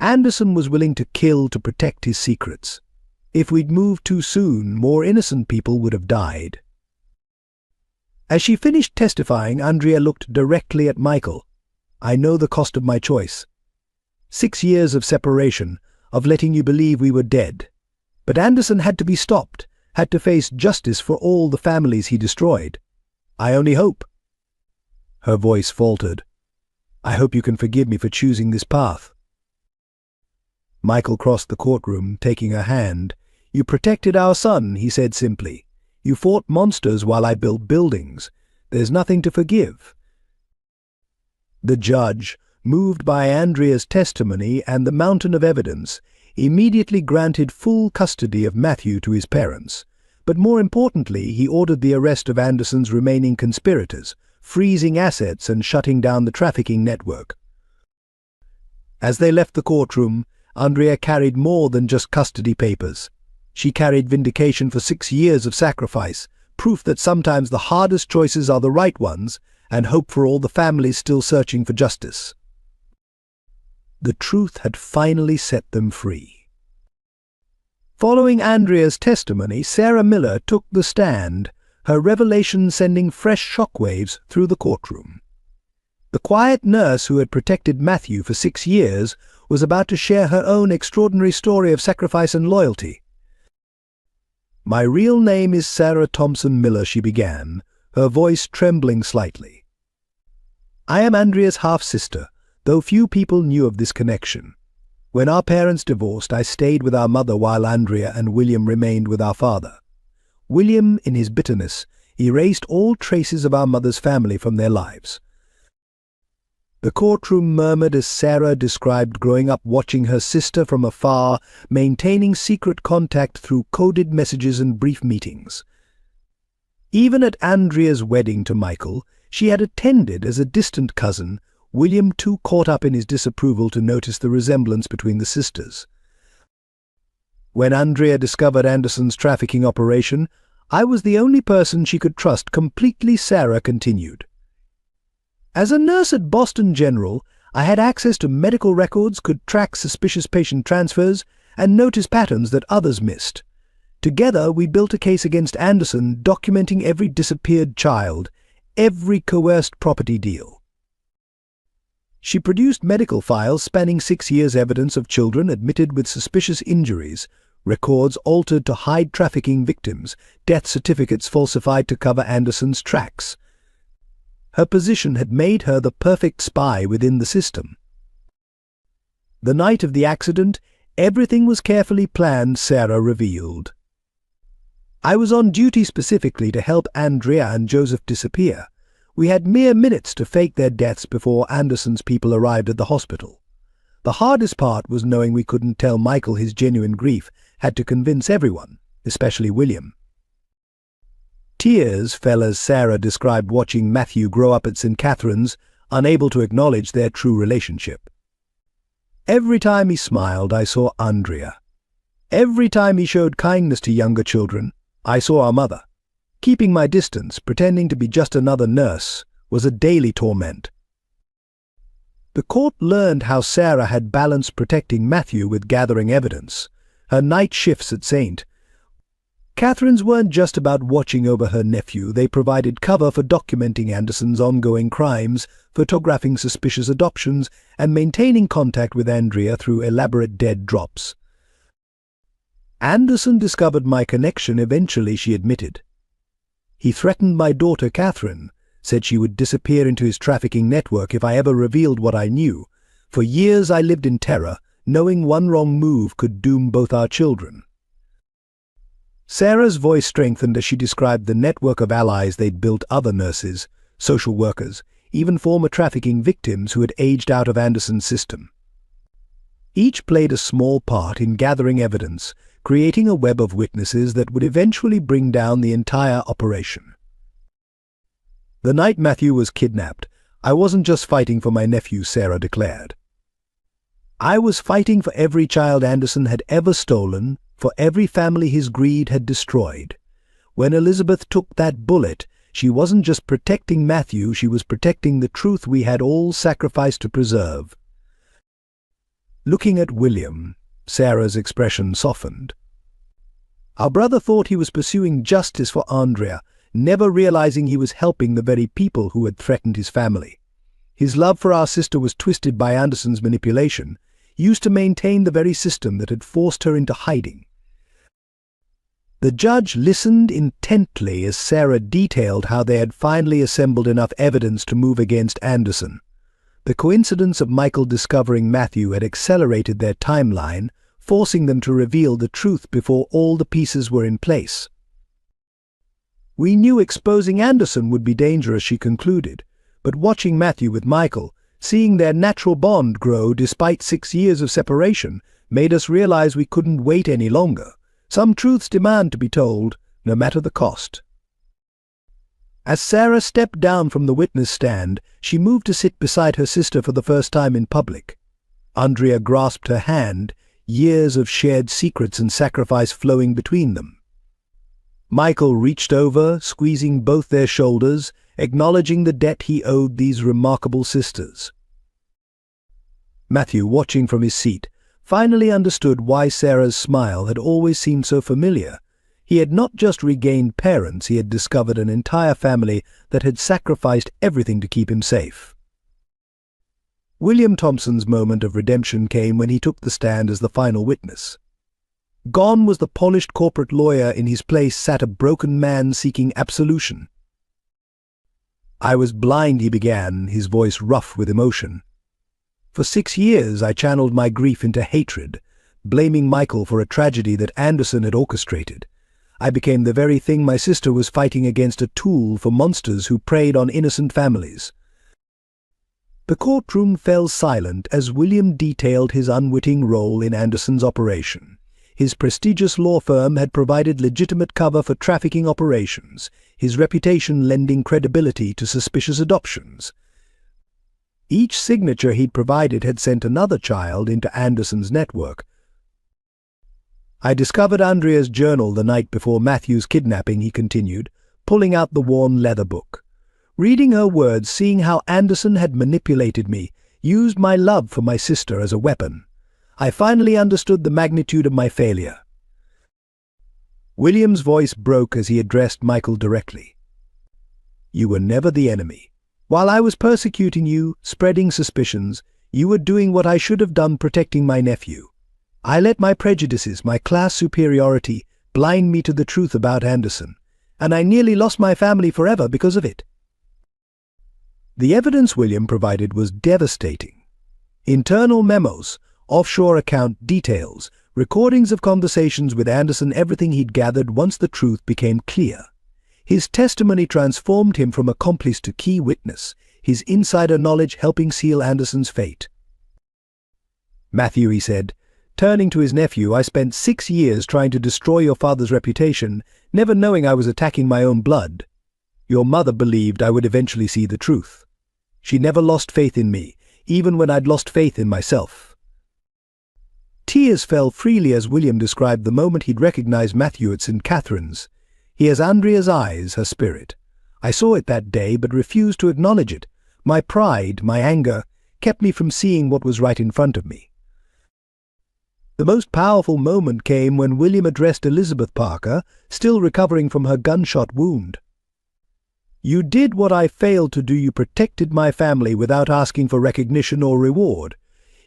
Anderson was willing to kill to protect his secrets. If we'd moved too soon, more innocent people would have died. As she finished testifying, Andrea looked directly at Michael. I know the cost of my choice. 6 years of separation, of letting you believe we were dead. But Anderson had to be stopped, had to face justice for all the families he destroyed. I only hope. Her voice faltered. I hope you can forgive me for choosing this path. Michael crossed the courtroom, taking her hand. You protected our son, he said simply. You fought monsters while I built buildings. There's nothing to forgive. The judge, moved by Andrea's testimony and the mountain of evidence, immediately granted full custody of Matthew to his parents. But more importantly, he ordered the arrest of Anderson's remaining conspirators, freezing assets and shutting down the trafficking network. As they left the courtroom, Andrea carried more than just custody papers. She carried vindication for 6 years of sacrifice, proof that sometimes the hardest choices are the right ones, and hope for all the families still searching for justice. The truth had finally set them free. Following Andrea's testimony, Sarah Miller took the stand, her revelation sending fresh shockwaves through the courtroom. The quiet nurse who had protected Matthew for 6 years was about to share her own extraordinary story of sacrifice and loyalty. My real name is Sarah Thompson Miller, she began, her voice trembling slightly. I am Andrea's half-sister, though few people knew of this connection. When our parents divorced, I stayed with our mother while Andrea and William remained with our father. William, in his bitterness, erased all traces of our mother's family from their lives. The courtroom murmured as Sarah described growing up watching her sister from afar, maintaining secret contact through coded messages and brief meetings. Even at Andrea's wedding to Michael, she had attended as a distant cousin, William too caught up in his disapproval to notice the resemblance between the sisters. When Andrea discovered Anderson's trafficking operation, I was the only person she could trust completely, Sarah continued. As a nurse at Boston General, I had access to medical records, could track suspicious patient transfers, and notice patterns that others missed. Together, we built a case against Anderson, documenting every disappeared child, every coerced property deal. She produced medical files spanning 6 years' evidence of children admitted with suspicious injuries, records altered to hide trafficking victims, death certificates falsified to cover Anderson's tracks. Her position had made her the perfect spy within the system. The night of the accident, everything was carefully planned, Sarah revealed. I was on duty specifically to help Andrea and Joseph disappear. We had mere minutes to fake their deaths before Anderson's people arrived at the hospital. The hardest part was knowing we couldn't tell Michael his genuine grief, had to convince everyone, especially William. Tears fell as Sarah described watching Matthew grow up at St. Catherine's, unable to acknowledge their true relationship. Every time he smiled, I saw Andrea. Every time he showed kindness to younger children, I saw our mother. Keeping my distance, pretending to be just another nurse, was a daily torment. The court learned how Sarah had balanced protecting Matthew with gathering evidence. Her night shifts at St. Catherine's weren't just about watching over her nephew, they provided cover for documenting Anderson's ongoing crimes, photographing suspicious adoptions, and maintaining contact with Andrea through elaborate dead drops. Anderson discovered my connection eventually, she admitted. He threatened my daughter Catherine, said she would disappear into his trafficking network if I ever revealed what I knew. For years I lived in terror, knowing one wrong move could doom both our children. Sarah's voice strengthened as she described the network of allies they'd built, other nurses, social workers, even former trafficking victims who had aged out of Anderson's system. Each played a small part in gathering evidence, creating a web of witnesses that would eventually bring down the entire operation. The night Matthew was kidnapped, I wasn't just fighting for my nephew, Sarah declared. I was fighting for every child Anderson had ever stolen, for every family his greed had destroyed. When Elizabeth took that bullet, she wasn't just protecting Matthew, she was protecting the truth we had all sacrificed to preserve. Looking at William, Sarah's expression softened. Our brother thought he was pursuing justice for Andrea, never realizing he was helping the very people who had threatened his family. His love for our sister was twisted by Anderson's manipulation, used to maintain the very system that had forced her into hiding. The judge listened intently as Sarah detailed how they had finally assembled enough evidence to move against Anderson. The coincidence of Michael discovering Matthew had accelerated their timeline, forcing them to reveal the truth before all the pieces were in place. We knew exposing Anderson would be dangerous, she concluded, but watching Matthew with Michael, seeing their natural bond grow despite 6 years of separation, made us realize we couldn't wait any longer. Some truths demand to be told, no matter the cost. As Sarah stepped down from the witness stand, she moved to sit beside her sister for the first time in public. Andrea grasped her hand, years of shared secrets and sacrifice flowing between them. Michael reached over, squeezing both their shoulders, acknowledging the debt he owed these remarkable sisters. Matthew, watching from his seat, finally understood why Sarah's smile had always seemed so familiar. He had not just regained parents, he had discovered an entire family that had sacrificed everything to keep him safe. William Thompson's moment of redemption came when he took the stand as the final witness. Gone was the polished corporate lawyer, in his place sat a broken man seeking absolution. I was blind, he began, his voice rough with emotion. For 6 years I channeled my grief into hatred, blaming Michael for a tragedy that Anderson had orchestrated. I became the very thing my sister was fighting against, a tool for monsters who preyed on innocent families. The courtroom fell silent as William detailed his unwitting role in Anderson's operation. His prestigious law firm had provided legitimate cover for trafficking operations, his reputation lending credibility to suspicious adoptions. Each signature he'd provided had sent another child into Anderson's network. I discovered Andrea's journal the night before Matthew's kidnapping, he continued, pulling out the worn leather book. Reading her words, seeing how Anderson had manipulated me, used my love for my sister as a weapon, I finally understood the magnitude of my failure. William's voice broke as he addressed Michael directly. You were never the enemy. While I was persecuting you, spreading suspicions, you were doing what I should have done, protecting my nephew. I let my prejudices, my class superiority, blind me to the truth about Anderson, and I nearly lost my family forever because of it. The evidence William provided was devastating. Internal memos, offshore account details, recordings of conversations with Anderson, everything he'd gathered once the truth became clear. His testimony transformed him from accomplice to key witness, his insider knowledge helping seal Anderson's fate. Matthew, he said, turning to his nephew, I spent 6 years trying to destroy your father's reputation, never knowing I was attacking my own blood. Your mother believed I would eventually see the truth. She never lost faith in me, even when I'd lost faith in myself. Tears fell freely as William described the moment he'd recognized Matthew at St. Catherine's. He has Andrea's eyes, her spirit. I saw it that day but refused to acknowledge it. My pride, my anger, kept me from seeing what was right in front of me. The most powerful moment came when William addressed Elizabeth Parker, still recovering from her gunshot wound. You did what I failed to do. You protected my family without asking for recognition or reward.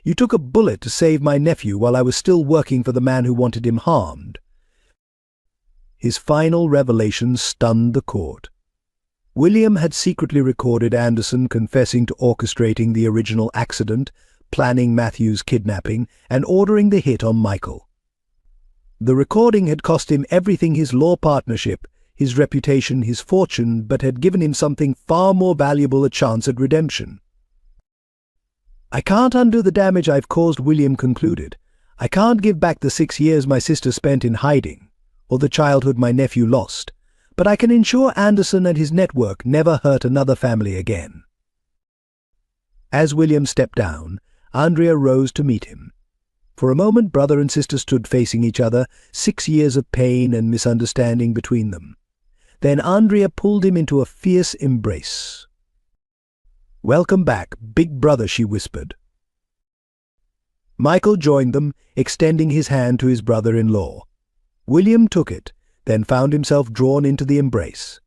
You took a bullet to save my nephew while I was still working for the man who wanted him harmed. His final revelation stunned the court. William had secretly recorded Anderson confessing to orchestrating the original accident, planning Matthew's kidnapping, and ordering the hit on Michael. The recording had cost him everything: his law partnership, his reputation, his fortune, but had given him something far more valuable: a chance at redemption. I can't undo the damage I've caused, William concluded. I can't give back the 6 years my sister spent in hiding, or the childhood my nephew lost, but I can ensure Anderson and his network never hurt another family again. As William stepped down, Andrea rose to meet him. For a moment, brother and sister stood facing each other, 6 years of pain and misunderstanding between them. Then Andrea pulled him into a fierce embrace. "Welcome back, big brother," she whispered. Michael joined them, extending his hand to his brother-in-law. William took it, then found himself drawn into the embrace.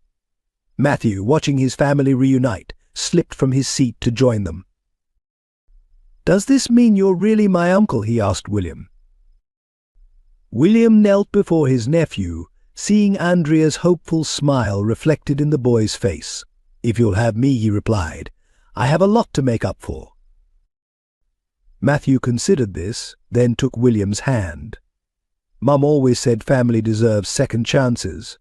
Matthew, watching his family reunite, slipped from his seat to join them. "Does this mean you're really my uncle?" he asked William. William knelt before his nephew, seeing Andrea's hopeful smile reflected in the boy's face. "If you'll have me," he replied, "I have a lot to make up for." Matthew considered this, then took William's hand. "Mum always said family deserves second chances."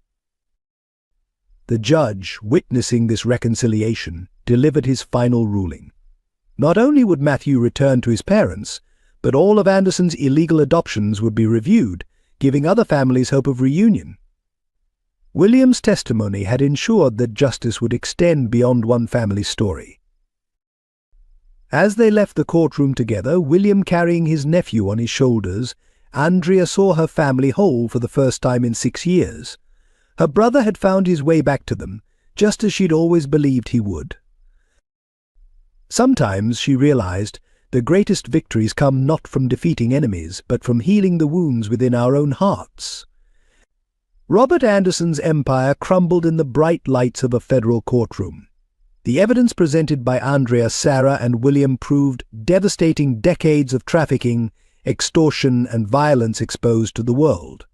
The judge, witnessing this reconciliation, delivered his final ruling. Not only would Matthew return to his parents, but all of Anderson's illegal adoptions would be reviewed, giving other families hope of reunion. William's testimony had ensured that justice would extend beyond one family's story. As they left the courtroom together, William carrying his nephew on his shoulders, Andrea saw her family whole for the first time in 6 years. Her brother had found his way back to them, just as she'd always believed he would. Sometimes, she realized, the greatest victories come not from defeating enemies, but from healing the wounds within our own hearts. Robert Anderson's empire crumbled in the bright lights of a federal courtroom. The evidence presented by Andrea, Sarah, and William proved devastating decades of trafficking, extortion, and violence exposed to the world.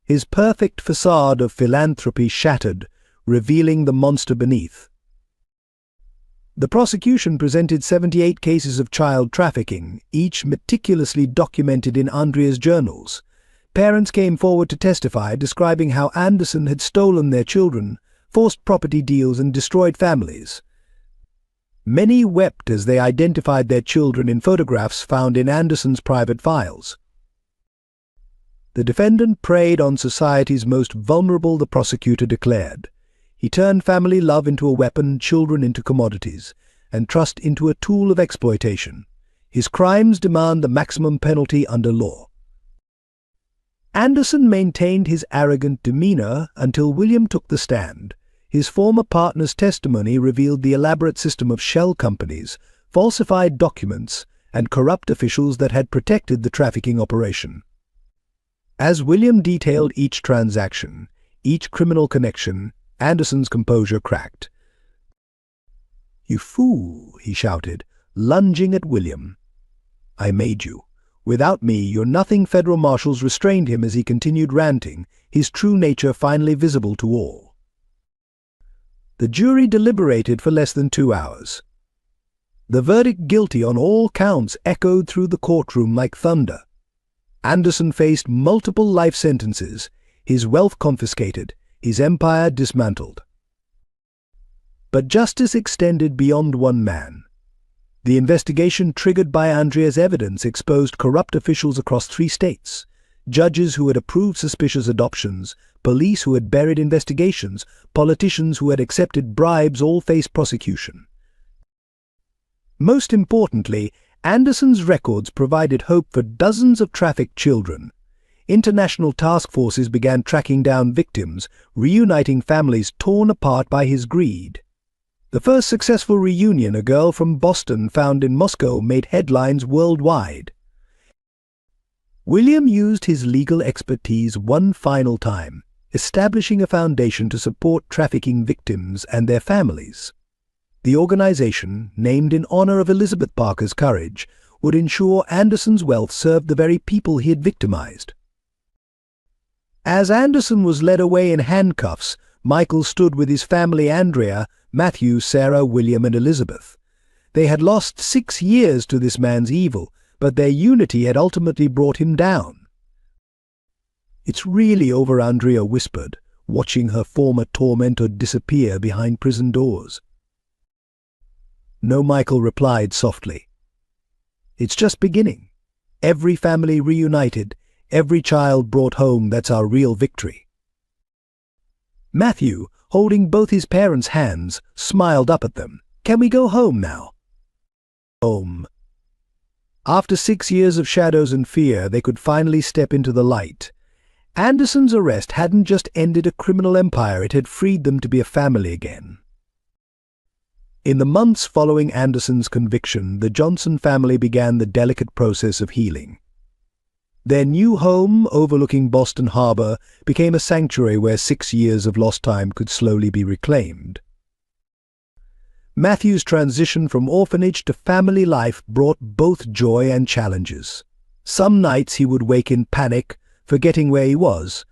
His perfect facade of philanthropy shattered, revealing the monster beneath. The prosecution presented 78 cases of child trafficking, each meticulously documented in Andrea's journals. Parents came forward to testify, describing how Anderson had stolen their children, forced property deals, and destroyed families. Many wept as they identified their children in photographs found in Anderson's private files. The defendant preyed on society's most vulnerable, the prosecutor declared. He turned family love into a weapon, children into commodities, and trust into a tool of exploitation. His crimes demand the maximum penalty under law. Anderson maintained his arrogant demeanor until William took the stand. His former partner's testimony revealed the elaborate system of shell companies, falsified documents, and corrupt officials that had protected the trafficking operation. As William detailed each transaction, each criminal connection, Anderson's composure cracked. "You fool," he shouted, lunging at William. "I made you. Without me, you're nothing." Federal marshals restrained him as he continued ranting, his true nature finally visible to all. The jury deliberated for less than 2 hours. The verdict guilty on all counts echoed through the courtroom like thunder. Anderson faced multiple life sentences, his wealth confiscated, his empire dismantled. But justice extended beyond one man. The investigation triggered by Andrea's evidence exposed corrupt officials across 3 states, judges who had approved suspicious adoptions, police who had buried investigations, politicians who had accepted bribes, all faced prosecution. Most importantly, Anderson's records provided hope for dozens of trafficked children. International task forces began tracking down victims, reuniting families torn apart by his greed. The first successful reunion, a girl from Boston found in Moscow, made headlines worldwide. William used his legal expertise one final time, establishing a foundation to support trafficking victims and their families. The organization, named in honor of Elizabeth Parker's courage, would ensure Anderson's wealth served the very people he had victimized. As Anderson was led away in handcuffs, Michael stood with his family: Andrea, Matthew, Sarah, William, and Elizabeth. They had lost 6 years to this man's evil, but their unity had ultimately brought him down. "It's really over," Andrea whispered, watching her former tormentor disappear behind prison doors. "No," Michael replied softly. "It's just beginning. Every family reunited, every child brought home, that's our real victory." Matthew, holding both his parents' hands, smiled up at them. "Can we go home now?" Home. After 6 years of shadows and fear, they could finally step into the light. Anderson's arrest hadn't just ended a criminal empire, it had freed them to be a family again. In the months following Anderson's conviction, the Johnson family began the delicate process of healing. Their new home, overlooking Boston Harbor, became a sanctuary where 6 years of lost time could slowly be reclaimed. Matthew's transition from orphanage to family life brought both joy and challenges. Some nights he would wake in panic, forgetting where he was.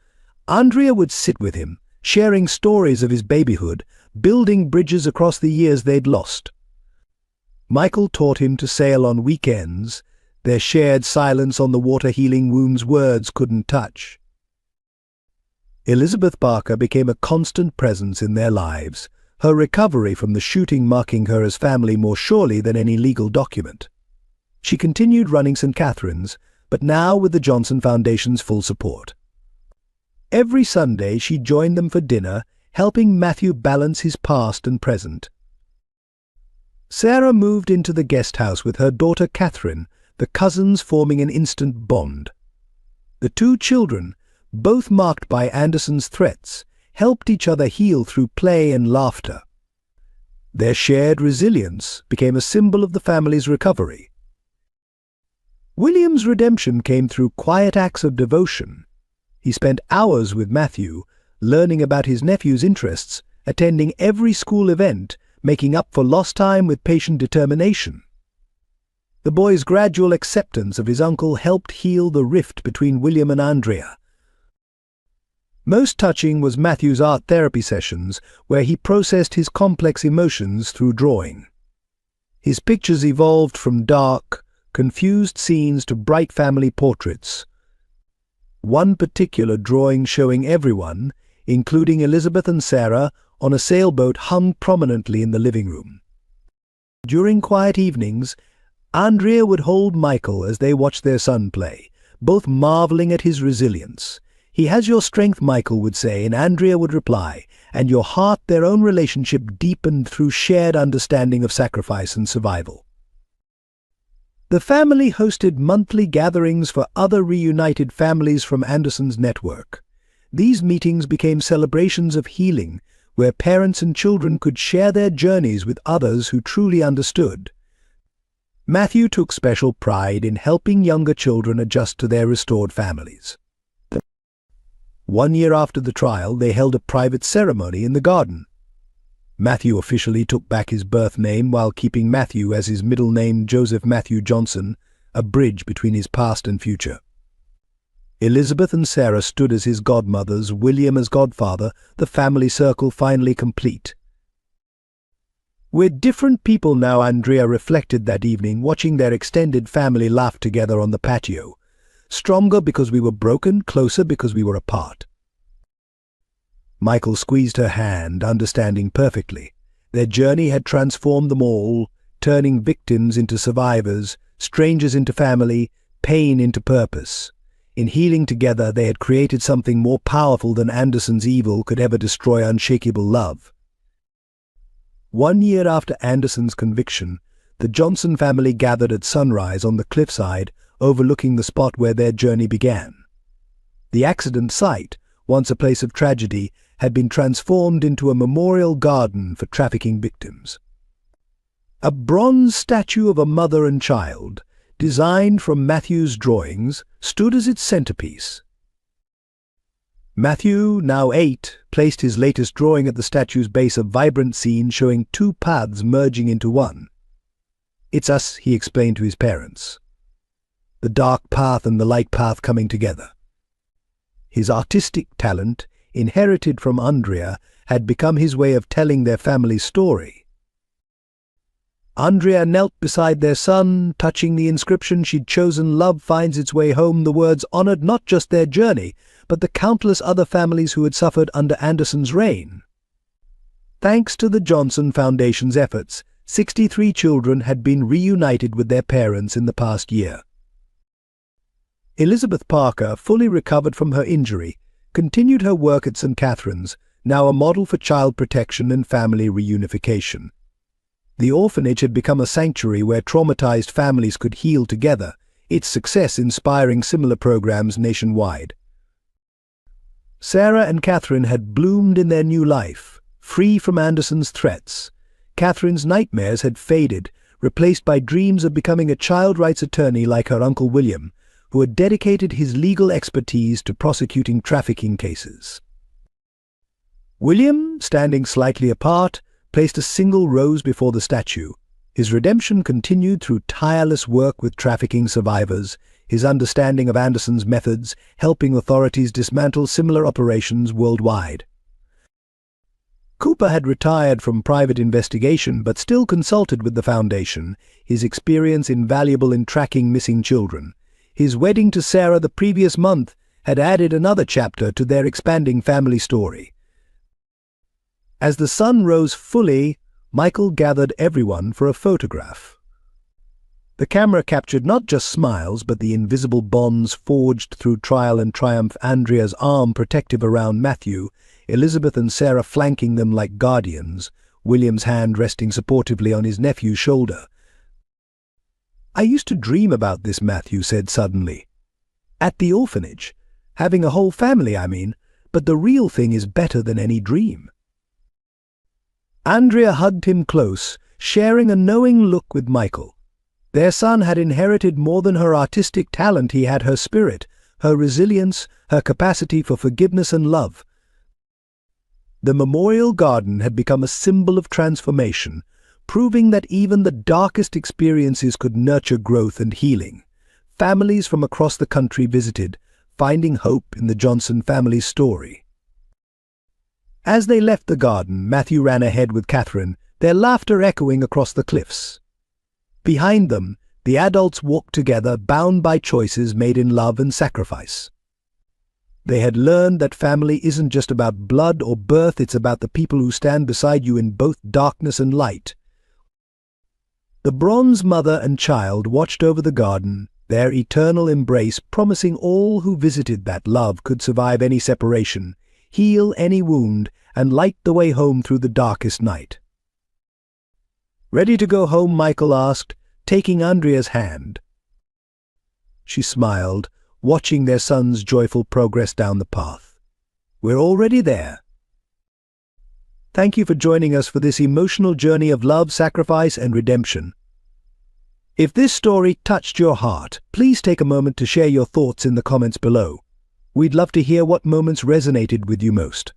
Andrea would sit with him, sharing stories of his babyhood, building bridges across the years they'd lost. Michael taught him to sail on weekends, their shared silence on the water healing wounds words couldn't touch. Elizabeth Parker became a constant presence in their lives, her recovery from the shooting marking her as family more surely than any legal document. She continued running St. Catherine's, but now with the Johnson Foundation's full support. Every Sunday she joined them for dinner, helping Matthew balance his past and present. Sarah moved into the guest house with her daughter Catherine, the cousins forming an instant bond. The 2 children, both marked by Anderson's threats, helped each other heal through play and laughter. Their shared resilience became a symbol of the family's recovery. William's redemption came through quiet acts of devotion. He spent hours with Matthew, learning about his nephew's interests, attending every school event, making up for lost time with patient determination. The boy's gradual acceptance of his uncle helped heal the rift between William and Andrea. Most touching was Matthew's art therapy sessions, where he processed his complex emotions through drawing. His pictures evolved from dark, confused scenes to bright family portraits. One particular drawing showing everyone, including Elizabeth and Sarah, on a sailboat hung prominently in the living room. During quiet evenings, Andrea would hold Michael as they watched their son play, both marveling at his resilience. "He has your strength," Michael would say, and Andrea would reply, "and your heart." Their own relationship deepened through shared understanding of sacrifice and survival. The family hosted monthly gatherings for other reunited families from Anderson's network. These meetings became celebrations of healing, where parents and children could share their journeys with others who truly understood. Matthew took special pride in helping younger children adjust to their restored families. 1 year after the trial, they held a private ceremony in the garden. Matthew officially took back his birth name while keeping Matthew as his middle name, Joseph Matthew Johnson, a bridge between his past and future. Elizabeth and Sarah stood as his godmothers, William as godfather, the family circle finally complete. "We're different people now," Andrea reflected that evening, watching their extended family laugh together on the patio. "Stronger because we were broken, closer because we were apart." Michael squeezed her hand, understanding perfectly. Their journey had transformed them all, turning victims into survivors, strangers into family, pain into purpose. In healing together, they had created something more powerful than Anderson's evil could ever destroy: unshakable love. 1 year after Anderson's conviction, the Johnson family gathered at sunrise on the cliffside overlooking the spot where their journey began. The accident site, once a place of tragedy, had been transformed into a memorial garden for trafficking victims. A bronze statue of a mother and child, designed from Matthew's drawings, stood as its centerpiece. Matthew, now 8, placed his latest drawing at the statue's base, a vibrant scene showing two paths merging into one. "It's us," he explained to his parents. "The dark path and the light path coming together." His artistic talent, inherited from Andrea, had become his way of telling their family's story. Andrea knelt beside their son, touching the inscription she'd chosen: "Love finds its way home." The words honored not just their journey, but the countless other families who had suffered under Anderson's reign. Thanks to the Johnson Foundation's efforts, 63 children had been reunited with their parents in the past year. Elizabeth Parker, fully recovered from her injury, continued her work at St. Catherine's, now a model for child protection and family reunification. The orphanage had become a sanctuary where traumatized families could heal together, its success inspiring similar programs nationwide. Sarah and Catherine had bloomed in their new life, free from Anderson's threats. Catherine's nightmares had faded, replaced by dreams of becoming a child rights attorney like her uncle William, who had dedicated his legal expertise to prosecuting trafficking cases. William, standing slightly apart, placed a single rose before the statue. His redemption continued through tireless work with trafficking survivors, his understanding of Anderson's methods helping authorities dismantle similar operations worldwide. Cooper had retired from private investigation but still consulted with the Foundation, his experience invaluable in tracking missing children. His wedding to Sarah the previous month had added another chapter to their expanding family story. As the sun rose fully, Michael gathered everyone for a photograph. The camera captured not just smiles, but the invisible bonds forged through trial and triumph: Andrea's arm protective around Matthew, Elizabeth and Sarah flanking them like guardians, William's hand resting supportively on his nephew's shoulder. "I used to dream about this," Matthew said suddenly. "At the orphanage. Having a whole family, I mean. But the real thing is better than any dream." Andrea hugged him close, sharing a knowing look with Michael. Their son had inherited more than her artistic talent. He had her spirit, her resilience, her capacity for forgiveness and love. The memorial garden had become a symbol of transformation, proving that even the darkest experiences could nurture growth and healing. Families from across the country visited, finding hope in the Johnson family's story. As they left the garden, Matthew ran ahead with Catherine, their laughter echoing across the cliffs. Behind them, the adults walked together, bound by choices made in love and sacrifice. They had learned that family isn't just about blood or birth, it's about the people who stand beside you in both darkness and light. The bronze mother and child watched over the garden, their eternal embrace promising all who visited that love could survive any separation, heal any wound, and light the way home through the darkest night. "Ready to go home?" Michael asked, taking Andrea's hand. She smiled, watching their son's joyful progress down the path. "We're already there." Thank you for joining us for this emotional journey of love, sacrifice, and redemption. If this story touched your heart, please take a moment to share your thoughts in the comments below. We'd love to hear what moments resonated with you most.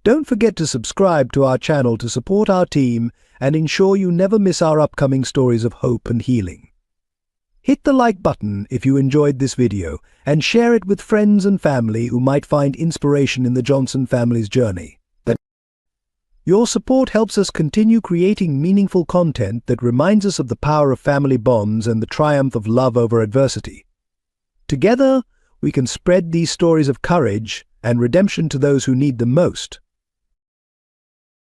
Don't forget to subscribe to our channel to support our team and ensure you never miss our upcoming stories of hope and healing. Hit the like button if you enjoyed this video and share it with friends and family who might find inspiration in the Johnson family's journey. Your support helps us continue creating meaningful content that reminds us of the power of family bonds and the triumph of love over adversity. Together, we can spread these stories of courage and redemption to those who need them most.